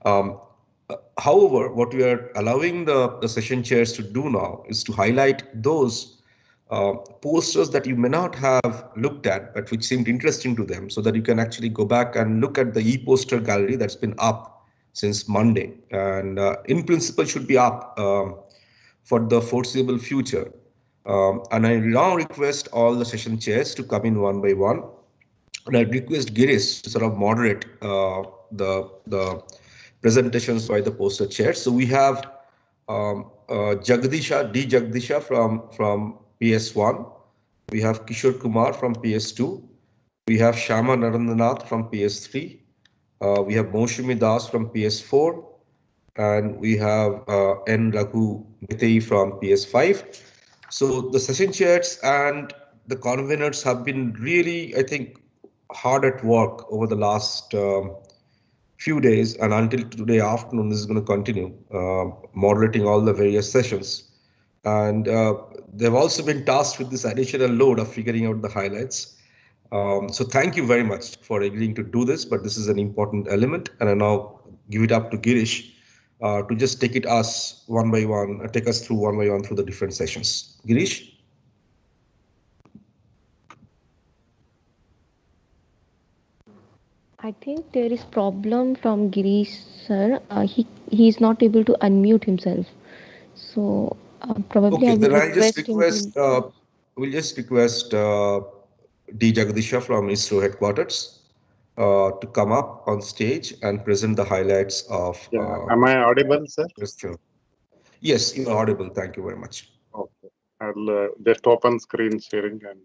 However, what we are allowing the session chairs to do now is to highlight those posters that you may not have looked at, but which seemed interesting to them, so that you can actually go back and look at the e-poster gallery that's been up since Monday, and in principle should be up for the foreseeable future. And I now request all the session chairs to come in one by one. And I request Girish to sort of moderate the presentations by the poster chairs. So we have Jagdisha from PS1. We have Kishore Kumar from PS2. We have Shama Narendanath from PS3. We have Moushumi Das from PS4. And we have N. Raghu Mitei from PS5. So the session chairs and the conveners have been really, I think, hard at work over the last few days, and until today afternoon, this is going to continue, moderating all the various sessions. And they've also been tasked with this additional load of figuring out the highlights. So thank you very much for agreeing to do this, but this is an important element, and I now give it up to Girish to just take us through one by one through the different sessions. Girish? I think there is problem from Girish sir. He is not able to unmute himself. So probably okay, I will then we'll just request D. Jagdisha from ISRO headquarters to come up on stage and present the highlights of. Am I audible, sir? Yes, you are audible. Thank you very much. Okay, I'll just open screen sharing and.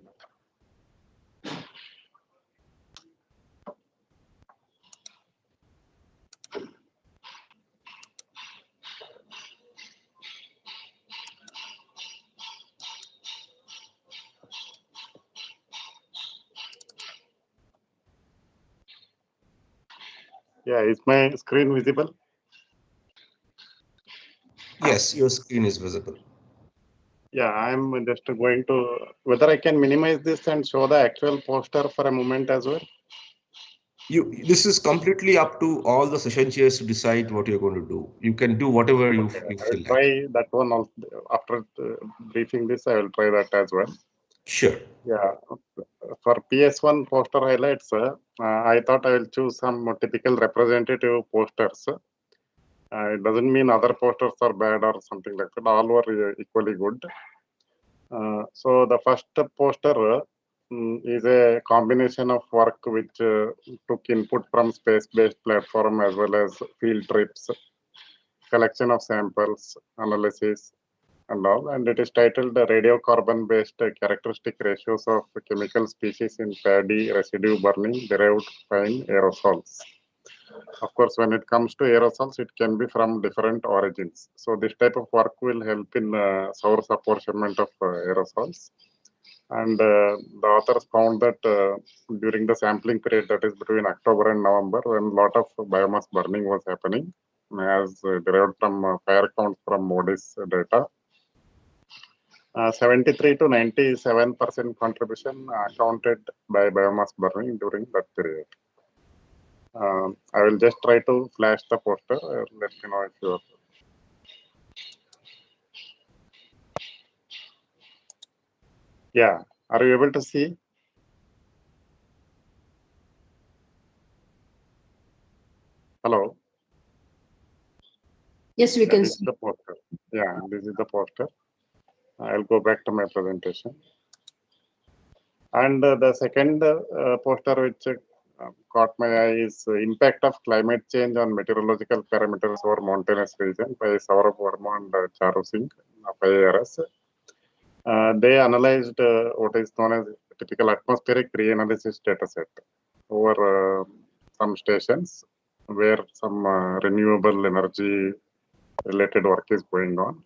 Yeah, is my screen visible? Yes, your screen is visible. Yeah, I'm just going to, whether I can minimize this and show the actual poster for a moment as well. This is completely up to all the session chairs to decide what you're going to do. You can do whatever you feel like. I will try that one also. After briefing this, I will try that as well. Sure. Yeah, for PS1 poster highlights, I thought I will choose some typical representative posters. It doesn't mean other posters are bad or something like that. All were equally good. So the first poster is a combination of work which took input from space-based platform as well as field trips, collection of samples, analysis, and all, and it is titled the radiocarbon-based characteristic ratios of chemical species in paddy residue burning derived fine aerosols. Of course, when it comes to aerosols, it can be from different origins. So this type of work will help in source apportionment of aerosols. And the authors found that during the sampling period, that is between October and November, when a lot of biomass burning was happening, as derived from fire counts from Moody's data, 73 to 97% contribution accounted by biomass burning during that period. I will just try to flash the poster. Let me know if you are. Yeah, are you able to see? Hello? Yes, we can see the poster. Yeah, this is the poster. I'll go back to my presentation. And the second poster which caught my eye is impact of climate change on meteorological parameters over mountainous region by Saurabh Verma and Charu Singh of IARS. They analyzed what is known as typical atmospheric reanalysis dataset over some stations where some renewable energy related work is going on,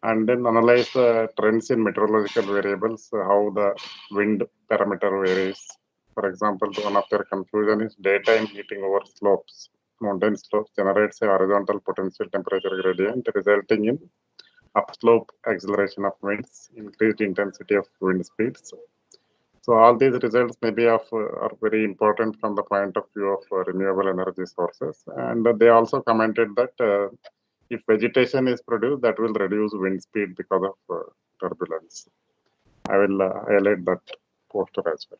and then analyze the trends in meteorological variables, how the wind parameter varies. For example, one of their conclusion is daytime heating over slopes, mountain slopes generates a horizontal potential temperature gradient resulting in upslope acceleration of winds, increased intensity of wind speeds. So all these results may be of are very important from the point of view of renewable energy sources. And they also commented that if vegetation is produced, that will reduce wind speed because of turbulence. I will highlight that poster as well.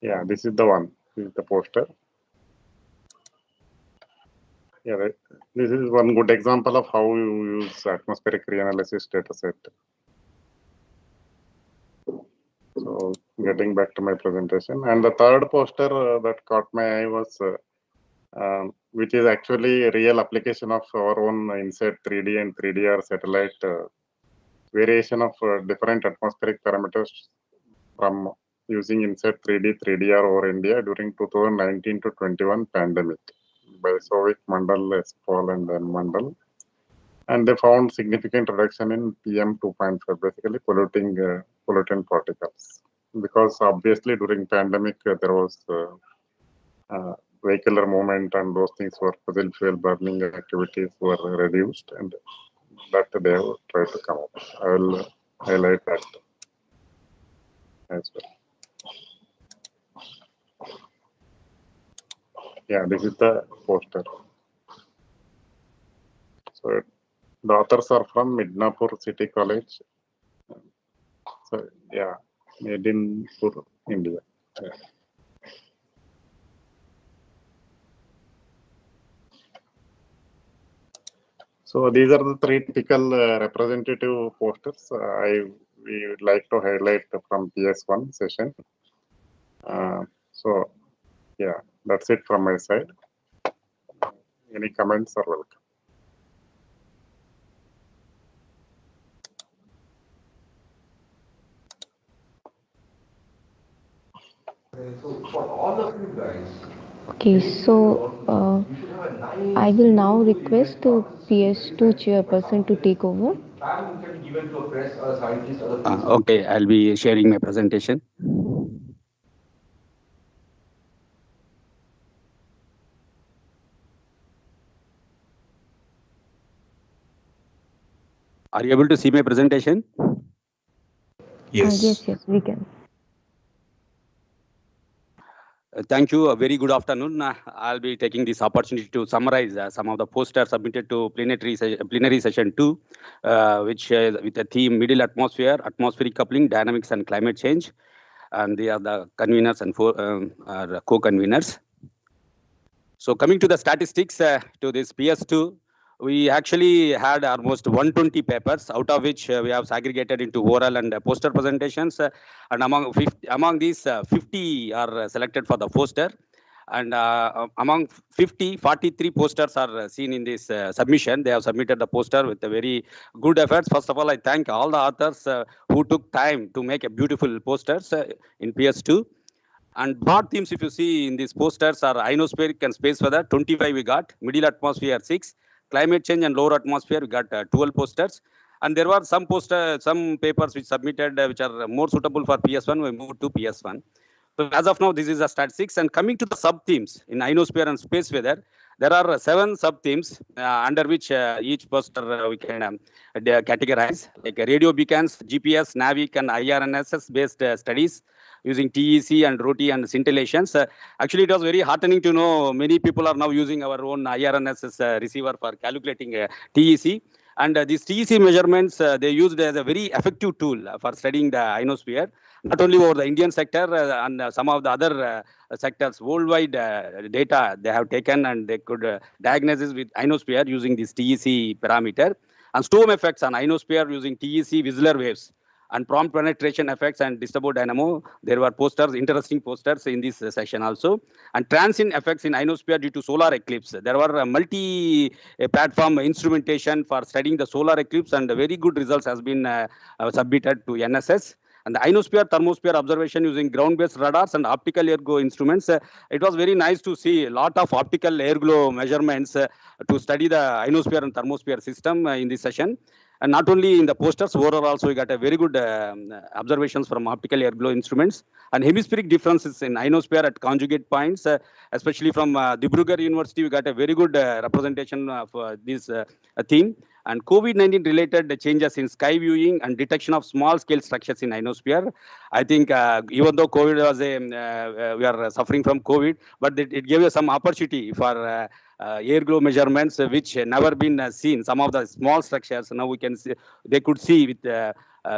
Yeah, this is the one. This is the poster. Yeah, right. This is one good example of how you use atmospheric reanalysis dataset. So getting back to my presentation, and the third poster that caught my eye was which is actually a real application of our own INSAT 3D and 3DR satellite variation of different atmospheric parameters from using INSAT 3D, 3DR over India during 2019 to 21 pandemic by Sovic, Mandal, Espol, and then Mandal. And they found significant reduction in PM 2.5, basically pollutant particles. Because obviously during pandemic, there was vehicular movement and those things were fossil fuel burning activities were reduced, and that they have tried to come up. I will highlight that as well. Yeah, this is the poster. So the authors are from Midnapur City College. So yeah, made in India. Yeah. So these are the three typical representative posters we would like to highlight from PS1 session. So yeah, that's it from my side. Any comments are welcome. So for all of you guys. Okay, so I will now request the PS2 chairperson to take over. Okay, I'll be sharing my presentation. Are you able to see my presentation? Yes, we can. Thank you. A very good afternoon. I'll be taking this opportunity to summarize some of the posters submitted to plenary session 2, which with the theme Middle Atmosphere, Atmospheric Coupling, Dynamics and Climate Change. And they are the conveners and co-conveners. So coming to the statistics to this PS2, we actually had almost 120 papers, out of which we have segregated into oral and poster presentations. And among these, 50 are selected for the poster. And among 43 posters are seen in this submission. They have submitted the poster with a very good efforts. First of all, I thank all the authors who took time to make a beautiful posters in PS2. And broad themes, if you see in these posters, are ionospheric and space weather, 25 we got, middle atmosphere 6, climate change and lower atmosphere, we got 12 posters. And there were some papers which submitted which are more suitable for PS1, we moved to PS1. So as of now, this is a stat 6. And coming to the sub-themes in ionosphere and space weather, there are 7 sub-themes under which each poster we can categorize, like radio beacons, GPS, NAVIC, and IRNSS-based studies using TEC and ROTI and scintillations. Actually, it was very heartening to know many people are now using our own IRNSS receiver for calculating TEC. And these TEC measurements, they used as a very effective tool for studying the ionosphere, not only over the Indian sector and some of the other sectors, worldwide data they have taken, and they could diagnose this with ionosphere using this TEC parameter. And storm effects on ionosphere using TEC Whistler waves, and prompt penetration effects and Disturbo dynamo. There were posters, interesting posters in this session also. And transient effects in ionosphere due to solar eclipse. There were multi-platform instrumentation for studying the solar eclipse, and very good results has been submitted to NSS. And the ionosphere thermosphere observation using ground-based radars and optical airglow instruments. It was very nice to see a lot of optical airglow measurements to study the ionosphere and thermosphere system in this session. And not only in the posters, overall also we got a very good observations from optical airglow instruments. And hemispheric differences in ionosphere at conjugate points, especially from Dibrugarh University, we got a very good representation of this theme. And COVID-19 related changes in sky viewing and detection of small scale structures in ionosphere. I think even though COVID was we are suffering from COVID, but it gave us some opportunity for airglow measurements which never been seen. Some of the small structures now we can see, they could see with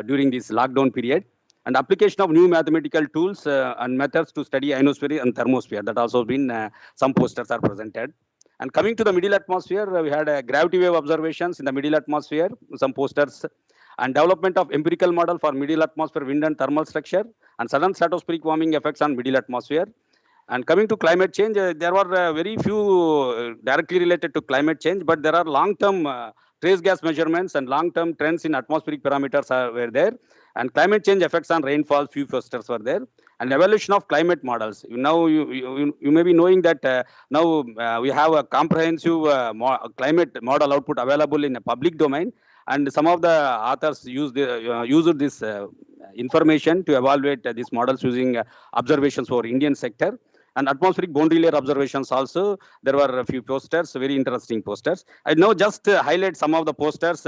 during this lockdown period. And application of new mathematical tools and methods to study ionosphere and thermosphere, that also been some posters are presented. And coming to the middle atmosphere, we had gravity wave observations in the middle atmosphere, some posters, and development of empirical model for middle atmosphere wind and thermal structure, and sudden stratospheric warming effects on middle atmosphere. And coming to climate change, there were very few directly related to climate change, but there are long-term trace gas measurements and long-term trends in atmospheric parameters were there. And climate change effects on rainfall, few posters were there. And evaluation of climate models. Now you may be knowing that now we have a comprehensive climate model output available in a public domain, and some of the authors used this information to evaluate these models using observations for Indian sector. And atmospheric boundary layer observations also, there were a few posters, very interesting posters. I now just highlight some of the posters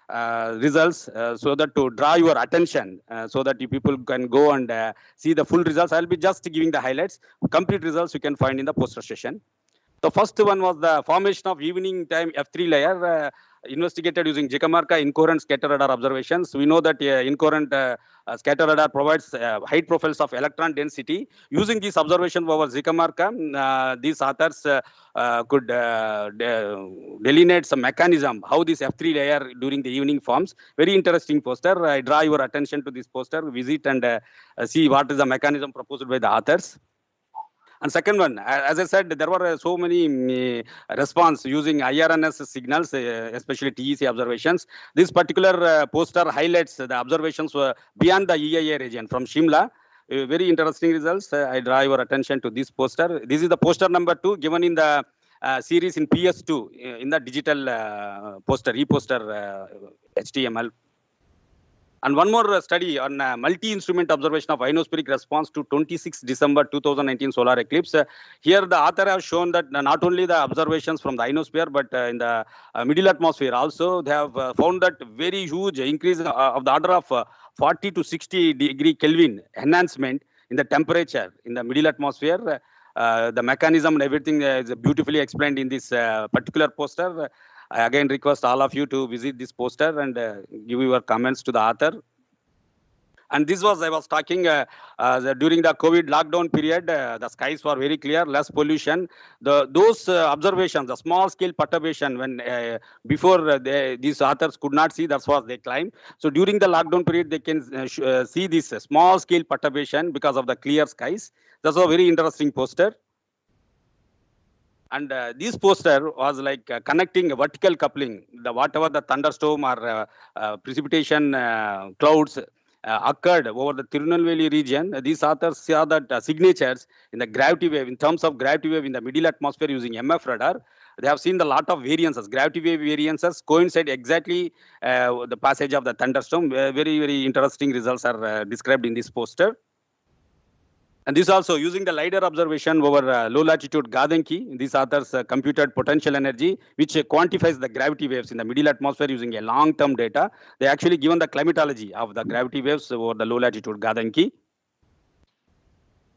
results so that to draw your attention so that you people can go and see the full results. I'll be just giving the highlights. Complete results you can find in the poster session. The first one was the formation of evening time F3 layer investigated using Jikamarka incoherent scatter radar observations. We know that incoherent scatter radar provides height profiles of electron density. Using this observation over Jikamarka, these authors could delineate some mechanism how this F3 layer during the evening forms. Very interesting poster. I draw your attention to this poster. Visit and see what is the mechanism proposed by the authors. And second one, as I said, there were so many response using IRNS signals, especially TEC observations. This particular poster highlights the observations were beyond the EIA region from Shimla. Very interesting results. I draw your attention to this poster. This is the poster number 2 given in the series in PS2 in the digital poster, e-poster HTML. And one more study on multi-instrument observation of ionospheric response to 26 December 2019 solar eclipse. Here the author has shown that not only the observations from the ionosphere, but in the middle atmosphere also, they have found that very huge increase of the order of 40 to 60 degree Kelvin enhancement in the temperature in the middle atmosphere. The mechanism and everything is beautifully explained in this particular poster. I again request all of you to visit this poster and give your comments to the author. And this was, I was talking during the COVID lockdown period, the skies were very clear, less pollution. Those observations, the small scale perturbation when before these authors could not see, that's what they claim. So during the lockdown period, they can see this small scale perturbation because of the clear skies. That's a very interesting poster. And this poster was like connecting a vertical coupling, whatever the thunderstorm or precipitation clouds occurred over the Tirunelveli region. These authors saw that signatures in the gravity wave, in terms of gravity wave in the middle atmosphere using MF radar. They have seen the lot of variances, gravity wave variances coincide exactly the passage of the thunderstorm. Very, very interesting results are described in this poster. And this also using the LiDAR observation over low latitude Gadanki. These authors computed potential energy, which quantifies the gravity waves in the middle atmosphere using a long-term data. They actually given the climatology of the gravity waves over the low latitude Gadanki.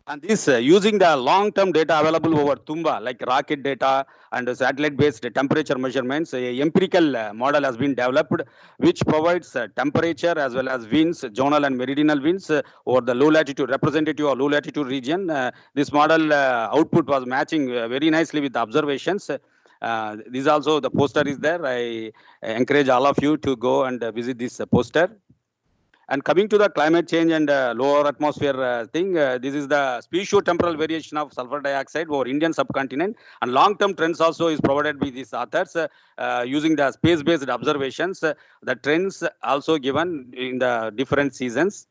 And this using the long-term data available over Tumba, like rocket data and satellite-based temperature measurements, a empirical model has been developed, which provides temperature as well as winds, zonal and meridional winds over the low latitude, representative of low latitude region. This model output was matching very nicely with the observations. This also, the poster is there. I encourage all of you to go and visit this poster. And coming to the climate change and lower atmosphere thing, this is the spatio-temporal variation of sulfur dioxide over Indian subcontinent. And long-term trends also is provided by these authors using the space-based observations. The trends also given in the different seasons.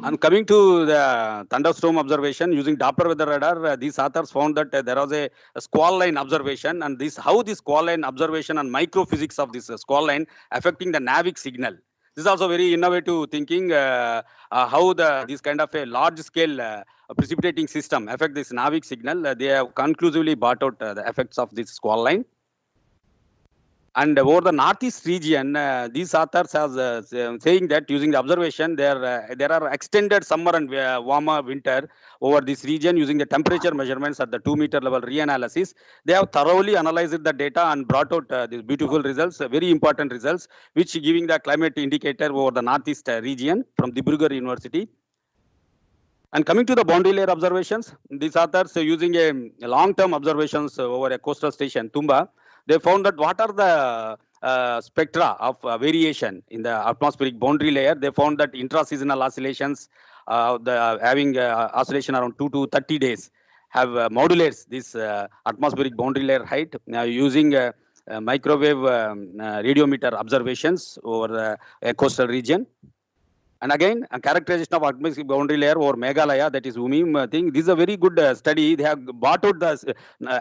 And coming to the thunderstorm observation using Doppler weather radar, these authors found that there was a squall line observation, and how this squall line observation and microphysics of this squall line affecting the NAVIC signal. This is also very innovative thinking, how this kind of a large scale precipitating system affect this NAVIC signal. They have conclusively brought out the effects of this squall line. And over the northeast region, these authors are saying that using the observation, there are extended summer and warmer winter over this region using the temperature measurements at the 2-meter level reanalysis. They have thoroughly analyzed the data and brought out these beautiful results, very important results, which giving the climate indicator over the northeast region from Dibrugarh University. And coming to the boundary layer observations, these authors using a long-term observations over a coastal station, Tumba, they found that what are the spectra of variation in the atmospheric boundary layer. They found that intra-seasonal oscillations, having oscillation around 2 to 30 days, have modulates this atmospheric boundary layer height using microwave radiometer observations over a coastal region. And again, a characterization of atmospheric boundary layer over Meghalaya, that is UMIM thing. This is a very good study. They have brought out the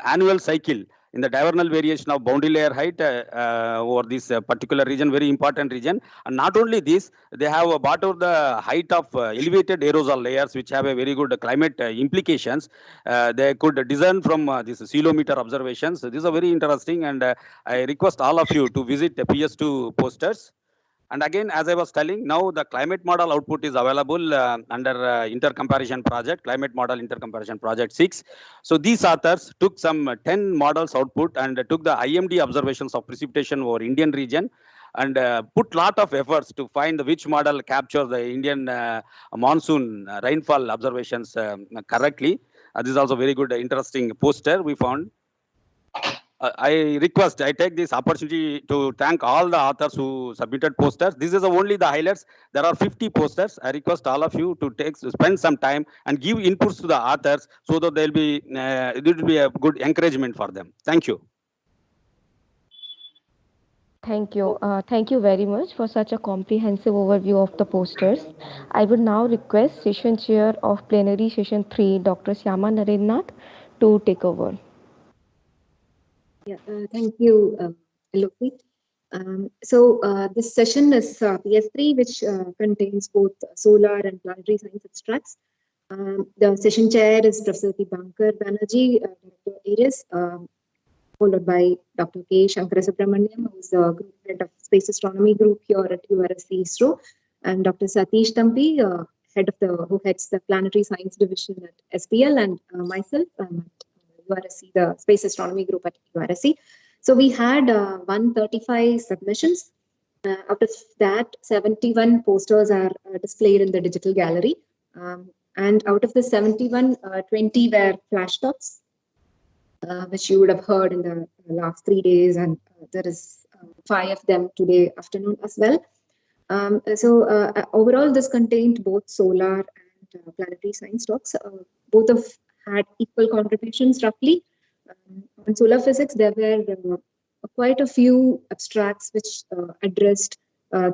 annual cycle in the diurnal variation of boundary layer height over this particular region, very important region. And not only this, they have brought out the height of elevated aerosol layers, which have a very good climate implications. They could discern from this ceilometer observations. This is a very interesting, and I request all of you to visit the PS2 posters. And again, as I was telling, now the climate model output is available under intercomparison project, climate model intercomparison project 6. So these authors took some 10 models output and took the IMD observations of precipitation over Indian region and put lot of efforts to find which model captures the Indian monsoon rainfall observations correctly. This is also very good, interesting poster we found. I take this opportunity to thank all the authors who submitted posters. This is only the highlights. There are 50 posters. I request all of you to spend some time and give inputs to the authors so that it will be a good encouragement for them. Thank you. Thank you. Thank you very much for such a comprehensive overview of the posters. I would now request Session Chair of Plenary Session 3, Dr. Shyama Narendranath, to take over. Yeah, thank you, Loki. This session is PS3, which contains both solar and planetary science abstracts. The session chair is Professor Dipankar Banerjee, Director ARIS, followed by Dr. K. Sankarasubramanian, who is the group head of Space Astronomy group here at URSC ISRO, and Dr. Satish Tampi, who heads the Planetary Science Division at SPL, and myself, URSC, the Space Astronomy group at URSC. So we had 135 submissions. Out of that, 71 posters are displayed in the digital gallery. And out of the 71, 20 were flash talks, which you would have heard in the last 3 days. And there is 5 of them today afternoon as well. Overall, this contained both solar and planetary science talks. Both had equal contributions roughly. On solar physics, there were quite a few abstracts which addressed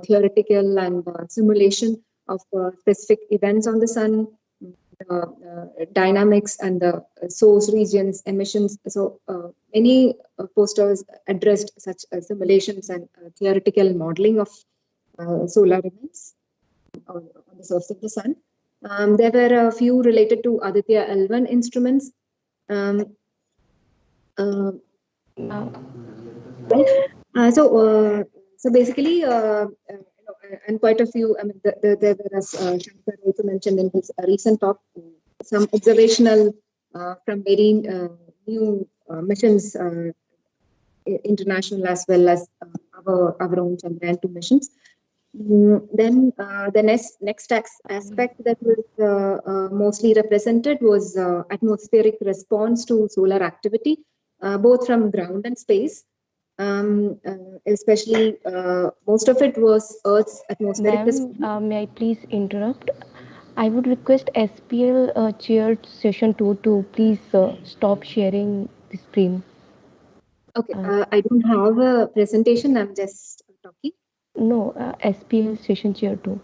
theoretical and simulation of specific events on the sun, dynamics and the source regions, emissions. So many posters addressed such simulations and theoretical modeling of solar events on the surface of the sun. There were a few related to Aditya L1 instruments. So basically, and quite a few. I mean, there was Shankar also mentioned in his recent talk some observational from very new missions, international as well as our own Chandrayaan 2 missions. Then the next aspect that was mostly represented was atmospheric response to solar activity, both from ground and space. Especially most of it was Earth's atmospheric response. May I please interrupt? I would request SPL chaired session 2 to please stop sharing the screen. Okay, I don't have a presentation, I'm just talking. No, SPL session chair 2.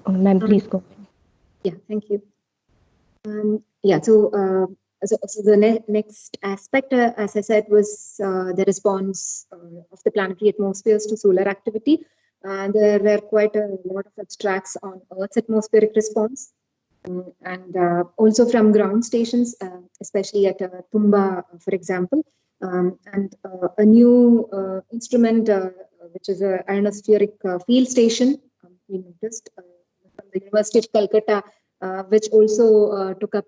Ma'am, please go. Yeah, thank you. Yeah, so the next aspect, as I said, was the response of the planetary atmospheres to solar activity. There were quite a lot of abstracts on Earth's atmospheric response, and also from ground stations, especially at Tumba, for example, and a new instrument, which is an ionospheric field station, we noticed from the University of Calcutta, which also took up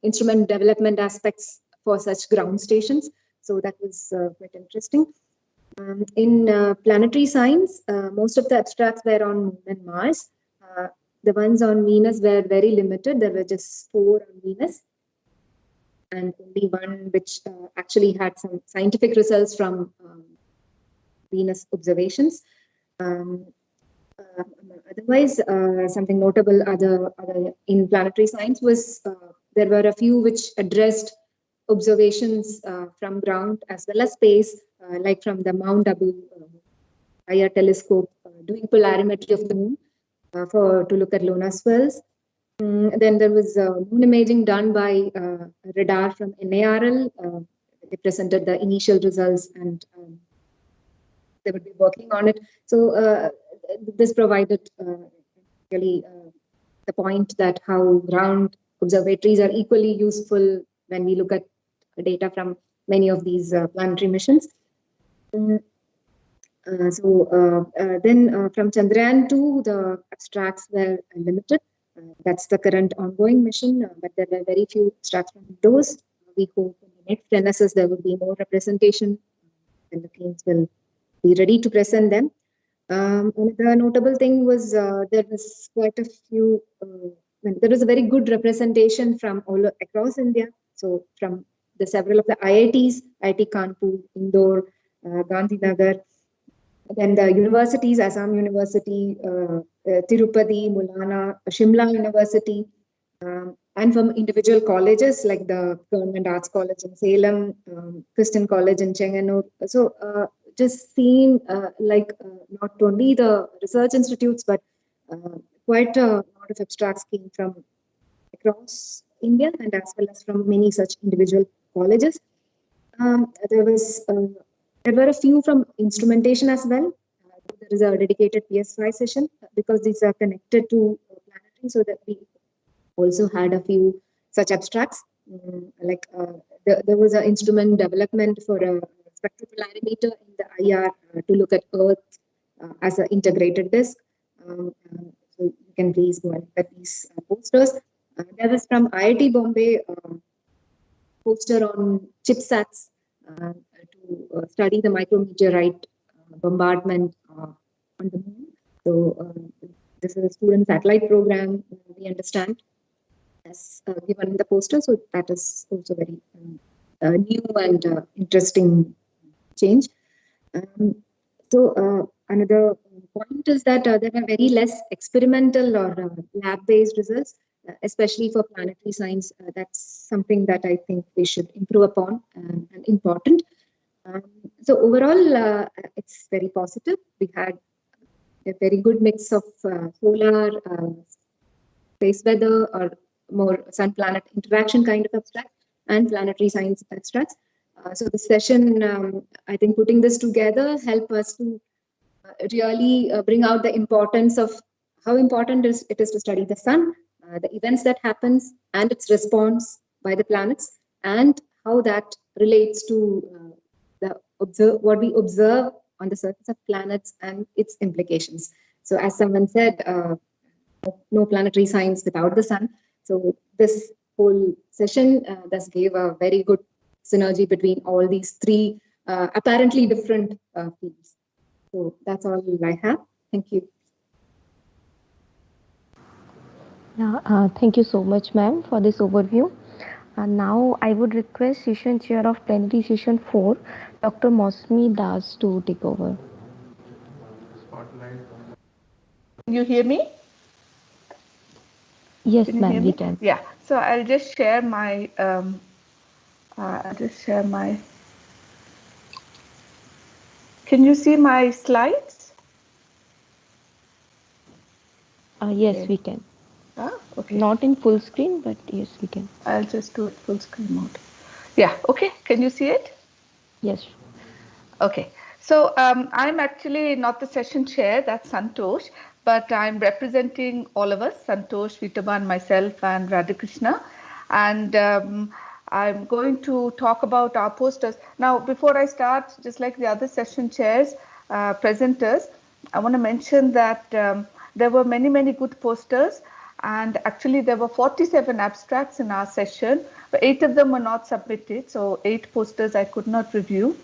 instrument development aspects for such ground stations. So that was quite interesting. In planetary science, most of the abstracts were on Moon and Mars. The ones on Venus were very limited. There were just 4 on Venus, and only one which actually had some scientific results from Venus observations. Otherwise, something notable other in planetary science was there were a few which addressed observations from ground as well as space, like from the Mount Abu Aya telescope, doing polarimetry of the moon to look at lunar swells. Then there was moon imaging done by radar from NARL. They presented the initial results, and they would be working on it. So this provided really the point that how ground observatories are equally useful when we look at data from many of these planetary missions. Then from Chandrayaan 2, the abstracts were limited. That's the current ongoing mission, but there were very few abstracts from those. We hope in the next NSS there will be more representation, and the teams will be ready to present them. The notable thing was there was quite a few, there was a very good representation from all across India. So from the several of the IITs, IIT Kanpur, Indore, Gandhinagar, then the universities, Assam University, Tirupati, Mulana, Shimla University, and from individual colleges like the Government Arts College in Salem, Christian College in Chenganur. So just seeing not only the research institutes, but quite a lot of abstracts came from across India and as well as from many such individual colleges. There were a few from instrumentation as well. There is a dedicated PS5 session because these are connected to planetary, so that we also had a few such abstracts. There was an instrument development for a spectropolarimeter in the IR to look at Earth as an integrated disk. So you can please go and look at these posters. There was from IIT Bombay poster on chipsats to study the micrometeorite bombardment on the moon. So this is a student satellite program, we understand, as given in the poster. So that is also very new and interesting change. Another point is that there are very less experimental or lab-based results. especially for planetary science. That's something that I think we should improve upon and important. So overall, it's very positive. We had a very good mix of solar, space weather, or more sun-planet interaction kind of abstract, and planetary science abstracts. So the session, I think putting this together help us to really bring out the importance of how important it is to study the sun, the events that happens and its response by the planets, and how that relates to what we observe on the surface of planets and its implications. So as someone said, no planetary science without the sun. So this whole session thus gave a very good synergy between all these three apparently different fields. So that's all I have. Thank you. Yeah, thank you so much, ma'am, for this overview. Now I would request Session Chair of Plenary Session 4, Dr. Mosmi Das, to take over. Can you hear me? Yes, ma'am, we can. Yeah. So I'll just share my. Can you see my slides? Yes, okay. We can. Okay. Not in full screen, but yes, we can. I'll just do it full screen mode. Yeah. Okay. Can you see it? Yes. Okay. So I'm actually not the session chair. That's Santosh. But I'm representing all of us, Santosh, Vitaban, myself, and Radhakrishna. And I'm going to talk about our posters. Now, before I start, just like the other session chairs, presenters, I want to mention that there were many good posters. And actually, there were 47 abstracts in our session, but 8 of them were not submitted. So 8 posters I could not review.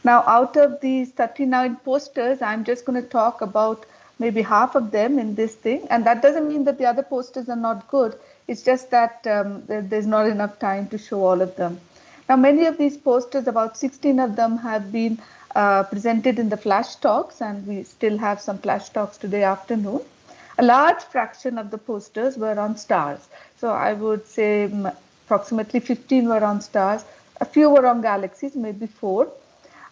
Now, out of these 39 posters, I'm just going to talk about maybe half of them in this thing. And that doesn't mean that the other posters are not good. It's just that there's not enough time to show all of them. Now, many of these posters, about 16 of them have been presented in the flash talks, and we still have some flash talks today afternoon. A large fraction of the posters were on stars. So I would say approximately 15 were on stars. A few were on galaxies, maybe 4.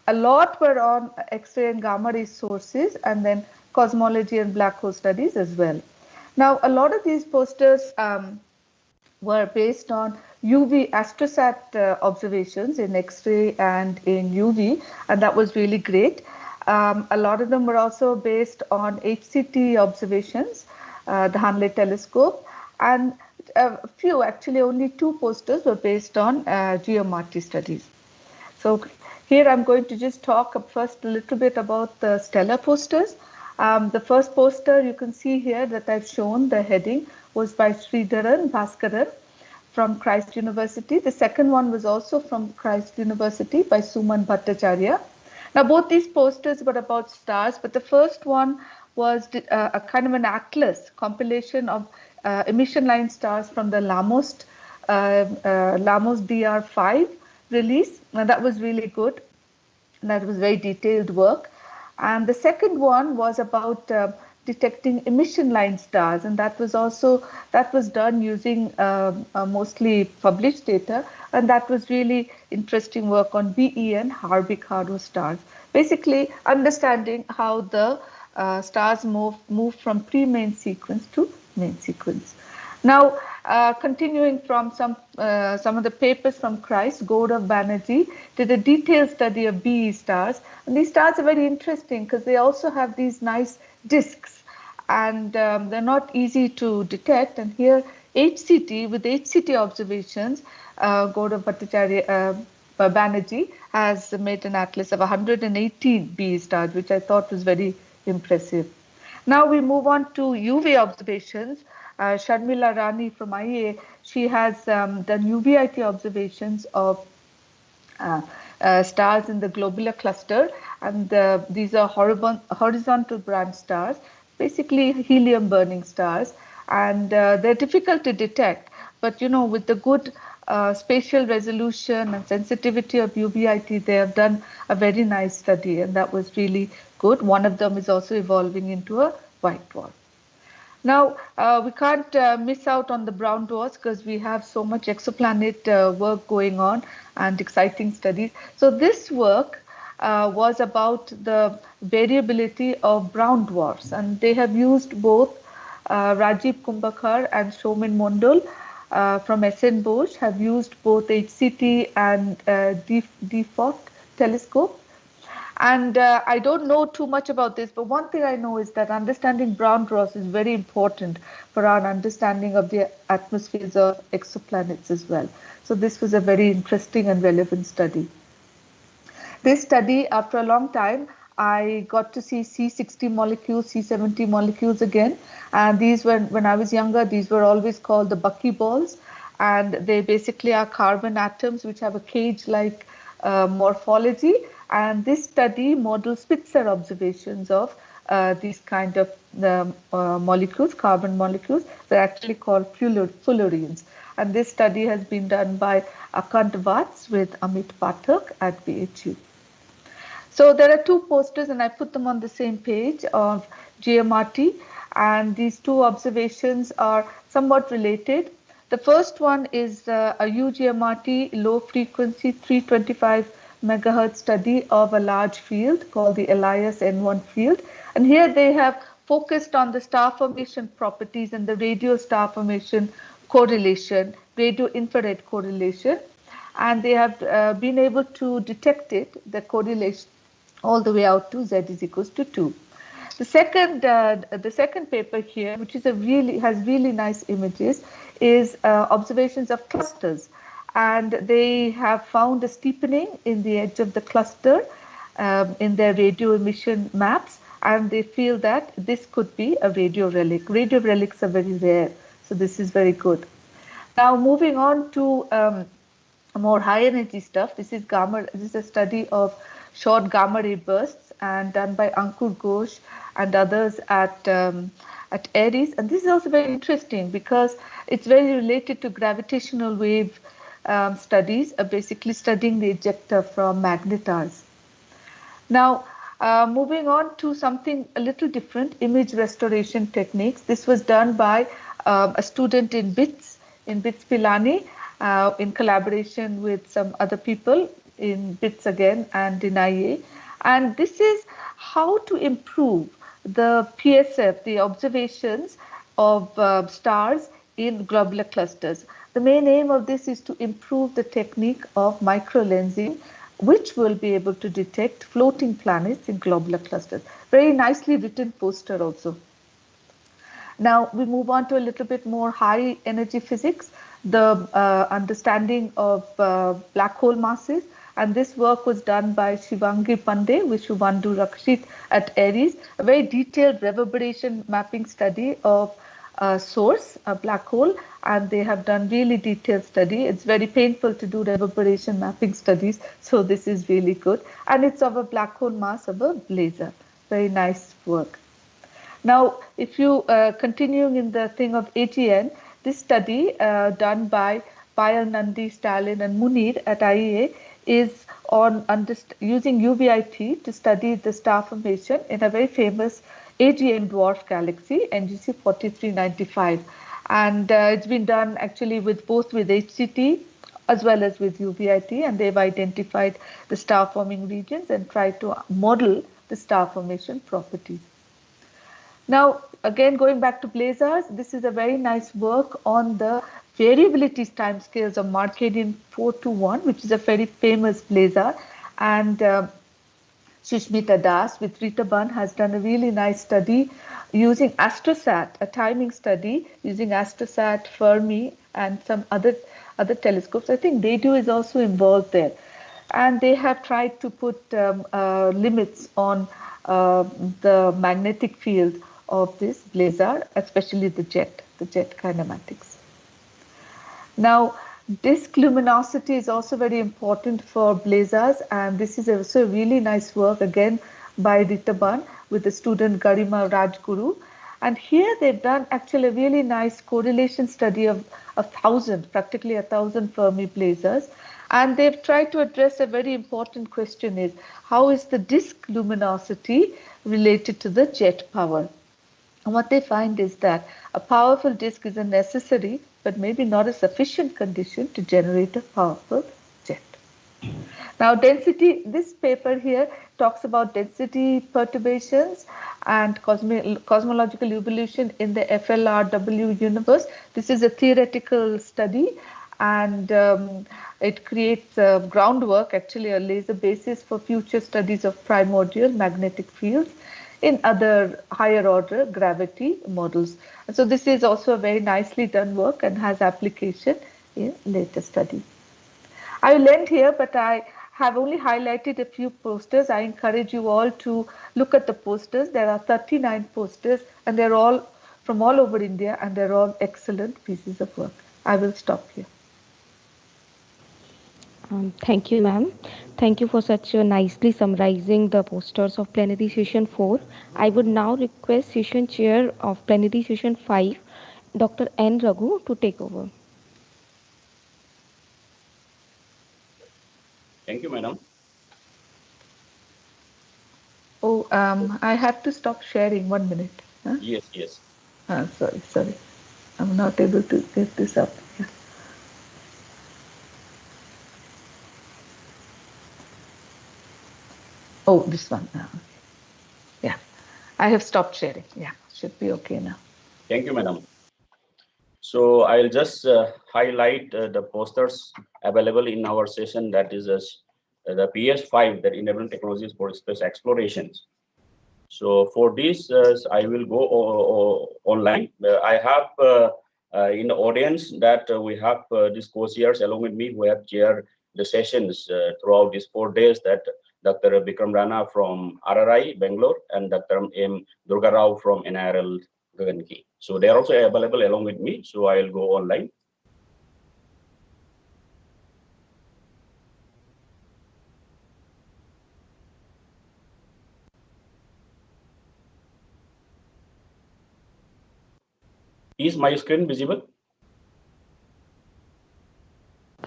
A lot were on X-ray and gamma ray sources, and then cosmology and black hole studies as well. Now, a lot of these posters were based on UV astrosat observations in X-ray and in UV, and that was really great. A lot of them were also based on HCT observations, the Hanley telescope, and a few, actually only 2 posters were based on GMRT studies. So here I'm going to just talk first a little bit about the stellar posters. The first poster you can see here that I've shown, the heading, was by Sridharan Bhaskaran from Christ University. The second one was also from Christ University by Suman Bhattacharya. Now both these posters were about stars, but the first one was a kind of an atlas compilation of emission line stars from the Lamos DR5 release. Now that was really good. That was very detailed work. And the second one was about detecting emission line stars, and that was done using mostly published data, and that was really interesting work on BEN Harbig-Haro stars. Basically, understanding how the stars move from pre-main sequence to main sequence. Now, continuing from some of the papers from Christ, Gaurav Banerjee did a detailed study of BE stars. And these stars are very interesting because they also have these nice disks, and they're not easy to detect. And here, HCT, with HCT observations, Gaurav Banerjee has made an atlas of 118 BE stars, which I thought was very impressive. Now we move on to UV observations. Sharmila Rani from IIA, she has done UVIT observations of stars in the globular cluster, and these are horizontal branch stars, basically helium burning stars, and they're difficult to detect, but with the good spatial resolution and sensitivity of UVIT, they have done a very nice study, and that was really good. One of them is also evolving into a white dwarf. Now, we can't miss out on the brown dwarfs because we have so much exoplanet work going on and exciting studies. So this work was about the variability of brown dwarfs, and they have used both Rajiv Kumbhakar and Soumen Mondal from SN Bosch have used both HCT and DFOC telescope. And I don't know too much about this, but one thing I know is that understanding brown dwarfs is very important for our understanding of the atmospheres of exoplanets as well. So this was a very interesting and relevant study. This study, after a long time, I got to see C60 molecules, C70 molecules again. And these were, when I was younger, these were always called the buckyballs. And they basically are carbon atoms which have a cage-like morphology. And this study models Spitzer observations of these kind of molecules, carbon molecules. They're actually called fullerenes. And this study has been done by Akant Vats with Amit Pathak at BHU. So there are two posters, and I put them on the same page of GMRT, and these two observations are somewhat related. The first one is a UGMRT low frequency 325 megahertz study of a large field called the Elias N1 field. And here they have focused on the star formation properties and the radio star formation correlation, radio infrared correlation. And they have been able to detect it, the correlation, all the way out to Z is equals to 2. The second paper here, which is has really nice images, is observations of clusters, and they have found a steepening in the edge of the cluster in their radio emission maps, and they feel that this could be a radio relic. Radio relics are very rare, so this is very good. Now moving on to more high energy stuff. This is a study of short gamma ray bursts and done by Ankur Ghosh and others at Aries. And this is also very interesting because it's very related to gravitational wave studies, basically studying the ejecta from magnetars. Now, moving on to something a little different, image restoration techniques. This was done by a student in BITS Pilani, in collaboration with some other people in BITS again and in IA. And this is how to improve the PSF, the observations of stars in globular clusters. The main aim of this is to improve the technique of microlensing, which will be able to detect floating planets in globular clusters. Very nicely written poster also. Now we move on to a little bit more high energy physics, the understanding of black hole masses. And this work was done by Shivangi Pandey with Shubhandu Rakshit at Aries, a very detailed reverberation mapping study of a source, a black hole, and they have done really detailed study. It's very painful to do reverberation mapping studies, so this is really good. And it's of a black hole mass of a blazar. Very nice work. Now, if you continuing in the thing of AGN, this study done by Payal, Nandi, Stalin and Munir at IEA is on using UVIT to study the star formation in a very famous AGN dwarf galaxy, NGC 4395. And it's been done actually with both with HCT as well as with UVIT, and they've identified the star forming regions and tried to model the star formation properties. Now, again, going back to blazars, this is a very nice work on the variability timescales of Markadian 421, which is a very famous blazar. And Sushmita Das with Rita Ban has done a really nice study using Astrosat, a timing study using Astrosat, Fermi, and some other telescopes. I think Beidou is also involved there. And they have tried to put limits on the magnetic field of this blazar, especially the jet kinematics. Now, disk luminosity is also very important for blazars, and this is also really nice work again by Rita Ban with the student Garima Rajguru. And here they've done actually a really nice correlation study of practically 1,000 Fermi blazars. And they've tried to address a very important question is, how is the disk luminosity related to the jet power? And what they find is that a powerful disk is a necessary but maybe not a sufficient condition to generate a powerful jet. Now density, this paper here talks about density perturbations and cosmological evolution in the FLRW universe. This is a theoretical study, and it creates groundwork, actually a laser basis for future studies of primordial magnetic fields in other higher order gravity models. And so this is also a very nicely done work and has application in later studies. I will end here, but I have only highlighted a few posters. I encourage you all to look at the posters. There are 39 posters, and they're all from all over India, and they're all excellent pieces of work. I will stop here. Thank you, ma'am. Thank you for such nicely summarizing the posters of Plenary Session 4. I would now request Session Chair of Plenary Session 5, Dr. N. Raghu, to take over. Thank you, madam. Oh, I have to stop sharing 1 minute. Huh? Yes, yes. Sorry. I'm not able to get this up. Yeah. Oh, this one now. Yeah, I have stopped sharing. Yeah, should be okay now. Thank you, madam. So I'll just highlight the posters available in our session, that is the PS5, that enabling technologies for space explorations. So for this, I will go online. I have in the audience that we have these co-chairs along with me who have chaired the sessions throughout these 4 days, that Dr. Bikram Rana from RRI, Bangalore, and Dr. M. Durga Rao from NIRL, Gaganki. So they are also available along with me. So I will go online. Is my screen visible?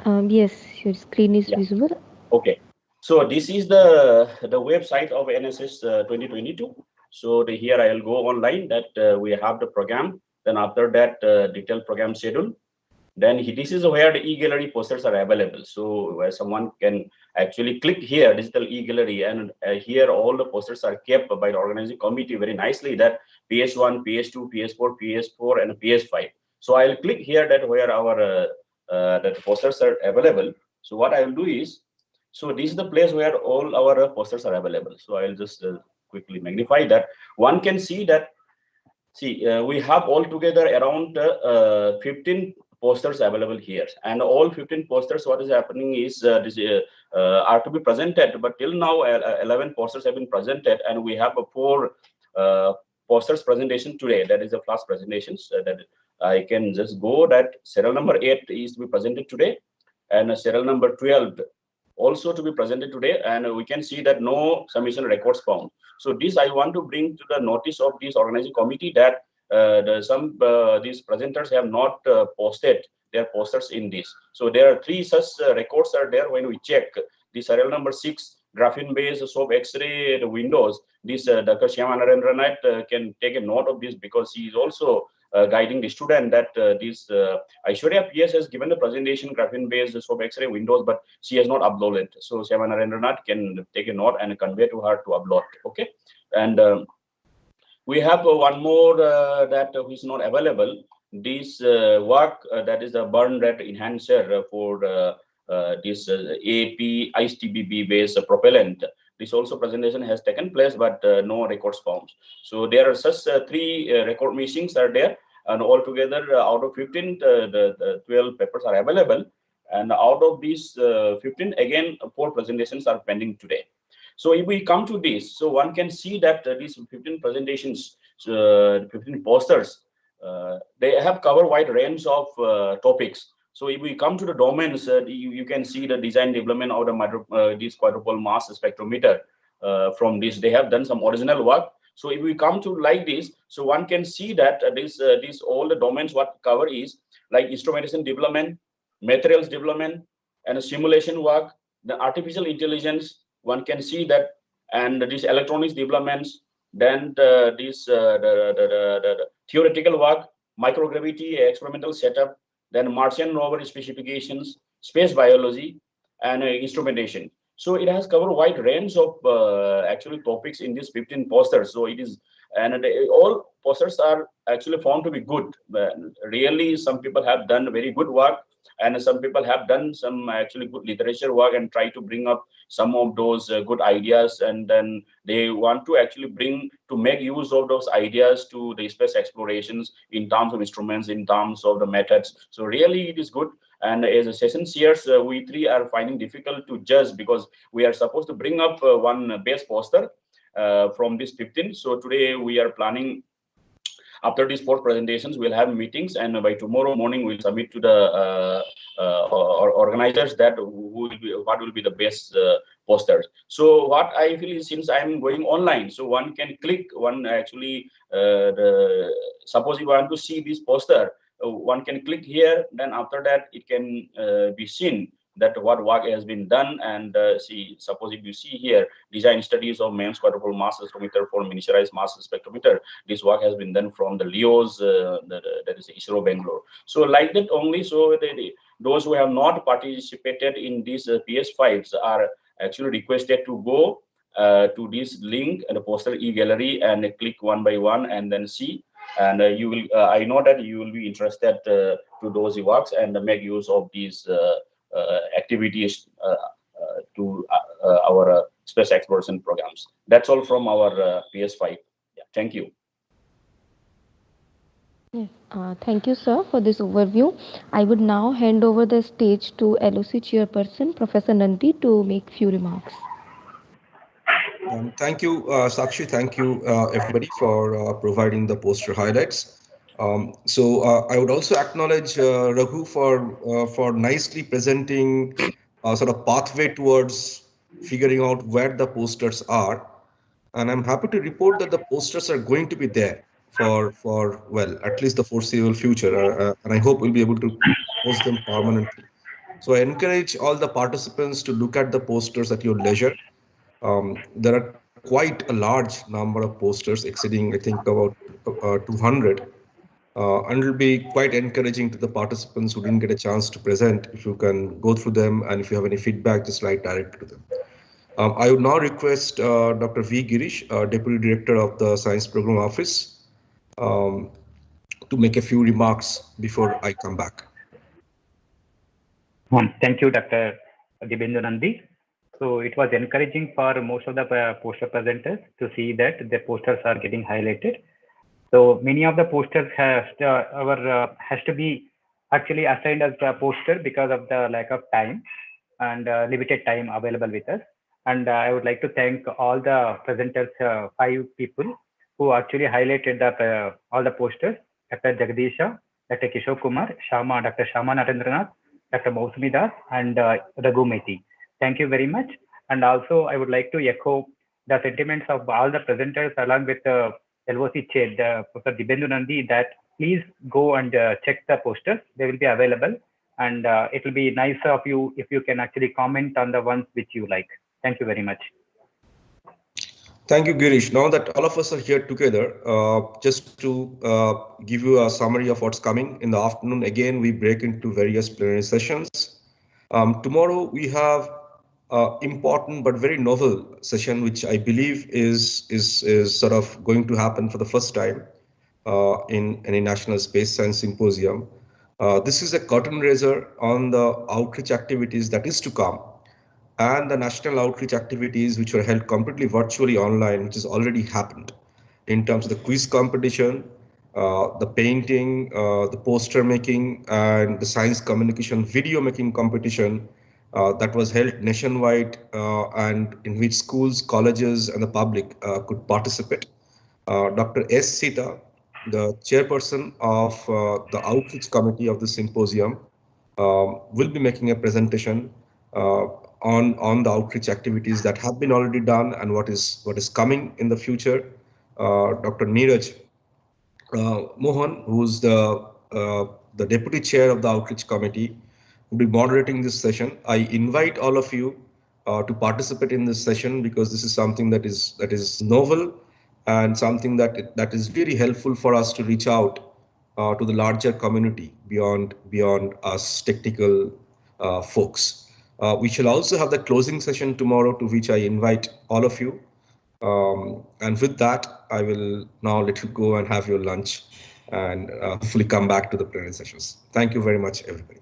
Yes, your screen is visible. Okay. So this is the website of NSS 2022. So here I will go online, that we have the program. Then after that, detailed program schedule. Then this is where the e-gallery posters are available. So where someone can actually click here, digital e-gallery, and here all the posters are kept by the organizing committee very nicely, that PS1, PS2, PS4, PS4, and PS5. So I'll click here that where our that posters are available. So what I will do is, so this is the place where all our posters are available. So I'll just quickly magnify that. One can see that, we have altogether around 15 posters available here, and all 15 posters, what is happening is are to be presented, but till now 11 posters have been presented, and we have 4 posters presentation today. That is the flash presentations that I can just go, that serial number 8 is to be presented today, and serial number 12 also to be presented today, and we can see that no submission records found. So this I want to bring to the notice of this organizing committee, that these presenters have not posted their posters in this. So there are 3 such records are there. When we check the serial number 6 graphene based SOAP X-ray windows, this Dr. Shyama Narendranat can take a note of this, because he is also guiding the student, that this Aishwarya PS has given the presentation graphene based SOAP X-ray windows, but she has not uploaded. So Shyama Narendranath can take a note and convey to her to upload. Okay, and we have one more that is not available. This work, that is a burn rate enhancer for this AP ISTBB based propellant. This also presentation has taken place, but no records found. So there are such 3 record missings are there, and altogether out of 15, the 12 papers are available, and out of these 15, again 4 presentations are pending today. So if we come to this, so one can see that these 15 presentations, 15 posters, they have covered wide range of topics. So if we come to the domains, you can see the design development of the this quadruple mass spectrometer. From this, they have done some original work. So if we come to like this, so one can see that this all the domains what cover is like instrumentation development, materials development, and simulation work, the artificial intelligence. One can see that, and these electronics developments, Then the theoretical work, microgravity experimental setup, then Martian rover specifications, space biology, and instrumentation. So it has covered a wide range of actually topics in these 15 posters. So it is, and all posters are actually found to be good. Really, some people have done very good work, and some people have done some actually good literature work and try to bring up some of those good ideas, and then they want to actually make use of those ideas to the space explorations in terms of instruments, in terms of the methods. So really it is good. And as a session seers, we three are finding difficult to judge because we are supposed to bring up one base poster from this 15. So today we are planning, after these 4 presentations, we'll have meetings, and by tomorrow morning we'll submit to the organizers that what will be the best posters. So what I feel is, since I'm going online, so one can click, suppose you want to see this poster, one can click here, then after that it can be seen that what work has been done. And suppose if you see here, design studies of MEMS quadrupole mass spectrometer for miniaturized mass spectrometer, this work has been done from the LEOs, that is ISRO Bangalore. So like that only, so those who have not participated in these PS5s are actually requested to go to this link and the poster e-gallery and click one by one and then see. And you will, I know that you will be interested to those works and make use of these activities to our space exploration programs. That's all from our PS5. Yeah, thank you. Yes, thank you, sir, for this overview. I would now hand over the stage to LOC Chairperson, Professor Nandi, to make few remarks. Thank you, Sakshi. Thank you, everybody, for providing the poster highlights. So I would also acknowledge Raghu for nicely presenting sort of pathway towards figuring out where the posters are. And I'm happy to report that the posters are going to be there for well, at least the foreseeable future. And I hope we'll be able to post them permanently. So I encourage all the participants to look at the posters at your leisure. There are quite a large number of posters, exceeding, I think, about 200. And it'll be quite encouraging to the participants who didn't get a chance to present, if you can go through them, and if you have any feedback, just write direct to them. I would now request Dr. V. Girish, Deputy Director of the Science Program Office, to make a few remarks before I come back. Thank you, Dr. Dibyendu Nandi. So it was encouraging for most of the poster presenters to see that the posters are getting highlighted. So many of the posters has to be actually assigned as a poster because of the lack of time and limited time available with us. And I would like to thank all the presenters, 5 people who actually highlighted all the posters: Dr. Jagdisha, Dr. Kishore Kumar, Dr. Shama Narendranath, Dr. Mausami Das, and Raghu Mehti. Thank you very much. And also, I would like to echo the sentiments of all the presenters along with the LOC chair, Professor Dibyendu Nandi, that please go and check the posters. They will be available. And it will be nice of you if you can actually comment on the ones which you like. Thank you very much. Thank you, Girish. Now that all of us are here together, just to give you a summary of what's coming in the afternoon, again, we break into various plenary sessions. Tomorrow, we have important but very novel session, which I believe is sort of going to happen for the first time in any National Space Science Symposium. This is a curtain raiser on the outreach activities that is to come, and the national outreach activities which were held completely virtually online, which has already happened, in terms of the quiz competition, the painting, the poster making, and the science communication video making competition that was held nationwide, and in which schools, colleges, and the public could participate. Dr. S. Sita, the chairperson of the outreach committee of the symposium, will be making a presentation on the outreach activities that have been already done and what is coming in the future. Dr. Neeraj Mohan, who's the deputy chair of the outreach committee, will be moderating this session. I invite all of you to participate in this session because this is something that is novel and something that is really helpful for us to reach out to the larger community beyond us technical folks. We shall also have the closing session tomorrow, to which I invite all of you. And with that, I will now let you go and have your lunch and hopefully come back to the plenary sessions. Thank you very much, everybody.